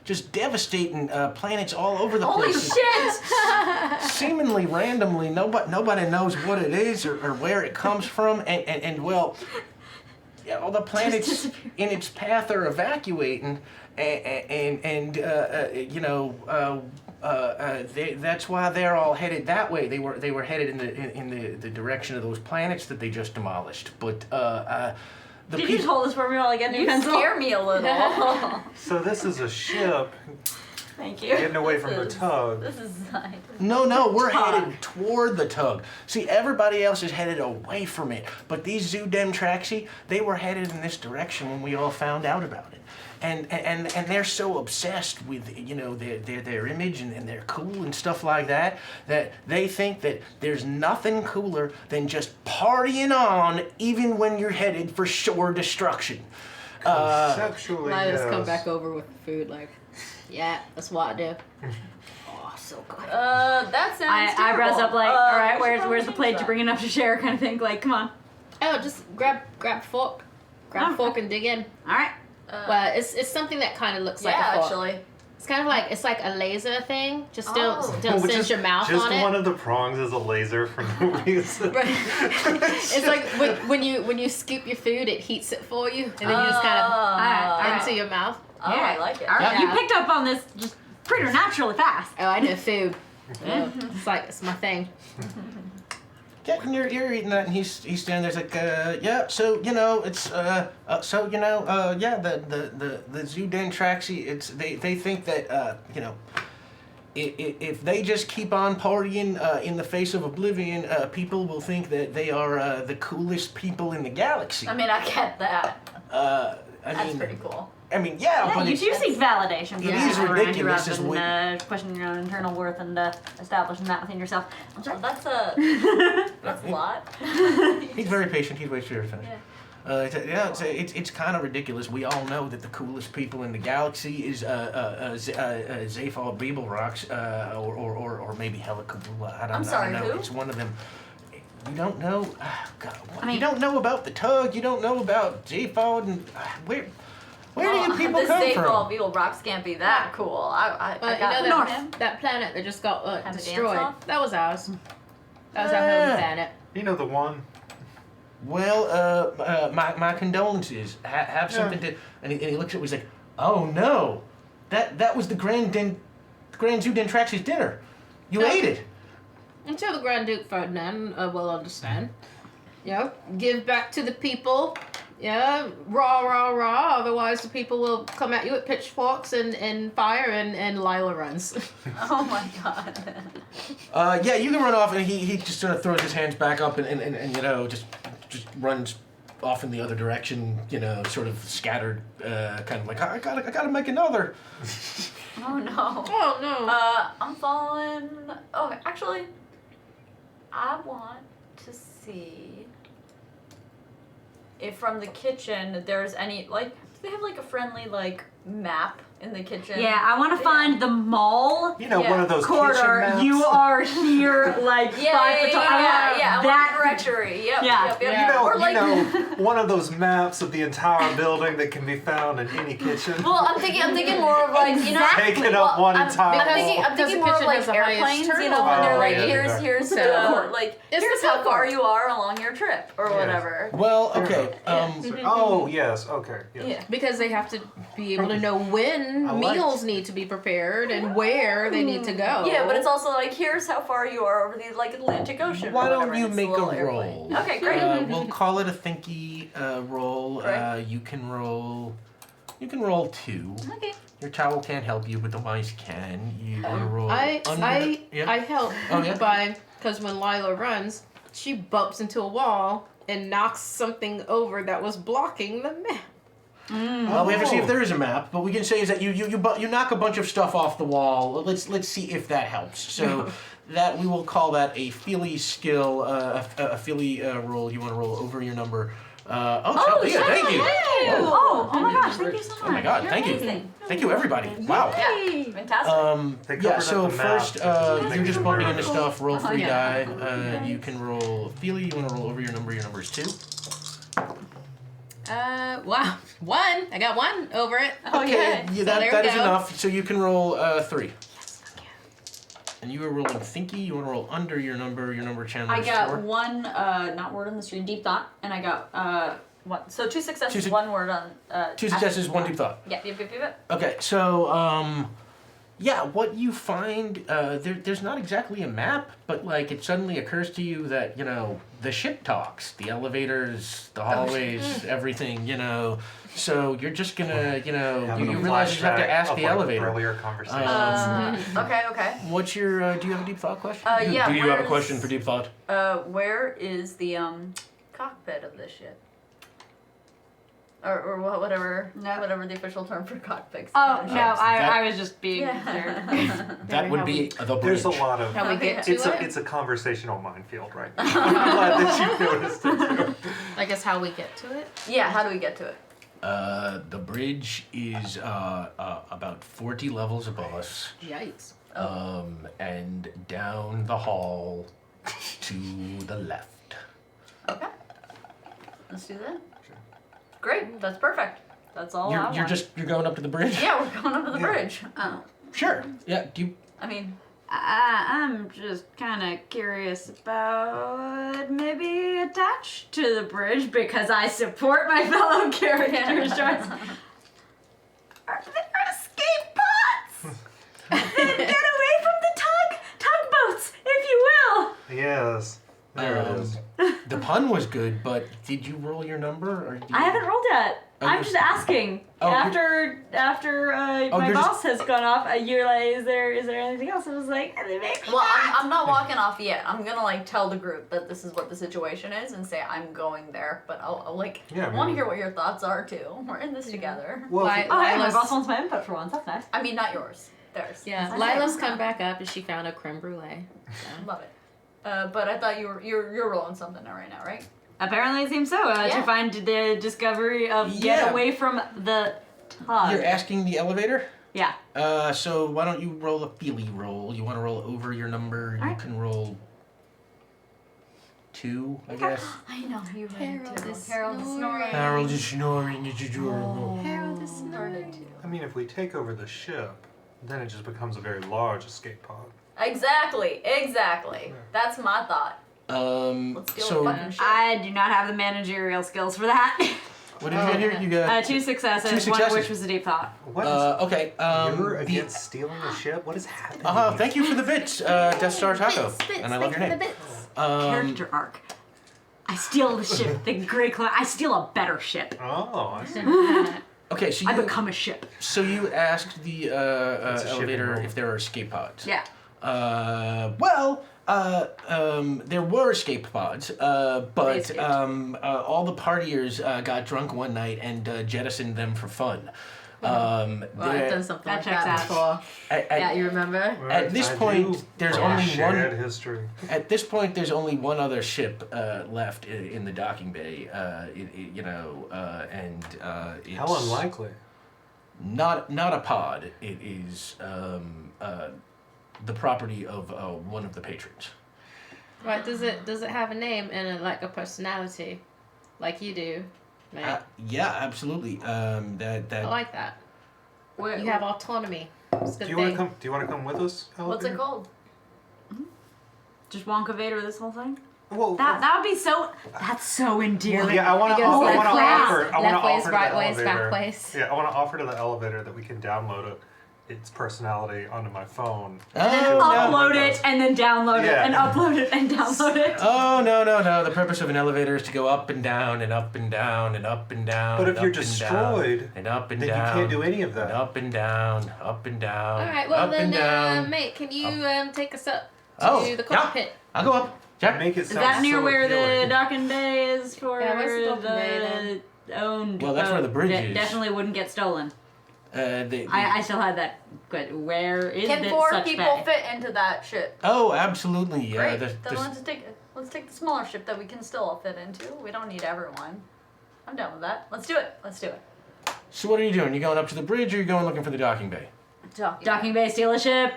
just devastating planets all over the Holy place. shit! Seemingly randomly, nobody knows what it is or where it comes from, and well, all the planets in its path are evacuating, and that's why they're all headed that way. They were headed in the direction of those planets that they just demolished. But the Did you just hold this for me while I get a new You pencil? scare me a little. So this is a ship Thank you. getting away from the tug. This is nice. No, we're headed toward the tug. See, everybody else is headed away from it, but these Zoo Dem Traxi, they were headed in this direction when we all found out about it. And they're so obsessed with, you know, their image and they're cool and stuff like that, that they think that there's nothing cooler than just partying on even when you're headed for sure destruction. Conceptually, I just yes. come back over with the food, like, yeah, that's what I do. Oh, so good. That sounds terrible. Eyebrows up like, all right, we should where's the probably plate? change You that. bring enough to share, kind of thing. Like, come on. Oh, just grab fork. Grab Oh. fork and dig in. All right. Well, it's something that kind of looks like a fork. actually. It's kind of like, it's like a laser thing. Just Oh. don't Which cinch is your mouth just on it. one of the prongs is a laser for no reason. Right. It's like when you scoop your food, it heats it for you, and then you just kind of Alright. into your mouth. Oh, I like it. All right. Yeah. You picked up on this just preternaturally fast. Oh, I know food. Yeah, it's my thing. Yeah, and you're eating that, and he's standing there, like, yeah. So you know, it's yeah, the Zoo Den Traxi, it's they think that you know, if they just keep on partying in the face of oblivion, people will think that they are the coolest people in the galaxy. I mean, I get that. That's mean, pretty cool. I mean, yeah, Yeah, but you it's, do seek validation from it the is people around you ridiculous, rather is what- than questioning your own internal worth and establishing that within yourself. I'm sorry. That's a lot. he's very patient. He waits for you to finish. Yeah. It's kind of ridiculous. We all know that the coolest people in the galaxy is Zaphal Beeblrocks, or maybe Helicabula. I don't sorry, know. who? It's one of them. You don't know. God, I mean- you don't know about the tug. You don't know about Zaphal and where do you people this come Zaphal from? Beetle Rocks can't be that cool. I Well, you got know him. that planet that just got Have a destroyed. dance-off? That was ours. That was our home planet. You know the one. Well, my condolences. Have something to. And he looks at me. He's like, oh no, that was the Grand Zoo Den Traxi's dinner. You No. ate it. Until the Grand Duke Ferdinand will understand. Give back to the people. Yeah, rah. Otherwise, the people will come at you with pitchforks and fire, and Lila runs. Oh my god. Yeah, you can run off, and he just sort of throws his hands back up and you know just runs off in the other direction. You know, sort of scattered, kind of like I gotta make another. Oh no. Oh no. I'm following. Oh, actually, I want to see if from the kitchen there's any do they have like a friendly map in the kitchen? Yeah, I want to find the mall You know, Yeah. one of those kitchen corridor. maps. You are here, like Yeah, 5 foot tall. I want I want that. a directory. Yep, Yeah. yep. Yeah. Or like, one of those maps of the entire building that can be found in any kitchen. well, I'm thinking more of Taking up one I'm entire thinking wall. more Because of the kitchen has the highest airplanes. You know, turnover when they're like, rate. here's So- the It's here's the how food far court. you are along your trip or Yes. whatever. Well, okay. Oh, yes, okay. Yes. Yeah. Because they have to be able to know when I like- meals need to be prepared and where they need to go. Yeah, but it's also like here's how far you are over the Atlantic Ocean. or Why don't whatever, you and it's make little a airplane. roll? Okay, great. We'll call it a thinky roll. Right. You can roll 2. Okay. Your towel can't help you, but the mice can. You want to roll I yeah? help Oh, yeah? by because when Lila runs, she bumps into a wall and knocks something over that was blocking the map. Well, we have to see if there is a map, but we can say is that you knock a bunch of stuff off the wall. Let's see if that helps. So that we will call that a Feely skill, a Feely roll. You want to roll over your number. Yeah, thank you. Oh my gosh, thank you so much. Oh my God, thank you. amazing. Thank you, everybody. Wow. Yeah, fantastic. They Yeah, covered so up the map first, just to make you're just it bumping into bearable. stuff, roll 3 yeah. die. You can roll Feely, you want to roll over your number is 2. Wow, 1. I got 1 over it. Okay, So there that we is go. enough, so you can roll 3. Yes, okay. And you are rolling Thinky, you want to roll under your number Chandler I is got 4. one not word on the street, deep thought, and I got one. So 2 successes, Two suc- 1 word on. 2 successes, 1 deep thought. Yep. Okay, so Yeah, what you find, there's not exactly a map, but like it suddenly occurs to you that, the ship talks, the elevators, the hallways, everything, So you're just gonna, Having you a realize you have to flashback ask of, the like, elevator. Earlier conversations. Okay. What's your, do you have a deep thought question? Yeah. Do you have a where's- question for deep thought? Where is the cockpit of this ship? Or whatever the official term for cockpits. Oh no, that- I was just being weird. That would be the bridge. There's a lot of. How we get to It's it? it's a conversational minefield right now. I'm glad that you noticed it too. I guess how we get to it. Yeah, how do we get to it? The bridge is about 40 levels above us. Yikes. And down the hall to the left. Okay. Let's do that. Great, that's perfect. That's all I You're want. you're going up to the bridge? Yeah, we're going up to the Yeah. bridge. Sure. Yeah. Do you? I mean, I'm just kind of curious about maybe attached to the bridge because I support my fellow characters' choice. Are there escape pods? Then get away from the tugboats, if you will. Yes. There it is. The pun was good, but did you roll your number or? Did you... I haven't rolled yet. Oh, I'm you're- just asking. Oh, after my you're boss has gone off, you're like, is there anything else? I was like, maybe well, not. I'm not walking off yet. I'm gonna tell the group that this is what the situation is and say I'm going there. But I'll Yeah, I want to maybe. hear what your thoughts are too. We're in this together. Well, Why- Oh, hey, my Lila's- boss wants my input for once. That's nice. I mean, not yours. Theirs. Yeah, I Lila's say. come back up and she found a creme brulee. Love it. But I thought you're rolling something right now, right? Apparently, it seems so. Yeah. To find the discovery of Yeah. get away from the tug. You're asking the elevator. Yeah. So why don't you roll a feely roll? You want to roll over your number? You Alright. can roll 2, I guess. I know you read Harold too. is Harold is snoring. snoring. Harold is snoring. It's adorable. Harold is Snoring too. I mean, if we take over the ship, then it just becomes a very large escape pod. Exactly. That's my thought. Let's steal So the fucking ship. I do not have the managerial skills for that. what did you get here? You got 2 successes, Two one of successes. which was a deep thought. What is okay. you're the- against stealing the ship? What is happening? Thank you for the bits, Death Star Taco, and I love your name. Character arc. I steal the ship, the Great Clan. I steal a better ship. Oh, I see. Okay, so I you become a ship. asked the a shipping elevator roll. if there are escape pods. Yeah. There were escape pods, but escaped. all the partiers got drunk one night and jettisoned them for fun. Well, I've done something That like checks that out. before. At, Yeah, you remember? At this I point, do. there's From only shared one. history. At this point, there's only one other ship left in the docking bay. It's How unlikely. not a pod. It is the property of one of the patrons. Right? Does it have a name and a personality, like you do? Right? Yeah, absolutely. I That like that. Where- You have autonomy. It's a good Do you want thing. to come? Do you want to come with us? What's it Elevator? called? Just Wonka Vader this whole thing? Well, That would be so. That's so endearing. yeah, I want to. It goes I left want to ways, offer. I want to left ways, offer to right the ways, elevator. back ways. Yeah, I want to offer to the elevator that we can download its personality onto my phone. Upload it and then download it Yeah. and upload it and download it. Oh no! The purpose of an elevator is to go up and down and up and down and up and down. But and if you're up and destroyed, down, and up and then down, you can't do any of and that. up and down, up and down. All right. Well up and then, down. mate, can you take us up to Oh, the yeah. cockpit? I'll go up. Jack. Make it Is sound that near so where appealing. the docking bay is for Yeah, where's the docking bay the owned? Well, that's where the bridge that is. Definitely wouldn't get stolen. I still had that. But where is Can this 4 such people bay? fit into that ship? Oh, absolutely. Great. The- Then the- let's take the smaller ship that we can still all fit into. We don't need everyone. I'm down with that. Let's do it. So what are you doing? You going up to the bridge, or you going looking for the docking bay? Docking bay, steal a ship.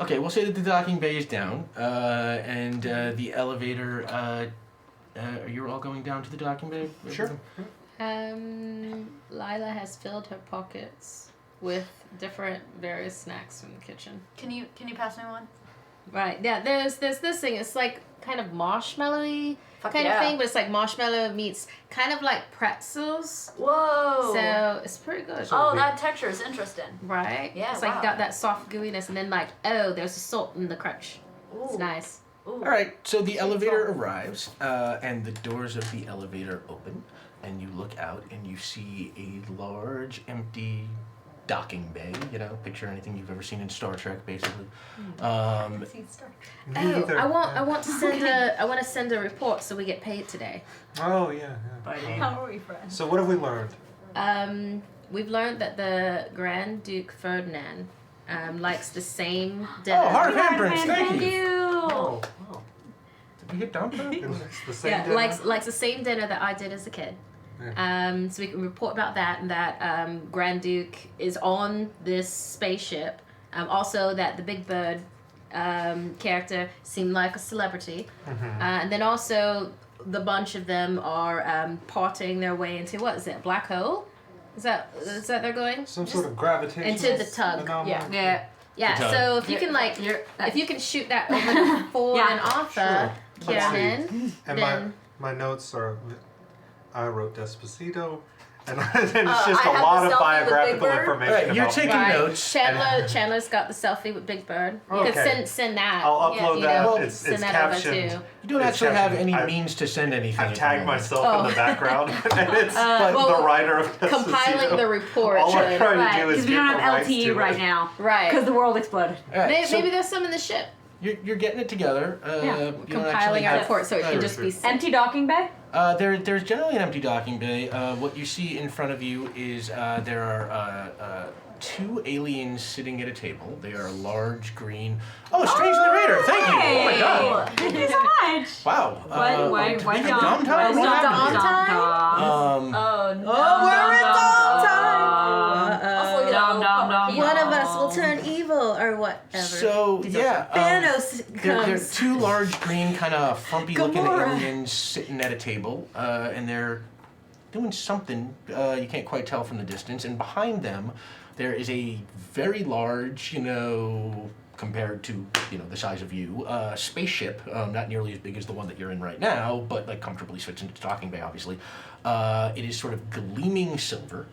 Okay, we'll say that the docking bay is down, and the elevator. Are you all going down to the docking bay? Sure. Lila has filled her pockets with different various snacks from the kitchen. Can you pass me one? Right. Yeah. There's this thing. It's like kind of marshmallowy Fuck kind yeah. of thing, but it's like marshmallow meets kind of like pretzels. Whoa. So it's pretty good. Oh, that texture is interesting. Right? Yeah, It's like wow. got that soft gooiness, and then like, oh, there's a salt in the crunch. It's Ooh. nice. Ooh. All right, so the elevator arrives, and the doors of the elevator open, and you look out and you see a large, empty docking bay. You know, picture anything you've ever seen in Star Trek, basically. Neither. I want to send a report so we get paid today. Oh, yeah. How are we friends? So what have we learned? We've learned that the Grand Duke Ferdinand likes the same dinner. Oh, Heart of Handprints, thank you. Oh. Did we hit dump? It's the same Yeah, dinner? likes the same dinner that I did as a kid. So we can report about that, and that Grand Duke is on this spaceship. Also, that the Big Bird character seemed like a celebrity, and then also the bunch of them are parting their way into, what is it, a black hole? Is that they're going? Some sort of gravitational into the tug. phenomenon? Yeah. Yeah. The tug. So if you can if you can shoot that over to Ford Yeah. and Arthur, Sure. Let's Kiernan, And then my notes are, I wrote Despacito, and it's just I a have lot the of selfie with Big biographical Bird. information Right, you're about taking me. notes. Chandler's got the selfie with Big Bird. You Okay. can send that. I'll upload you that. know, It's send that over captioned. too. You don't It's actually have captioned. any I- means to send anything. I've at the tagged moment. myself in the background, and it's well, the writer of Despacito. Compiling the report. All I'm should- trying Right, to do is because we get don't the have rights LTE to right it. now. Right. Because the world exploded. All right, Maybe, so maybe there's some in the ship. you're getting it together. Yeah. You don't actually Compiling our have- report so it can Sure, just be sure. sent. Empty docking bay? There's generally an empty docking bay. What you see in front of you is there are two aliens sitting at a table. They are large green. Oh, Strange Narrator, thank you. Oh my god. Thank you so much. Wow. Why did we hit Dom? Dom time? Why What Dom? happened here? Dom? Oh no. we're in Dom time. Also, you Dom, know, Dom, Papa Dom. Keith. One of us will turn evil or whatever. So, yeah. Thanos They're comes. two large green, kind of frumpy looking Gamora. aliens sitting at a table, and they're doing something you can't quite tell from the distance. And behind them, there is a very large, compared to the size of you, spaceship. Not nearly as big as the one that you're in right now, but like comfortably fits into the docking bay. Obviously, it is sort of gleaming silver.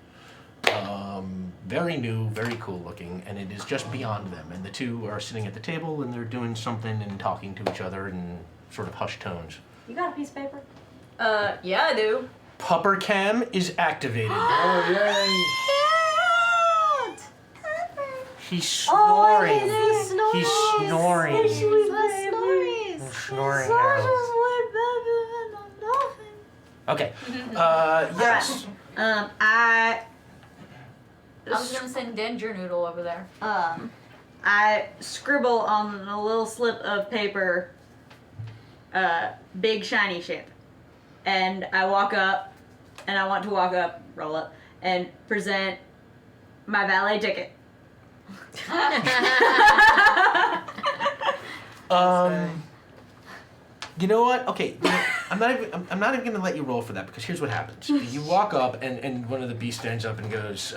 Very new, very cool looking, and it is just beyond them. And the two are sitting at the table and they're doing something and talking to each other in sort of hushed tones. You got a piece of paper? Yeah, I do. Pupper cam is activated. Oh, yay! He's snoring. He's snoring. He's snoring. Snoring owls. Okay. Yes. I I was gonna send Danger Noodle over there. I scribble on a little slip of paper, big shiny ship. And I walk up, and I want to walk up, roll up, and present my valet ticket. You know what? Okay, I'm not even gonna let you roll for that because here's what happens. You walk up and one of the beasts stands up and goes,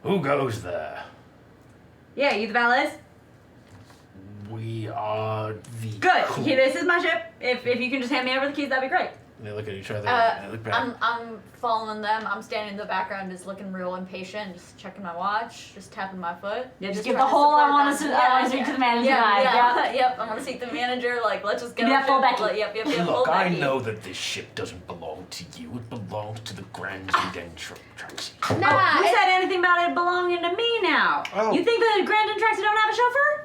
"Who goes there?" Yeah, you the valets? We are the Good. cool- Yeah, this is my ship. If you can just hand me over the keys, that'd be great. They look at each other and they look back. I'm following them. I'm standing in the background, just looking real impatient, just checking my watch, just tapping my foot. Yeah, just Just give trying the whole I support want them. to I want to speak to the manager Yeah, vibe. yeah, yep. I want to see the manager. Like, let's just get Give me that full up there. Becky. Yep. Look, full I Becky. know that this ship doesn't belong to you. It belongs to the Grand Tracy. Nah, Who said anything about it belonging to me now? Oh. You think the Grand Traxi don't have a chauffeur?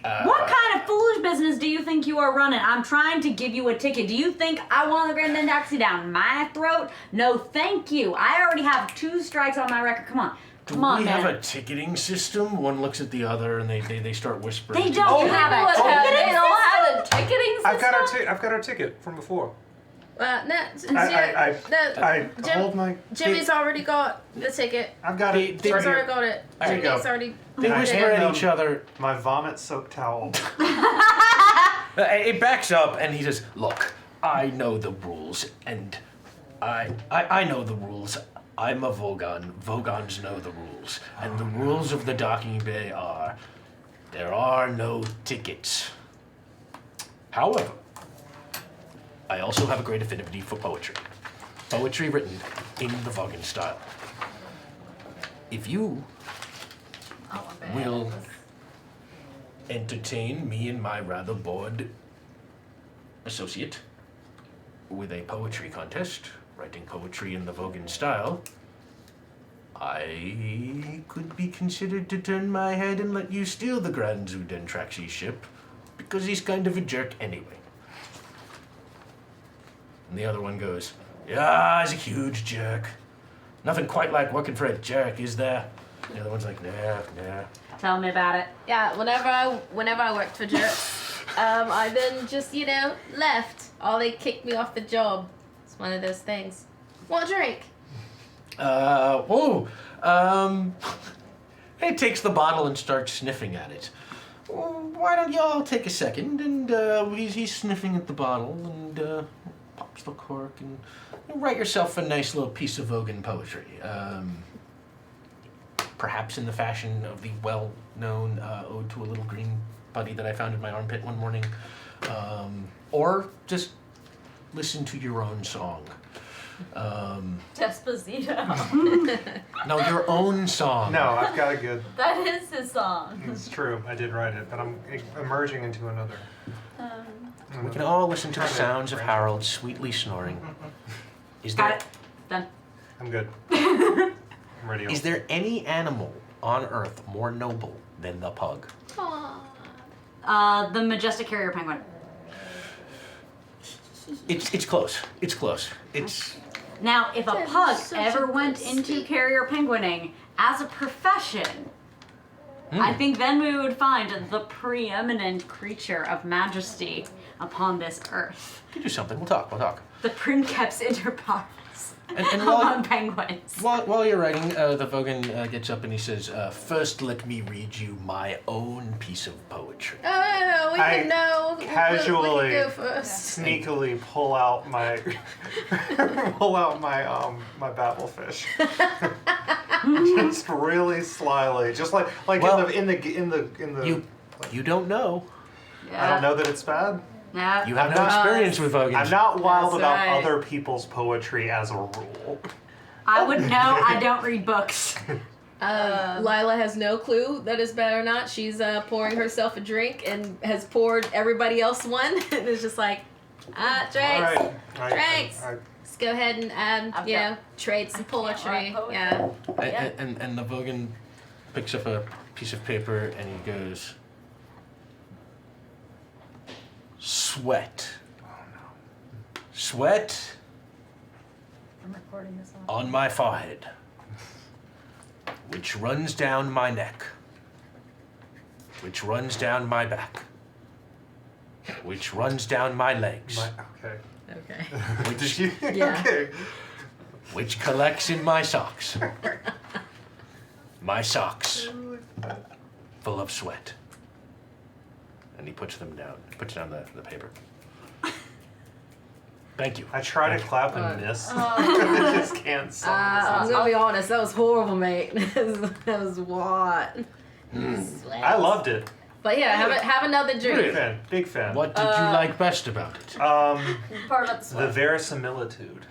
What kind of foolish business do you think you are running? I'm trying to give you a ticket. Do you think I want the Grand Taxi down my throat? No, thank you. I already have 2 strikes on my record. Come on. Do Come on, we man. have a ticketing system? One looks at the other and they start whispering. They to don't each have other. a ticketing They don't have a ticketing system. I've got our ticket from before. Jim, Hold my. Jimmy's already got the ticket. I've got it. It's Jimmy's right already here. got it. There you go. Jimmy's already. They I whisper hand at them each other. My vomit-soaked towel. It backs up and he says, "Look, I know the rules, and I know the rules. I'm a Vogon. Vogons know the rules, and the rules of the docking bay are: There are no tickets. However, I also have a great affinity for poetry. Poetry written in the Vogan style. If you will entertain me and my rather bored associate with a poetry contest, writing poetry in the Vogan style, I could be considered to turn my head and let you steal the Grand Zudentraxi's ship, because he's kind of a jerk anyway. And the other one goes, yeah, he's a huge jerk. Nothing quite like working for a jerk, is there? The other one's like, nah. Tell me about it. Yeah, whenever I worked for jerks, I then just, left. Or they kicked me off the job. It's one of those things. Want a drink? He takes the bottle and starts sniffing at it. Why don't y'all take a second? And he's sniffing at the bottle and pops the cork and write yourself a nice little piece of Vogan poetry. Perhaps in the fashion of the well-known Ode to a Little Green Buddy that I found in my armpit one morning. Or just listen to your own song. Despacito. No, your own song. No, I've got a good. That is his song. It's true. I did write it, but I'm emerging into another. We can all listen to the sounds of Harold sweetly snoring. Is there, Got it. Done. I'm good. I'm ready. is there any animal on Earth more noble than the pug? The majestic carrier penguin. It's close. It's close. It's Now, if a That is pug such ever a went good into state. carrier penguining as a profession, I think then we would find the preeminent creature of majesty upon this earth. you do something. We'll talk. The princeps inter pares And among penguins. while you're writing, the Vogan gets up and he says, "First, let me read you my own piece of poetry." Oh, we I can know. casually We can go first. Sneakily pull out my my babblefish. Just really slyly, just like Well, in the. You don't know. I don't know that it's bad. Yeah. You have I'm no not- experience with Vogans. I'm not wild That's about right. other people's poetry as a rule. I would know. I don't read books. Lila has no clue that it's bad or not. She's pouring herself a drink and has poured everybody else one. And it's just like, drinks. All right. Drinks. Let's go ahead and, I've got- trade some poetry. write poetry. Yeah. And the Vogan picks up a piece of paper and he goes, "Sweat. Sweat I'm recording this one. on my forehead, which runs down my neck, which runs down my back, which runs down my legs, Okay. Okay. which, Yeah. Okay. which collects in my socks. My socks full of sweat." And he puts them down. Puts down the paper. Thank you. I try to Thank you. clap and miss. I just can't sing. I'm gonna be honest, that was horrible, mate. That was what? I loved it. But yeah, have another Big drink. fan. Big fan. What did you like best about it? Part about the The sweat. verisimilitude.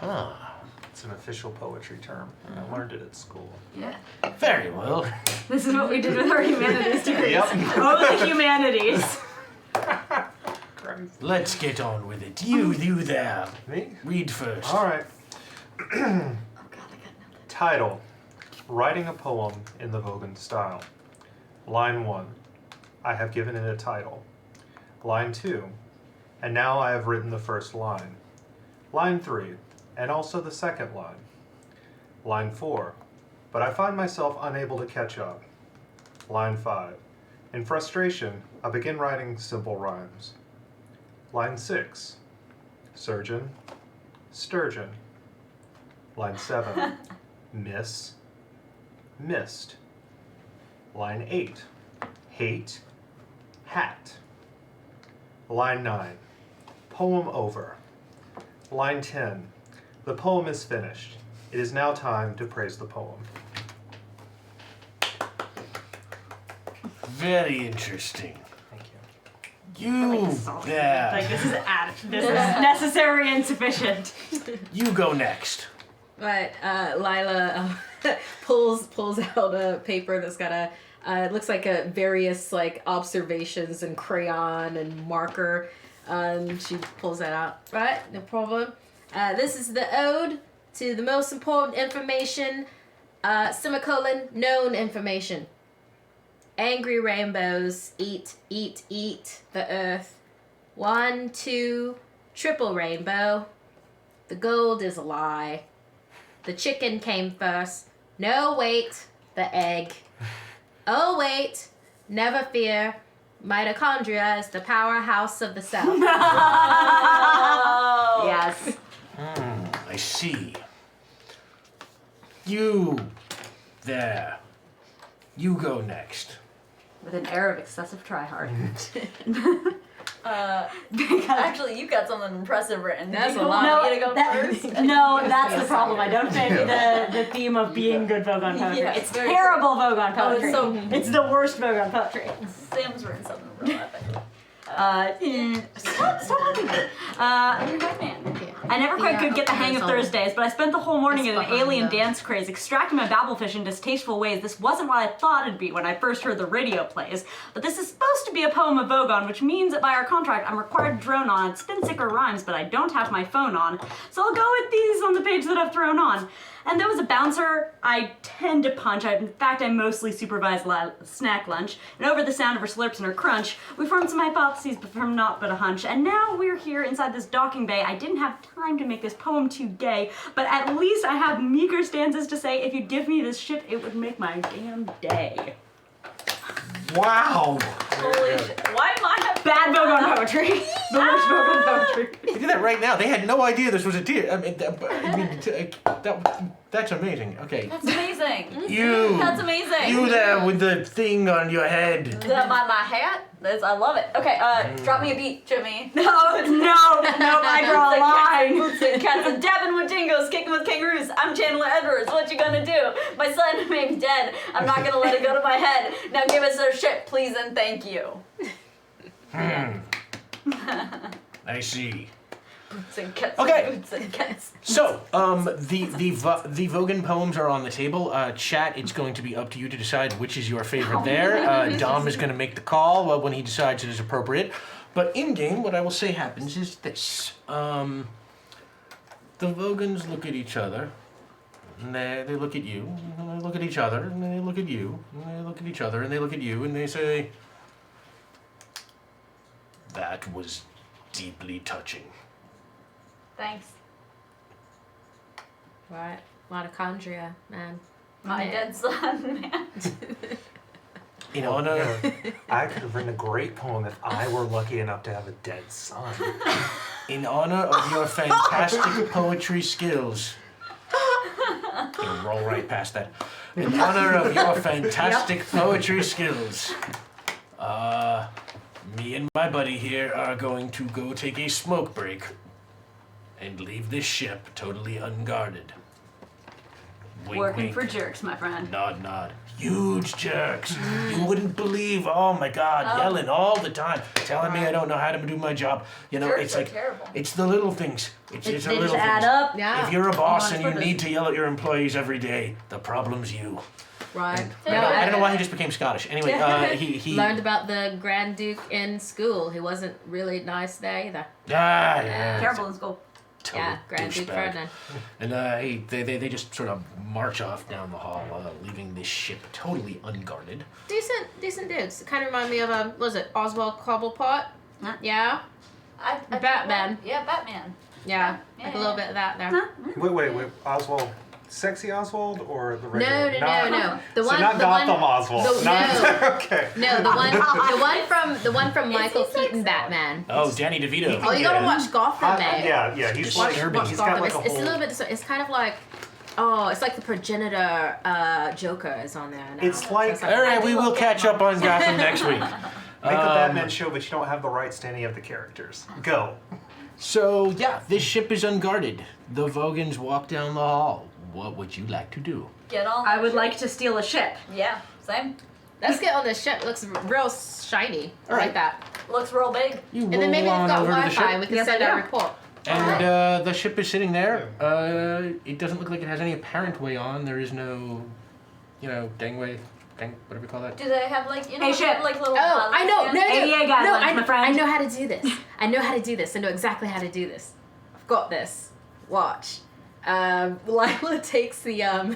Ah, It's an official poetry term. I learned it at school. Yeah. very well. This is what we did with our humanities degrees. Yep. Oh, the humanities. Christ. Let's get on with it. You there. Me? Read first. All right. Title: Writing a poem in the Vogan style. Line 1. I have given it a title. Line 2. And now I have written the first line. Line 3. And also the second line. Line 4. But I find myself unable to catch up. Line 5. In frustration, I begin writing simple rhymes. Line 6. Surgeon, sturgeon. Line 7. Miss, missed. Line 8. Hate, hat. Line 9. Poem over. Line 10. The poem is finished. It is now time to praise the poem. Very interesting. Thank you. You there. Like this is necessary and sufficient. You go next. But Lila pulls out a paper that's got a it looks like a various like observations and crayon and marker. She pulls that out. Right, no problem. This is the ode to the most important information. Semicolon, known information. Angry rainbows eat the earth. 1, 2, triple rainbow. The gold is a lie. The chicken came first. No, wait, the egg. Oh, wait, never fear. Mitochondria is the powerhouse of the cell. Yes. I see. You there. You go next. With an air of excessive tryhard. Actually, you got something impressive written. That's Do a you lot. want me to go first? No, that's the problem. I don't fit the theme of being good Vogon poetry. Yeah, it's very terrible Vogon Oh, it's poetry. so- It's the worst Vogon poetry. Sam's written something real epic. Stop talking to me. You're Batman. I never quite could get the hang of Yeah. Thursdays, but I spent the whole morning It's in an behind alien them. dance craze, extracting my babblefish in distasteful ways. This wasn't what I thought it'd be when I first heard the radio plays, but this is supposed to be a poem of Vogon, which means that by our contract I'm required to drone on it. Spin sicker rhymes, but I don't have my phone on, so I'll go with these on the page that I've thrown on. And there was a bouncer I tend to punch. In fact, I mostly supervise snack lunch. And over the sound of her slurps and her crunch, we formed some hypotheses from naught but a hunch. And now we're here inside this docking bay. I didn't have time to make this poem too gay, but at least I have meager stanzas to say, if you'd give me this ship, it would make my damn day. Wow. Holy shit. Why am I Bad Vogon poetry. The worst Vogon poetry. They did that right now. They had no idea this was a deer. That's amazing. Okay. That's amazing. You. That's amazing. You there with the thing on your head. My hat? I love it. Okay, drop me a beat, Jimmy. No, I draw a line. Boots and cats and dabbing with dingoes, kicking with kangaroos. I'm Chandler Edwards. What you gonna do? My son may be dead. I'm not gonna let it go to my head. Now give us our ship, please and thank you. I see. Boots and cats. Okay. Boots and cats. So, the Vogan poems are on the table. Chat, it's going to be up to you to decide which is your favorite there. Dom is going to make the call when he decides it is appropriate. But in-game, what I will say happens is this. The Vogans look at each other, and they look at you, and they look at each other, and they look at you, and they look at each other, and they look at you, and they say, "That was deeply touching." Thanks. Right, mitochondria, man. My dead son, man. In honor, I could have written a great poem if I were lucky enough to have a dead son. in honor of your fantastic poetry skills. Gonna roll right past that. In honor of your fantastic poetry skills, me and my buddy here are going to go take a smoke break and leave this ship totally unguarded. Wink, Working wink. for jerks, my friend. Nod, nod. Huge jerks. You wouldn't believe, oh my God, yelling all the time, telling me I don't know how to do my job. You know, Jerks it's are like, terrible. it's the little things. It's They the just little add things. up. Yeah. If you're a boss on and you purpose. need to yell at your employees every day, the problem's you. Right. I don't know why he just became Scottish. Anyway, he learned about the Grand Duke in school. He wasn't really nice there either. yeah. Terrible in school. Total Yeah, Grand Duke douchebag. Ferdinand. And they just sort of march off down the hall, leaving this ship totally unguarded. Decent dudes. Kind of remind me of what was it, Oswald Cobblepot? Huh? Yeah, I Batman. Yeah, Batman. yeah, Yeah, like a yeah, little bit of that there. Wait, Oswald. Sexy Oswald or the regular? No. The so one, not the Gotham one, Oswald. the- Okay. No, the one from Michael he Keaton Batman. Oh, Danny DeVito. Oh, you gotta watch Gotham, man. Yeah, he's like, Disturbing. he's got Gotham. like a It's a whole. little bit. It's kind of like, it's like the progenitor Joker is on there now. It's like- So All right, we will catch up on Gotham next week. Make a Batman show, but you don't have the rights to any of the characters. Go. So, yeah, this ship is unguarded. The Vogans walk down the hall. What would you like to do? Get on. I that would ship. like to steal a ship. Yeah, same. Let's get on this ship. It looks real shiny. I All right. like that. Looks real big. You And then roll maybe we've on got over to the Wi-Fi. ship. We can Yes, send I out a do. report. And the ship is sitting there. It doesn't look like it has any apparent way on. There is no, gangway, whatever you call that. Do they have like Hey, ship. like little? Oh, I know. No, ADA guidelines, no, my friend. I know how to do this. I know how to do this. I know exactly how to do this. I've got this. Watch. Lila takes the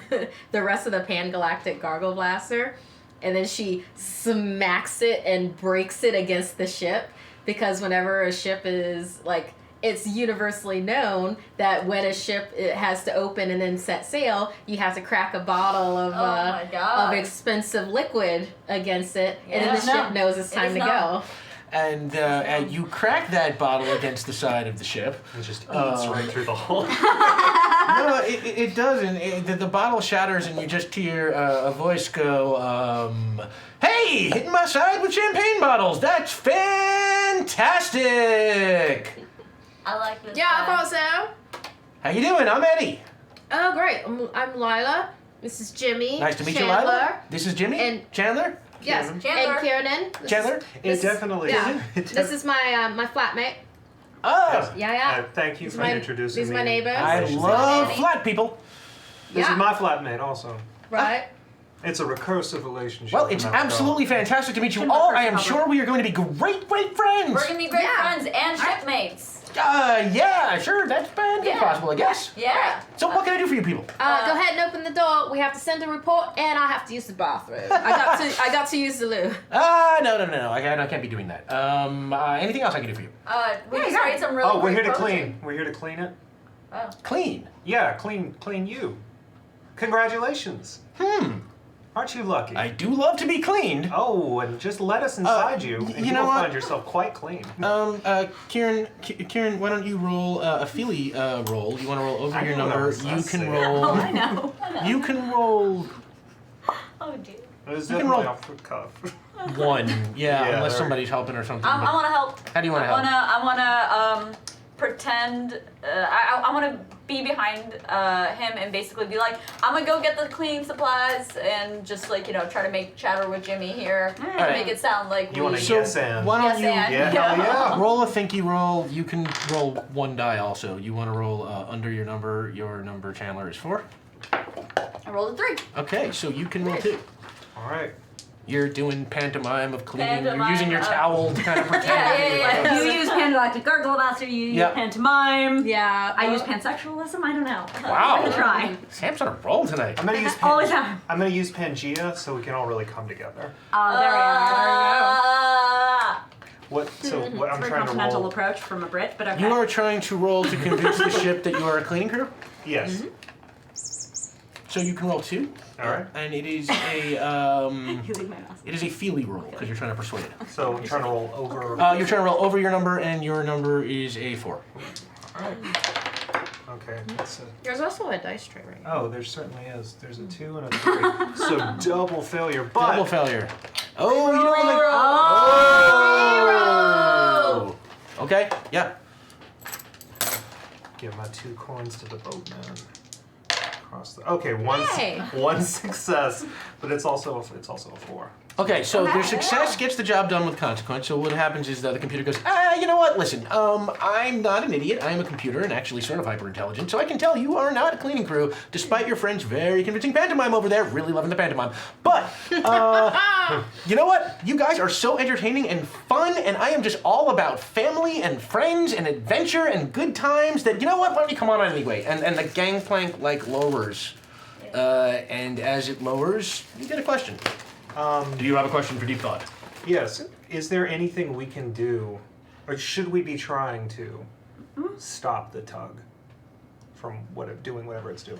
the rest of the Pan-Galactic Gargle Blaster, and then she smacks it and breaks it against the ship, because whenever a ship is like, it's universally known that when a ship it has to open and then set sail, you have to crack a bottle of my God. of expensive liquid against it, and then Yeah. the ship knows it's It time is to known. go. And you crack that bottle against the side of the ship. It just eats right through the hole. No, it doesn't. The bottle shatters, and you just hear a voice go, "Hey, hitting my side with champagne bottles. That's fantastic." I like this. Yeah, I guy. thought so. How you doing? I'm Eddie. Oh, great. I'm Lila. This is Jimmy. Nice to meet Chandler. you, Lila. This is Jimmy. And- Chandler. Yes, Chandler. and Kieran. Chandler. It definitely. Yeah. it This is my my flatmate. Oh, Yeah. thank you These for are my- introducing these are me. my neighbors. I This is love Eddie. flat people. This Yeah. is my flatmate also. Right. It's a recursive relationship. Well, it's from that absolutely fantastic to meet you Shouldn't all. have I am first sure we are going to be great friends. We're gonna be great Yeah. friends and shipmates. Yeah, sure, that's Yeah. possible, I guess. Yeah. So what can I do for you people? Go ahead and open the door. We have to send a report, and I have to use the bathroom. I got to use the loo. No. I can't be doing that. Anything else I can do for you? We just write some really Oh, we're great here to poetry. clean. We're here to clean it. Oh. Clean. Yeah, clean you. Congratulations. Aren't you lucky? I do love to be cleaned. Oh, and just let us inside you, and you you know will what? find yourself quite clean. Kieran, why don't you roll a Feely roll? You want to roll over I your know what I number. was You gonna can say. roll. Oh, I know. You can roll Oh dear. It was You can definitely roll- off the cuff. one. Yeah, Yeah, unless there- somebody's helping or something. I but- want to help. How do you want to help? I wanna pretend. I wanna be behind him and basically be like, I'm gonna go get the cleaning supplies and just like try to make chatter with Jimmy here and Alright. make it sound like You wanna we. So Yes, and. why don't Yes, you and. Yeah, hell yeah. roll a thinky roll? You can roll one die also. You want to roll under your number. Your number, Chandler, is 4. I rolled a 3. Okay, so you can roll 2. All right. You're doing pantomime of cleaning. You're Pantomime using your of- towel to kind of pretend. Yeah. You use Pan-Galactic Gargle Blaster, you use Yep. Pantomime. Yeah. I use Pansexualism, I don't know. Wow. I'm gonna try. Sam's on a roll tonight. I'm gonna use Always have. I'm gonna use Pangea so we can all really come together. Oh, there we are. What? So what I'm Very trying to continental roll. approach from a Brit, but okay. You are trying to roll to convince the ship that you are a cleaning crew. Yes. So you can roll 2. All right. And it is a You leave my mouse. it is a Feely roll because you're trying to persuade it. So I'm trying to roll over. You're trying to roll over your number, and your number is a 4. Okay. That's a, There's also a dice tray right now. oh, there certainly is. There's a 2 and a 3. So double failure. But Double failure. Oh, you know what? Oh. Okay. Yeah. give my 2 coins to the boatman. Across the. Okay, Yay. one success, but it's also a 4. Okay, so your success gets the job done with consequence. So what happens is that the computer goes, you know what? Listen, I'm not an idiot. I am a computer and actually sort of hyper intelligent. So I can tell you are not a cleaning crew, despite your friend's very convincing pantomime over there. Really loving the pantomime. But you know what? You guys are so entertaining and fun, and I am just all about family and friends and adventure and good times. That you know what? Why don't you come on anyway? And the gangplank lowers, and as it lowers, you get a question. Do you have a question for Deep Thought? Yes. Is there anything we can do, or should we be trying to stop the tug from doing whatever it's doing?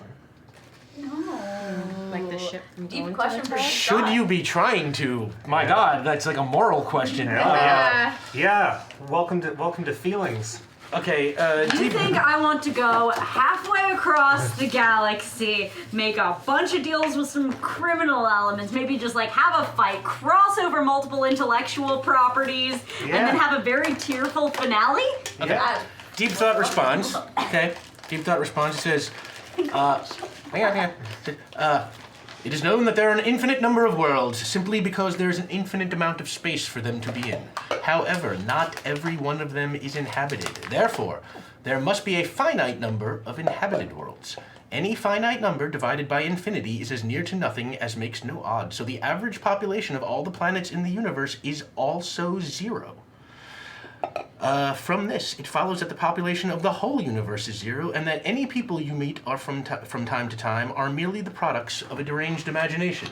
Like the ship from Deep going question to for the Should you be trying to? My God, that's like a moral question. Yeah. Yeah. Welcome to feelings. Okay, You Deep. think I want to go halfway across the galaxy, make a bunch of deals with some criminal elements, maybe just like have a fight, cross over multiple intellectual properties, and then Yeah. have a very tearful finale? Okay. Deep Thought responds. Okay. Deep Thought responds. It says, hang on. It is known that there are an infinite number of worlds simply because there is an infinite amount of space for them to be in. However, not every one of them is inhabited. Therefore, there must be a finite number of inhabited worlds. Any finite number divided by infinity is as near to nothing as makes no odds. So the average population of all the planets in the universe is also 0. From this, it follows that the population of the whole universe is 0, and that any people you meet are from time to time are merely the products of a deranged imagination.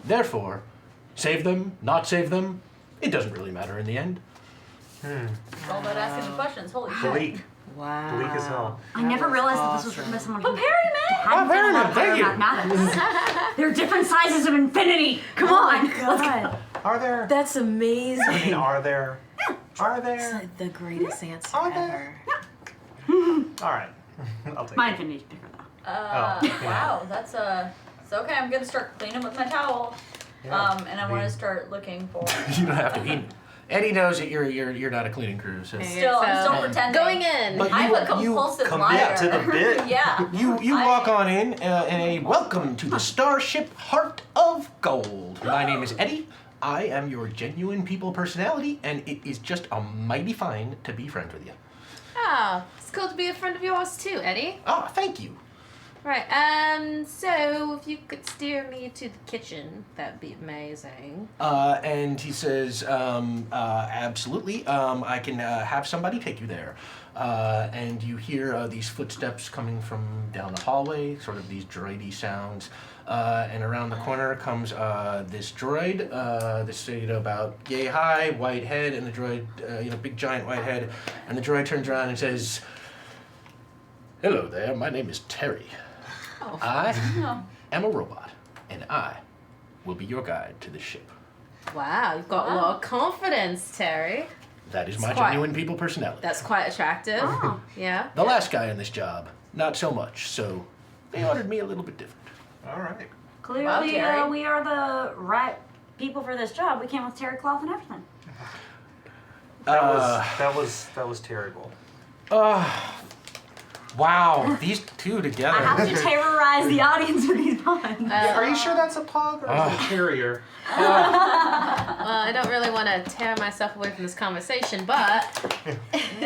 Therefore, save them, not save them, it doesn't really matter in the end. It's all about asking the questions. Holy shit. Bleak. Wow. Bleak as hell. I never realized that this was written by someone But who Perryman! hadn't done a lot of Perryman, thank you. mathematics. There are different sizes of infinity. Come on. God. Are there? That's amazing. I mean, are there? Are It's there? like the greatest answer Are ever. there? All right. I'll take My it. infinity's bigger though. yeah. Wow, that's so okay, I'm gonna start cleaning with my towel. Yeah. And I wanna start looking for You don't have to. Eddie knows that you're not a cleaning crew, so. I'm still pretending. Going in. But I'm a you compulsive commit liar. to the bit. Yeah. You walk on in and a welcome to the starship Heart of Gold. My name is Eddie. I am your genuine people personality, and it is just a mighty fine to be friends with you. Ah, it's cool to be a friend of yours too, Eddie. Ah, thank you. Right, so if you could steer me to the kitchen, that'd be amazing. And he says, absolutely, I can have somebody take you there. And you hear these footsteps coming from down the hallway, sort of these droidy sounds. And around the corner comes this droid, this about yay high, white head, and the droid, big giant white head. And the droid turns around and says, "Hello there, my name is Terry. Oh. I am a robot, and I will be your guide to the ship." Wow, you've got a lot of confidence, Terry. That is It's my quite- genuine people personality. That's quite attractive. Oh. Yeah. The last guy in this job, not so much, so they ordered me a little bit different. All right. Clearly, Terry. we are the right people for this job. We came with terry cloth and everything. That was terrible. Wow, these two together. I have to terrorize the audience with these puns. Are you sure that's a pug or is it a terrier? Well, I don't really want to tear myself away from this conversation, but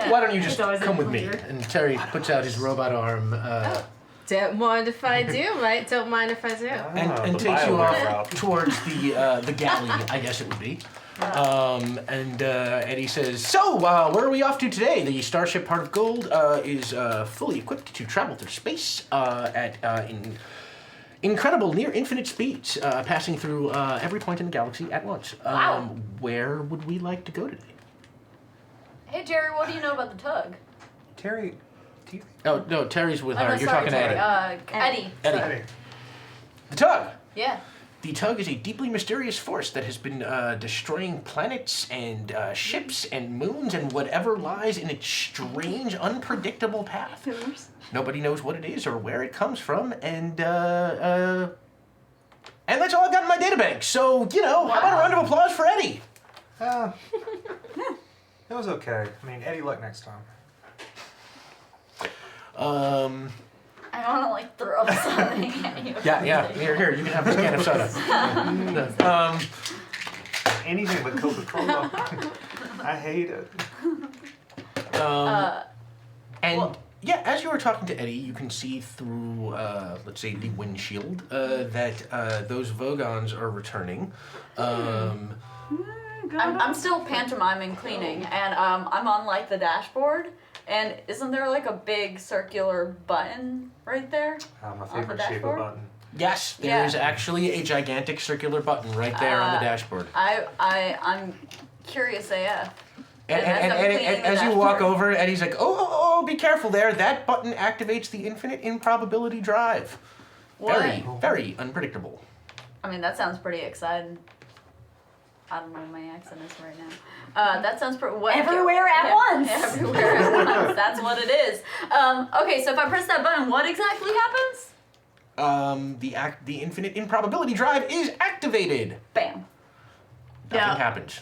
Why don't you just It's always come with me? clear. And Terry puts out his robot arm don't mind if I do, right? Don't mind if I do. and the takes you BioWare off route. towards the galley, I guess it would be. And Eddie says, "So, where are we off to today? The Starship Heart of Gold is fully equipped to travel through space at incredible, near infinite speeds, passing through every point in the galaxy at once. Wow. Where would we like to go today?" Hey Jerry, what do you know about the tug? Terry, do you? Oh, no, Terry's with Oh, her. no, You're sorry, talking to Terry. Eddie. Eddie. Eddie. Eddie. The tug. Yeah. The tug is a deeply mysterious force that has been destroying planets and ships and moons and whatever lies in its strange, unpredictable path. Nobody knows what it is or where it comes from, and that's all I've got in my databank. So, how about a round of applause for Eddie? It was okay. I mean, Eddie, luck next time. I wanna throw up something at you. Yeah. Here, you can have this can of soda. Anything but Coca-Cola. I hate it. Yeah, as you were talking to Eddie, you can see through, let's say, the windshield that those Vogons are returning. I'm still pantomiming cleaning, and I'm on the dashboard. And isn't there a big circular button right there? My On the favorite shape of dashboard? button. Yes, there is actually a gigantic circular button right there on the dashboard. I'm curious AF. And as I'm cleaning the as you walk dashboard. over, Eddie's like, oh, be careful there. That button activates the infinite improbability drive. What? Very, very unpredictable. I mean, that sounds pretty exciting. I don't know what my accent is right now. That sounds pretty. Everywhere at once. Everywhere at once. That's what it is. Okay, so if I press that button, what exactly happens? The infinite improbability drive is activated. Bam. Nothing happens.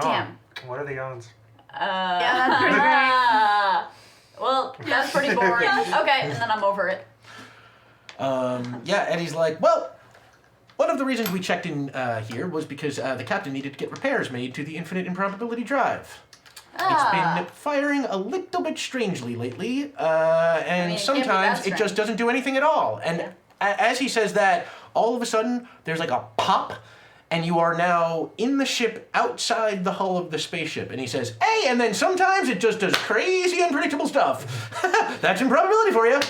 Damn. What are the odds? Yeah, that's pretty great. Well, that's pretty boring. Okay, and then I'm over it. Yeah, Eddie's like, well, one of the reasons we checked in here was because the captain needed to get repairs made to the infinite improbability drive. It's been firing a little bit strangely lately, and mean, it can't be sometimes that it just strange. doesn't do anything at all. And as he says that, all of a sudden, there's like a pop, and you are now in the ship outside the hull of the spaceship. And he says, hey, and then sometimes it just does crazy, unpredictable stuff. That's improbability for you.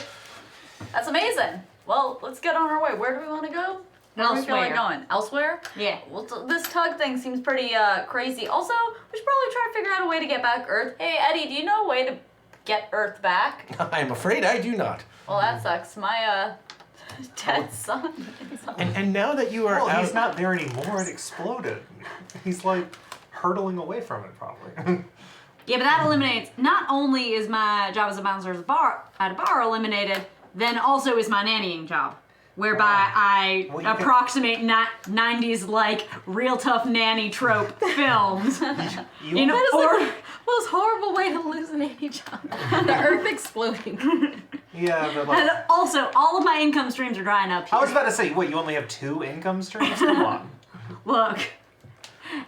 That's amazing. Well, let's get on our way. Where do we want to go? Where do we feel like Elsewhere. going? Elsewhere? Yeah. Well, this tug thing seems pretty crazy. Also, we should probably try to figure out a way to get back Earth. Hey, Eddie, do you know a way to get Earth back? I'm afraid I do not. Well, that sucks. My dead son. And now that you are Well, out... he's not there anymore. It exploded. He's like hurtling away from it, probably. Yeah, but that eliminates, not only is my job as a bouncer at a bar eliminated, then also is my nannying job. Whereby I Well, you can- approximate 90s like real tough nanny trope films. You- In a That is or- the most horrible way to lose an nanny job. The Earth exploding. Yeah, but and like, also, all of my income streams are drying up I was here. about to say, what, you only have 2 income streams? Come on. Look,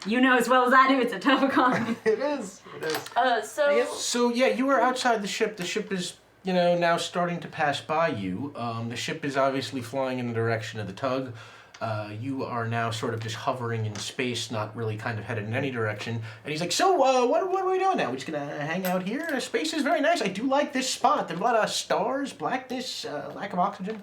you know as well as I do, it's a tough economy. It is. It is. So yeah, you are outside the ship. The ship is, now starting to pass by you. The ship is obviously flying in the direction of the tug. You are now sort of just hovering in space, not really kind of headed in any direction. And he's like, so, what are we doing now? We're just gonna hang out here? Space is very nice. I do like this spot. There's a lot of stars, blackness, lack of oxygen.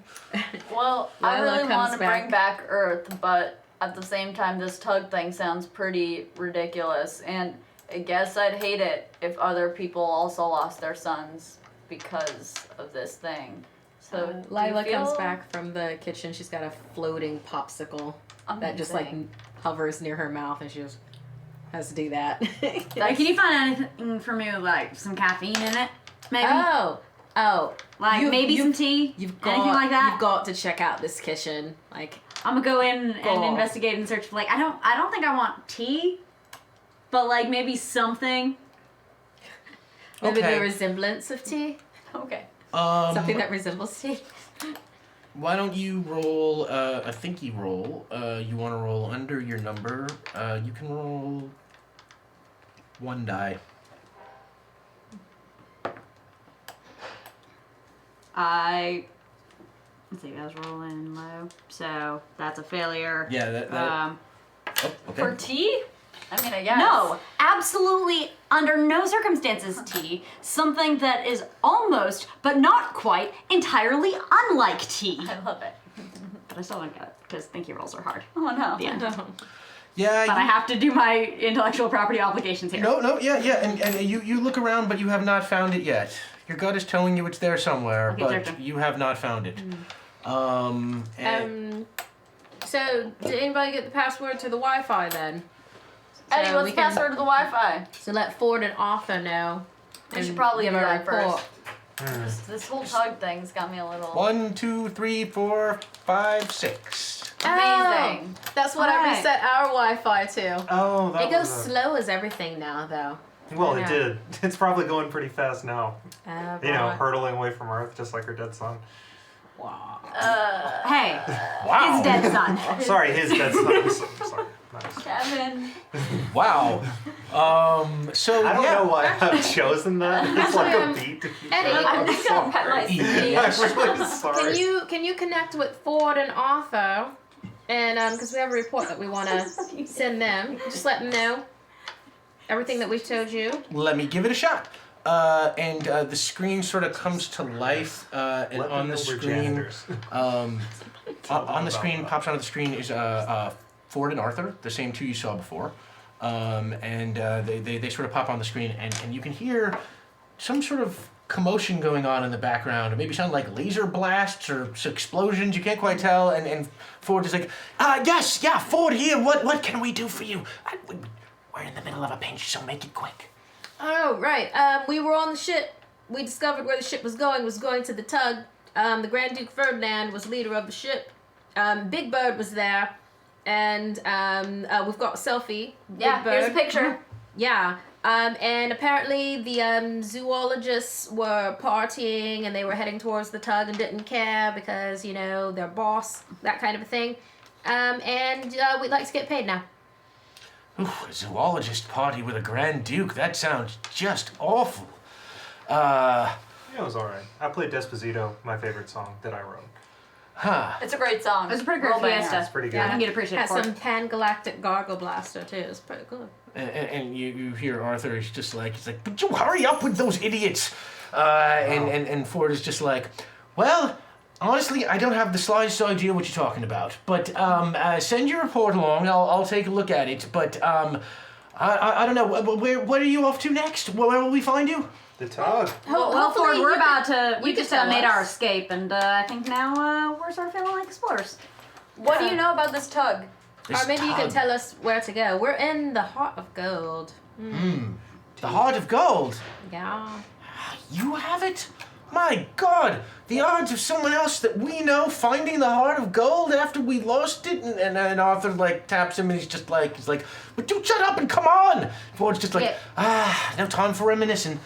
Well, I Lila really comes want to back. bring back Earth, but at the same time, this tug thing sounds pretty ridiculous. And I guess I'd hate it if other people also lost their sons because of this thing. So do you Lila comes feel back from the kitchen. She's got a floating popsicle that just like amazing? hovers near her mouth, and she just has to do that. Like, can you find anything for me with like some caffeine in it? Maybe? Oh, like you- maybe you- some tea? you've got anything like that? You've got to check out this kitchen. Like, I'm gonna go in and Cool. investigate and search for like I don't think I want tea, but like maybe something. maybe Okay. the resemblance of tea, Okay. something that resembles tea. Why don't you roll a thinky roll? You want to roll under your number. You can roll 1 die. Let's see, I was rolling low, so that's a failure. Yeah, that oh, okay. For tea? I mean, I guess. No, absolutely under no circumstances tea. Something that is almost, but not quite, entirely unlike tea. I love it. But I still don't get it, because thinky rolls are hard. Oh no. The end. Yeah, But I have to do my intellectual property obligations here. No, yeah, and you look around, but you have not found it yet. Your gut is telling you it's there somewhere, Okay, but sure. you have not found it. And So, did anybody get the password to the Wi-Fi then? Eddie, So what's we the can- password to the Wi-Fi? So let Ford and Arthur know. We and should probably give do a that report. first. This whole tug thing's got me a little 1, 2, 3, 4, 5, 6. amazing. That's what I Alright. reset our Wi-Fi to. Oh, that It goes was slow as everything now, though. Well, Yeah. it did. It's probably going pretty fast now. You know, Right. hurtling away from Earth, just like her dead son. Hey, Wow. his dead son. Sorry, his dead son. I'm sorry. Nice. Kevin. Wow. So I don't yeah. know why I've chosen that. It's like a beat to keep Eddie, going. I'm I'm just gonna pet my sorry. Yes. I'm really sorry. Can you connect with Ford and Arthur? And because we have a report that we want to send them. Just let them know everything that we've told you. Let me give it a shot. And the screen sort of comes to life, and Let on them the know we're screen, janitors. on the screen, pops onto the screen is Ford and Arthur, the same two you saw before, and they sort of pop on the screen, and you can hear some sort of commotion going on in the background. It maybe sound like laser blasts or explosions. You can't quite tell. And Ford is like, yes, yeah, Ford here. What can we do for you? We're in the middle of a pinch, so make it quick. Oh, right. We were on the ship. We discovered where the ship was going to the tug. The Grand Duke Ferdinand was leader of the ship. Big Bird was there. And we've got a selfie. Yeah, Big here's a Bird. picture. Yeah. And apparently the zoologists were partying and they were heading towards the tug and didn't care because, you know, their boss, that kind of a thing. And we'd like to get paid now. Ooh, a zoologist party with a Grand Duke. That sounds just awful. Yeah, it was alright. I played Despacito, my favorite song that I wrote. Huh. It's a great song. It was a pretty great Real banger. fiesta. It's pretty good. I think you'd appreciate it Had for some it. pan-galactic gargle blaster too. It's pretty good. And you hear Arthur is just like, he's like, but you hurry up with those idiots. And Ford is just like, well, honestly, I don't have the slightest idea what you're talking about. But send your report along. I'll take a look at it. But I don't know. What are you off to next? Where will we find you? The Tug. Well, hopefully Ford, we're you about can- to. you We can just tell made us. our escape, and I think now we're sort of feeling like explorers. What do you know about this tug? This Or maybe you can tug. tell us where to go. We're in the Heart of Gold. The Heart of Gold. Yeah. You have it? My God, the odds of someone else that we know finding the Heart of Gold after we lost it, and Arthur like taps him and he's like, but you shut up and come on. Ford's just like, no time for reminiscing.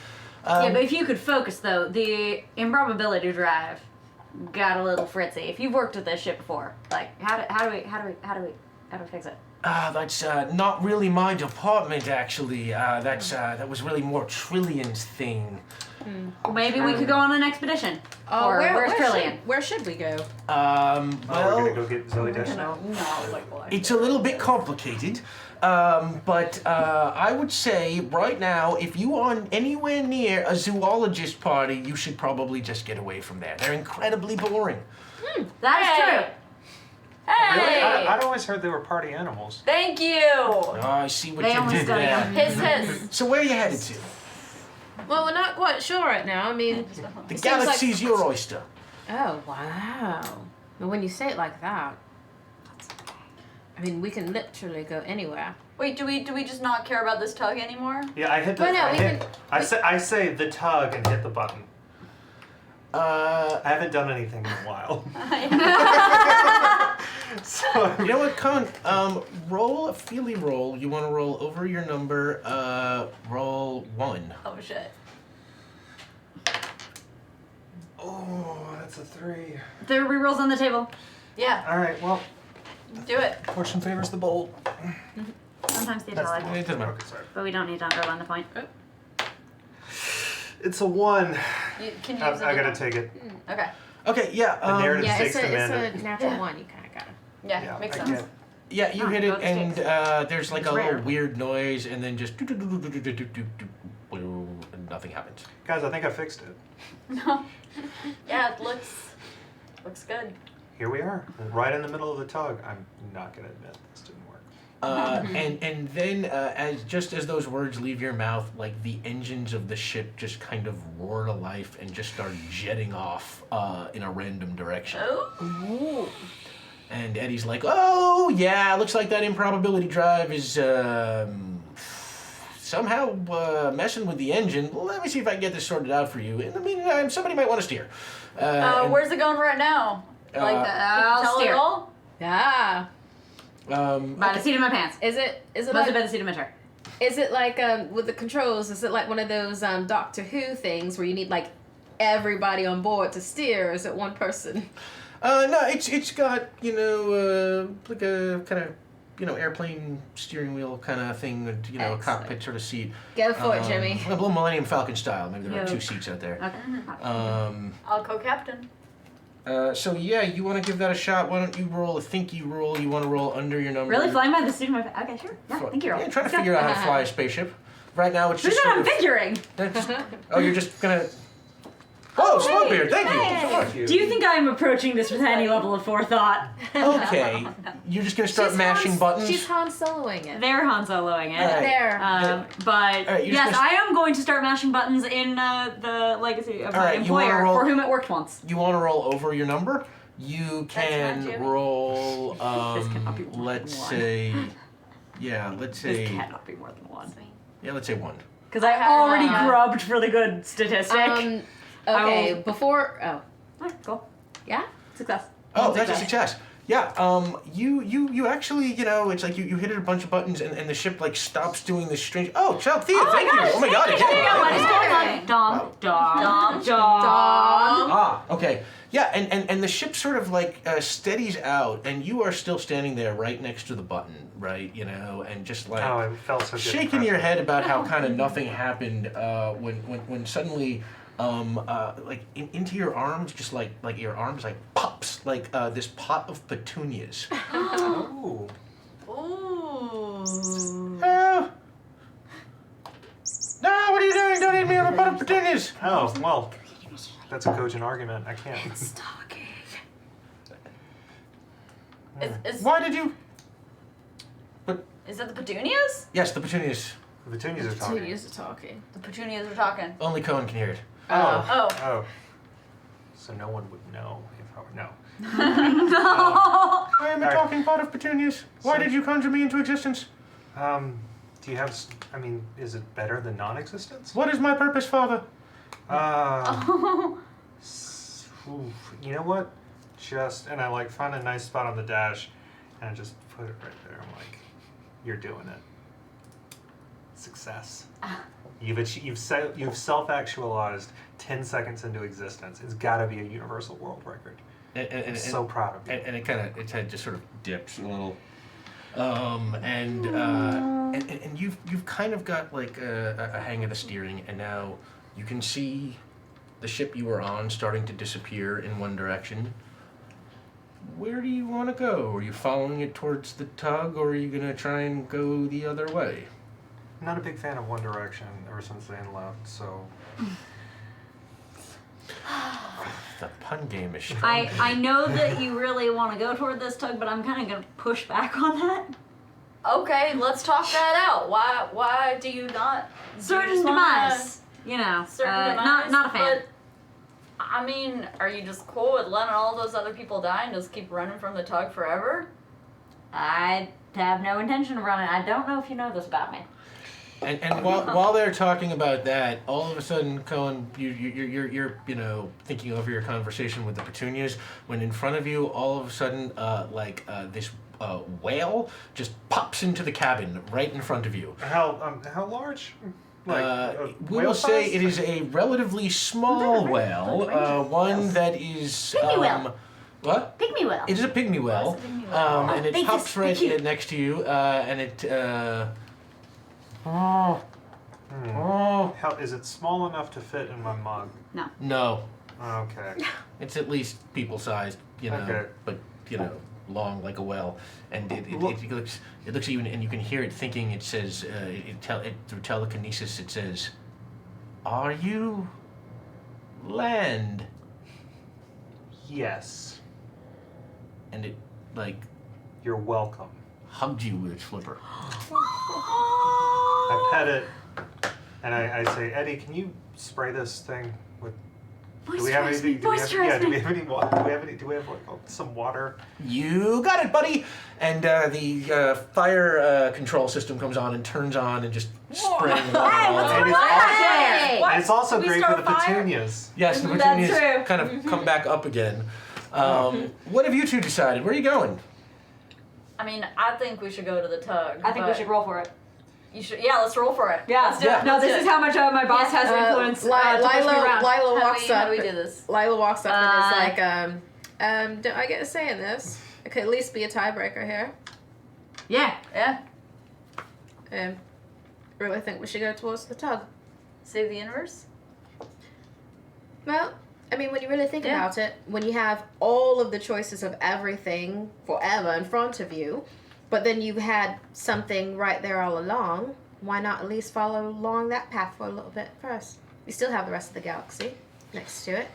Yeah, but if you could focus though, the improbability drive got a little fritzy. If you've worked with this shit before, like how do we fix it? That's not really my department, actually. That was really more Trillian's thing. Well, maybe we could go on an expedition. Oh, Or where's Trillian? Where should we go? Oh, we're Well, gonna go get Zoe Deschanel. it's a little bit complicated, but I would say right now, if you are anywhere near a zoologist party, you should probably just get away from there. They're incredibly boring. That is true. Hey! Really? I'd always heard they were party animals. Thank you! Oh, I see what They you only did study there. them. Hiss. So where are you headed to? Well, we're not quite sure right now. I mean, The seems galaxy's your oyster. oh wow. But when you say it like that, I mean, we can literally go anywhere. Wait, do we just not care about this tug anymore? Yeah, I hit the. Well, no, I say the tug and hit the button. I haven't done anything in a while. So You know what, Con? Roll a feely roll. You want to roll over your number. Roll 1. Oh shit. oh, that's a 3. There are rerolls on the table. Yeah, All right, well, do it. fortune favors the bold. Sometimes the That's italic, It doesn't matter. Okay, sorry. but we don't need to underline the point. It's a 1. You can use I it. gotta take it. Okay. Okay, yeah. The narrative Yeah, stakes it's demanded. a natural one. You kind of got it. Yeah, makes I sense. get- Yeah, you hit go it, to and sticks. there's like It's a rare. little weird noise, and then just and nothing happens. Guys, I think I fixed it. Yeah, it looks good. Here we are, right in the middle of the tug. I'm not gonna admit this didn't work. And then as those words leave your mouth, like the engines of the ship just kind of roar to life and just start jetting off in a random direction. Oh. And Eddie's like, "Oh yeah, looks like that improbability drive is somehow messing with the engine. Let me see if I can get this sorted out for you. In the meantime, somebody might want to steer." And, Where's it going right now? Like, I'll tell steer. it all? Yeah. By the seat of my pants. Is it Must like have been the seat of my chair. is it like with the controls? Is it like one of those Doctor Who things where you need like everybody on board to steer? Or is it one person? no, it's got like a kind of airplane steering wheel kind of thing, with, a Excellent. cockpit sort of seat. Go for it, Jimmy. A little Millennium Falcon style. Maybe there are 2 Yoke. seats out there. Okay. I'll co-captain. So yeah, you want to give that a shot? Why don't you roll a thinky roll? You want to roll under your number? Really flying by the seat of my pants? Okay, sure. Yeah, thank you. Yeah, trying to figure out how to fly a spaceship. Right now, it's Who's just that sort I'm of. figuring? Oh, you're just gonna. Oh, Smokebeard, thank you. Fuck you. Do you think I'm approaching this with any level of forethought? Okay, you're just gonna start mashing buttons. She's Han Soloing it. They're Han Soloing it. All right. There. But Alright, you're yes, just I am going to start mashing buttons in the legacy of my Alright, you wanna employer roll- for whom it worked once. You want to roll over your number? You That's not can Jimmy. roll. This cannot be more Let's than one. say. Yeah, let's This say. cannot be more than one. Yeah, let's say 1. Because I already grubbed for the good statistic. Okay. I will- Before. Oh. Alright, cool. Yeah. Success. Oh, that's a success. Yeah, you actually, it's like you hit a bunch of buttons and the ship like stops doing this strange. Oh, child Thea, thank you. Oh my God, What is again. going on? Dom. Dom. Ah, okay. Yeah, and the ship sort of like steadies out, and you are still standing there right next to the button, right? You know, and just like Oh, it felt so good. shaking your head about how kind of nothing happened when suddenly like into your arms, just like your arms like pops like this pot of petunias. Ooh. Ooh. No, what are you doing? Don't eat me on a pot of petunias. Oh, well, that's a cogent argument. I can't. Stalking. Yeah. Why did you? Is that the petunias? Yes, the petunias. The petunias are talking. Petunias are talking. The petunias are talking. Only Cohen can hear it. Oh. Oh. So no one would know if I were no. I am a Alright. talking pot of petunias. Why So- did you conjure me into existence? Do you have? I mean, is it better than non-existence? What is my purpose, Father? You know what? And I like find a nice spot on the dash, and I just put it right there. I'm like, you're doing it. Success. You've self-actualized 10 seconds into existence. It's got to be a universal world record. I'm so proud of you. And it kind of its head just sort of dips a little. And you've kind of got like a hang of the steering, and now you can see the ship you were on starting to disappear in one direction. Where do you want to go? Are you following it towards the tug, or are you gonna try and go the other way? I'm not a big fan of One Direction ever since Zayn left, so The pun game is strong. I know that you really want to go toward this tug, but I'm kind of going to push back on that. Okay, let's talk that out. Why do you not? Certain do you just wanna- demise. You know, Certain demise, not a fan. But, I mean, are you just cool with letting all those other people die and just keep running from the tug forever? I have no intention of running. I don't know if you know this about me. And while they're talking about that, all of a sudden, Cohen, you're thinking over your conversation with the petunias, when in front of you, all of a sudden, this whale just pops into the cabin right in front of you. how large? We will say it is a relatively small whale, one that is Pygmy whale. What? Pygmy whale. It is a pygmy whale, and it They pops just- right cute. next to you, and it. Oh, How is it small enough to fit in my mug? no, Okay. it's at least people-sized, Okay. but long like a whale, and it looks at you, and you can hear it thinking. It says through telekinesis. It says, "Are you land?" Yes. And it like You're welcome. hugged you with its flipper. I pet it, and I say, Eddie, can you spray this thing with? Do we have anything? Do we have any water? Do we have like some water? You got it, buddy. And the fire control system comes on and turns on and just spraying water all over. And it's Hey! And it's also We great for start the a fire? petunias. Yes, the That's petunias true. kind of come back up again. What have you two decided? Where are you going? I mean, I think we should go to the tug. I think we but should roll for it. You should. Yeah, let's roll for it. Yeah. Let's do Yeah. it. No, Let's this do is it. how much my boss has influence to push me around. Lila How walks do up. we do this? Lila walks up and is like, do I get a say in this? It could at least be a tiebreaker here. Yeah. Yeah. Really think we should go towards the tug. Save the universe. Well, I mean, when you really think Yeah. about it, when you have all of the choices of everything forever in front of you, but then you had something right there all along, why not at least follow along that path for a little bit first? You still have the rest of the galaxy next to it.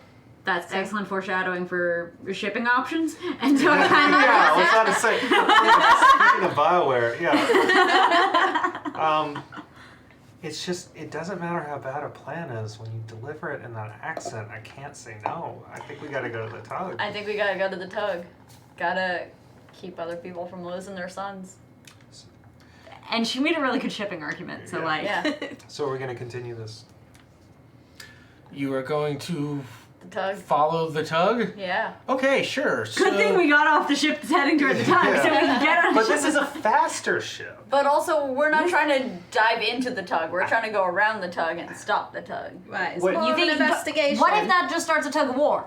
That's excellent foreshadowing for shipping options. And so it kind of Yeah, I was about to say. Speaking of BioWare, yeah. It's just, it doesn't matter how bad a plan is when you deliver it in that accent. I can't say no. I think we got to go to the tug. I think we gotta go to the tug. Gotta keep other people from losing their sons. And she made a really good shipping argument. So Yeah. like, Yeah. So we're gonna continue this. You are going to The tug. follow the tug? Yeah. Okay, sure. good thing we got off the ship that's heading toward the tug, so we can get on the But ship. this is a faster ship. But also, we're not trying to dive into the tug. We're trying to go around the tug and stop the tug. Right. It's What- more You of an investigation. What if that just starts a tug of war?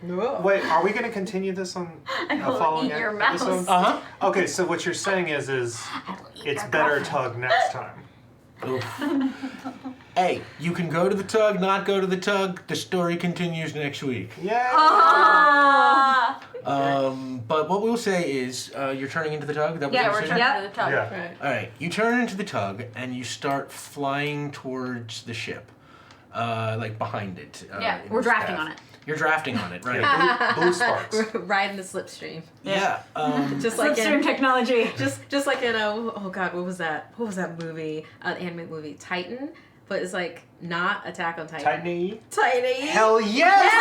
Wait, are we going to continue this on I a will following eat your mouse. episode? Uh-huh. Okay, so what you're saying is it's better tug next time. Oof. Hey, you can go to the tug, not go to the tug. The story continues next week. Yay! Ah! But what we'll say is, you're turning into the tug. Is that what Yeah, you're we're saying? turning to the tug. Yeah. Right. All right, you turn into the tug and you start flying towards the ship, like behind it. Yeah, in We're its drafting path. on it. You're drafting on it, right? Yeah, blue sparks. We're riding the slipstream. Yeah. Just like Slipstream in, technology. just like in oh god, what was that? What was that movie? An anime movie, Titan, but it's like not Attack on Titan. Titan AE? Titan AE. Hell yes!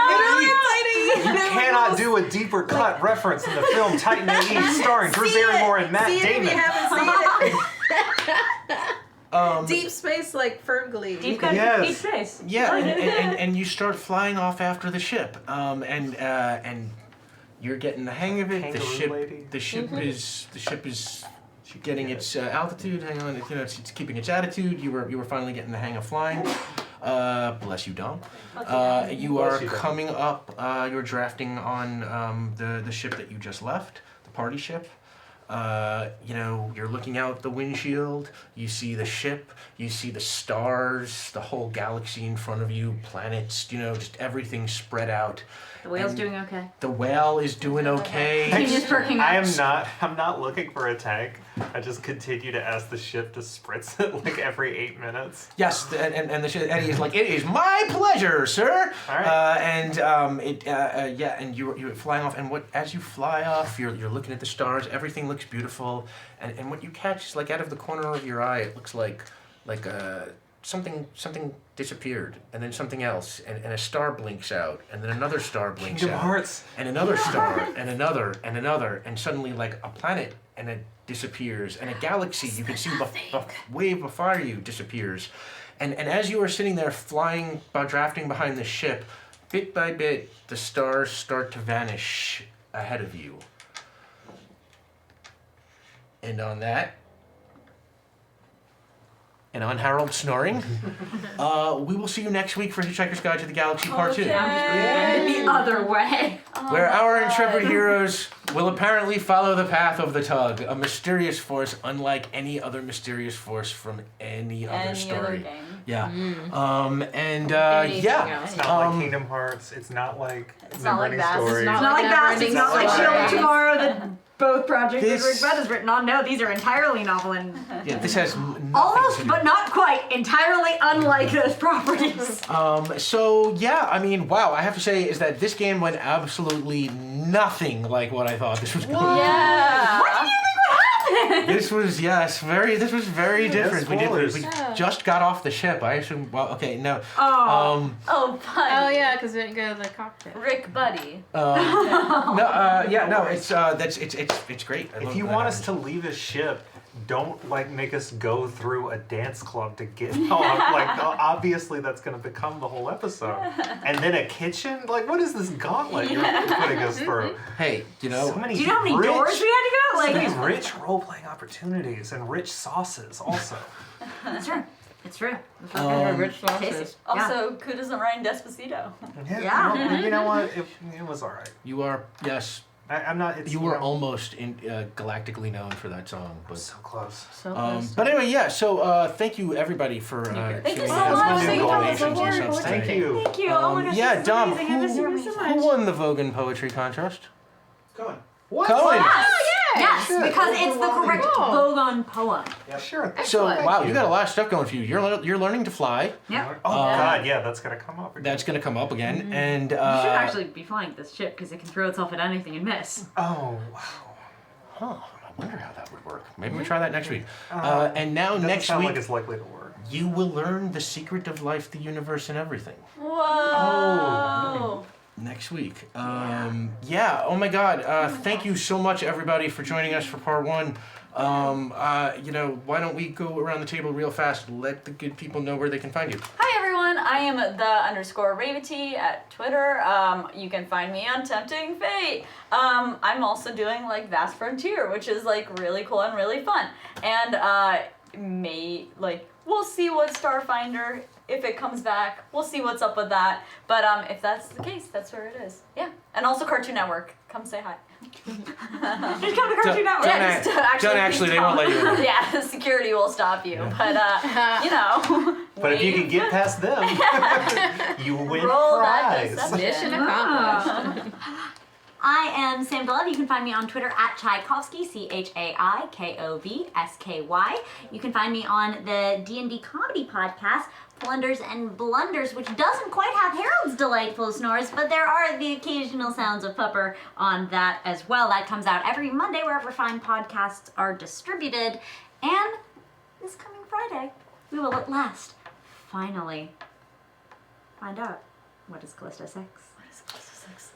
Literally Titan AE! Titan AE. You cannot do a deeper cut reference in the film Titan AE starring Drew See it. Barrymore and Matt See it if Damon. you haven't seen it. Deep space like Ferngully. Deep cut, Yes. deep space. Yeah, and you start flying off after the ship, and you're getting the hang of it. Kangaroo lady. The ship is getting its altitude. Hang on, it's keeping its attitude. You were finally getting the hang of flying. Bless you, Dom. You are Bless you, Dom. coming up. You're drafting on the ship that you just left, the party ship. You're looking out the windshield, you see the ship, you see the stars, the whole galaxy in front of you, planets, just everything spread out. The whale's And doing okay. The whale is doing okay. He's just perking up. I'm not looking for a tank. I just continue to ask the ship to spritz it like every 8 minutes. Yes, and the ship, Eddie is like, it is my pleasure, sir. All right. And you're flying off, and as you fly off, you're looking at the stars. Everything looks beautiful, and what you catch is like out of the corner of your eye, it looks like something disappeared, and then something else, and a star blinks out, and then another star blinks Kingdom out, Hearts. and another star, and another, and another, and suddenly like a planet, and it disappears, and a galaxy you can see way before you disappears, and as you are sitting there flying, drafting behind the ship, bit by bit the stars start to vanish ahead of you, and on that. And on Harold snoring, we will see you next week for Hitchhiker's Guide to the Galaxy Part 2. The other way. Where our intrepid heroes will apparently follow the path of the tug, a mysterious force unlike any other mysterious force from any other story. Other game. Yeah. Anything Yeah. else. It's not like Kingdom Hearts. It's not like not like Neverending that. It's Story. not It's not like that. It's not like Story. Shield Tomorrow that both projects This- that Rick Bud has written on. No, these are entirely novel and Yeah, this has nothing almost, to do. but not quite, entirely unlike those properties. So yeah, I mean, wow, I have to say is that this game went absolutely nothing like what I thought this was going to be. Yeah. What do you think would happen? This was very different. We spoilers. just got off the ship. I assume. Well, okay, no. Oh. Oh, buddy. Oh yeah, because we didn't go to the cockpit. Rick Buddy. It's great. I If love you that want us happened. to leave a ship, don't make us go through a dance club to get off. Obviously that's gonna become the whole episode. And then a kitchen? What is this gauntlet you're putting us through? Hey, So many Do you know how many doors we had to go? so Like, many rich role-playing opportunities and rich sauces also. it's true. It's true. Rich Tasty. sauces. Also, Kudos and Ryan Despacito. Yeah. You know what? It was alright. you are yes. I'm not. It's, You were almost galactically known for that song, but. so close. So close. But anyway, yeah. So thank you everybody for Thank you tuning so in. much. New Thank you. donations and subs Thank today. you. Thank you. Oh my gosh. Yeah, this is Dom, amazing. I miss you so much. who won the Vogan Poetry Contest? Going. What? Cohen. Yes, because it's the correct Cool. Vogon poem. Sure. So Excellent. wow, you got a lot of stuff going for you. You're learning to fly. Yep. Oh God, yeah, that's gonna come up again. That's gonna come up again, and You should actually be flying this ship because it can throw itself at anything and miss. Oh wow. Huh. I wonder how that would work. Maybe we try that next week. And now Doesn't next sound week like it's likely to work. you will learn the secret of life, the universe, and everything. Whoa. Next week. Yeah. Oh my God. Thank you so much, everybody, for joining us for part 1. Why don't we go around the table real fast? Let the good people know where they can find you. Hi everyone, I am the_Ravity at Twitter. You can find me on Tempting Fate. I'm also doing Vast Frontier, which is really cool and really fun. And We'll see what Starfinder, if it comes back. We'll see what's up with that. But if that's the case, that's where it is. Yeah. And also Cartoon Network. Come say hi. Just come to Cartoon Network. Yeah, just Don't actually, they won't let you in. Yeah, the security will stop you. But, you know. But if you can get past them, you win Roll that prize. deception. Mission accomplished. I am Sam Delev. You can find me on Twitter at Tchaikovsky, ChaiKovsky. You can find me on the D&D comedy podcast, Plunders and Blunders, which doesn't quite have Harold's delightful snores, but there are the occasional sounds of Pupper on that as well. That comes out every Monday wherever fine podcasts are distributed. And this coming Friday, we will at last, finally, find out what is Callisto 6.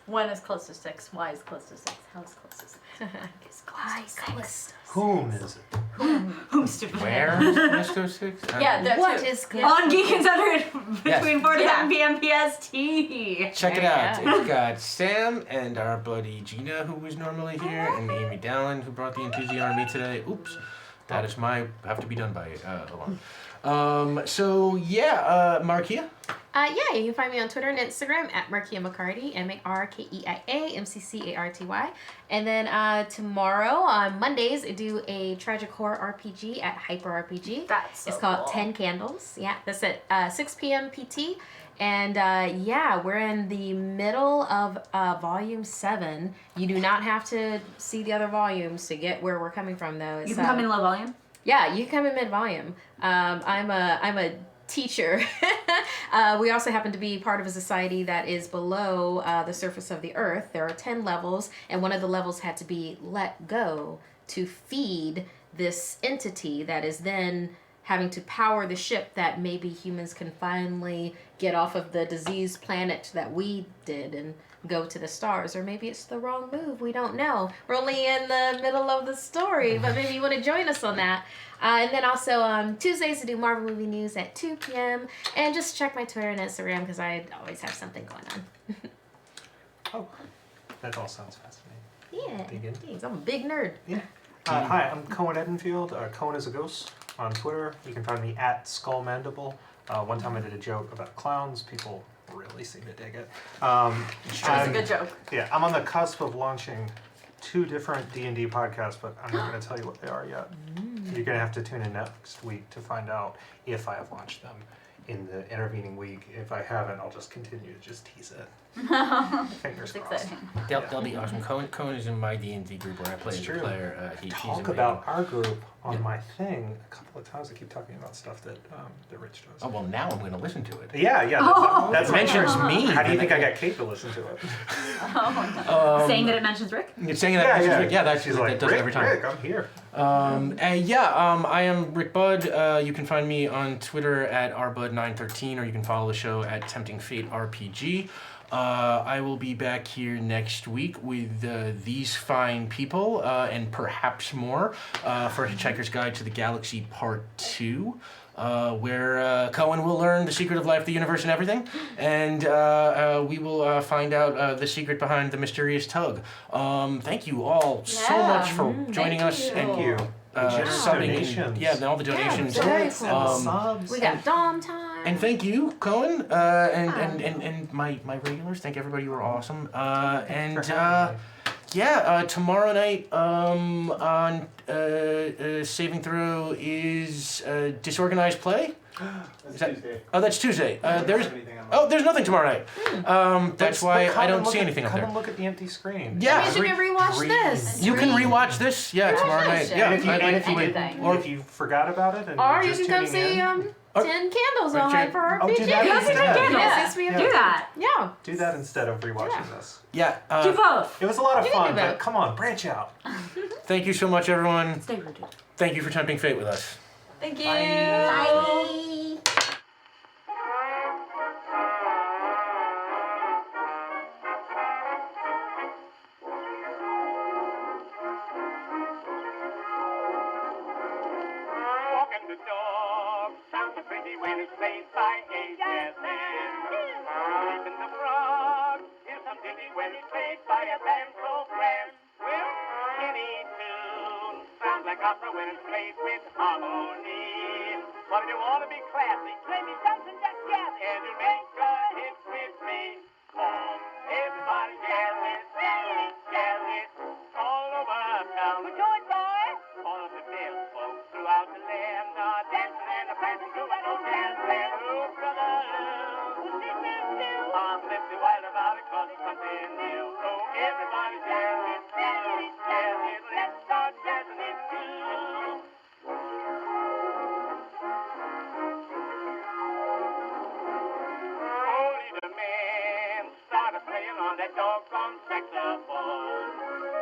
When is close to 6? Why is close to 6? How is close to 6? Why Callisto? Whom is it? Whom stupid. Where is Callisto 6? Yeah, that What too. is On Geek and Center between 4 to Yeah. 7 p.m. PST. Check it There out. you go. It's got Sam and our buddy Gina, who was normally here, and Amy Dallin, who brought the Enthusi Army today. Oops. That is my have to be done by alarm. So yeah, Markia. Yeah, you can find me on Twitter and Instagram at Markia McCarty, MARKEIA, And then tomorrow, on Mondays, I do a tragic horror RPG at Hyper RPG. That's so It's called cool. 10 Candles. Yeah, that's at 6 p.m. PT. And yeah, we're in the middle of volume 7. You do not have to see the other volumes to get where we're coming from, though. It's, You can come in low volume. Yeah, you can come in mid-volume. I'm a teacher. We also happen to be part of a society that is below the surface of the earth. There are 10 levels, and one of the levels had to be let go to feed this entity that is then having to power the ship that maybe humans can finally get off of the diseased planet that we did and go to the stars. Or maybe it's the wrong move. We don't know. We're only in the middle of the story, but maybe you want to join us on that. And then also Tuesdays I do Marvel movie news at 2 p.m. And just check my Twitter and Instagram because I always have something going on. Oh, that all sounds fascinating. Yeah, Dig in. thanks. I'm a big nerd. Yeah. Hi, I'm Cohen Edenfield. Cohen is a ghost on Twitter. You can find me at Skullmandible. One time I did a joke about clowns. People really seem to dig it. That was a I'm- good joke. Yeah, I'm on the cusp of launching 2 different D&D podcasts, but I'm not going to tell you what they are yet. You're going to have to tune in next week to find out if I have launched them in the intervening week. If I haven't, I'll just continue to just tease it. Fingers It's crossed. exciting. They'll be awesome. Cohen is in my D&D group where I play It's as a true. player. He's Talk amazing. about our group on Yeah. my thing a couple of times. I keep talking about stuff that Rich does. Oh well, now I'm going to listen to it. Yeah, yeah. That's Mentions me. How do you think I got Kate to listen to it? Saying that it mentions Rick. You're saying that? Yeah, that's She's that like, does it Rick, every time. Rick, I'm here. I am Rick Budd. You can find me on Twitter at rbud913, or you can follow the show at Tempting Fate RPG. I will be back here next week with these fine people and perhaps more for Hitchhiker's Guide to the Galaxy Part 2. Where Cohen will learn the secret of life, the universe, and everything, and we will find out the secret behind the mysterious tug. Thank you all so much for joining us Thank you. subbing. Donations. And all the donations. very Bits and subs. We got Dom time. And thank you, Cohen, and my regulars. Thank everybody. You were awesome. Tomorrow night on Saving Throw is Disorganized Play. That's Tuesday. Oh, that's Tuesday. There's There's nothing tomorrow night. That's why I don't see anything up Come there. and look at the empty screen. Yeah. That means you can rewatch Green. this. You can rewatch this, tomorrow night. Yeah, And if you, I- and if you, Anything. or if you forgot about it and Or you're you just can come tuning see in, 10 Candles on Richard. Hyper RPG. Oh, do that Go see instead. 10 Candles. Yeah, 6 p.m. Do that. Yeah. do that instead of rewatching Yeah. this. yeah. Do both. It was a lot of You can fun, do but both. come on, branch out. Thank you so much, everyone. Stay rooted. Thank you for tempting fate with us. Thank you. Bye. Walking the dog sounds so pretty when it's played by ASN. Sleeping the frog is some ditty when it's played by a band program. Well, any tune sounds like opera when it's played with harmony. What do you want to be classy, play me something just jazzy, and you make a hit with me. Everybody yell it, all over town. We do it, boy. All of the best folks throughout the land are dancing and a prancing throughout.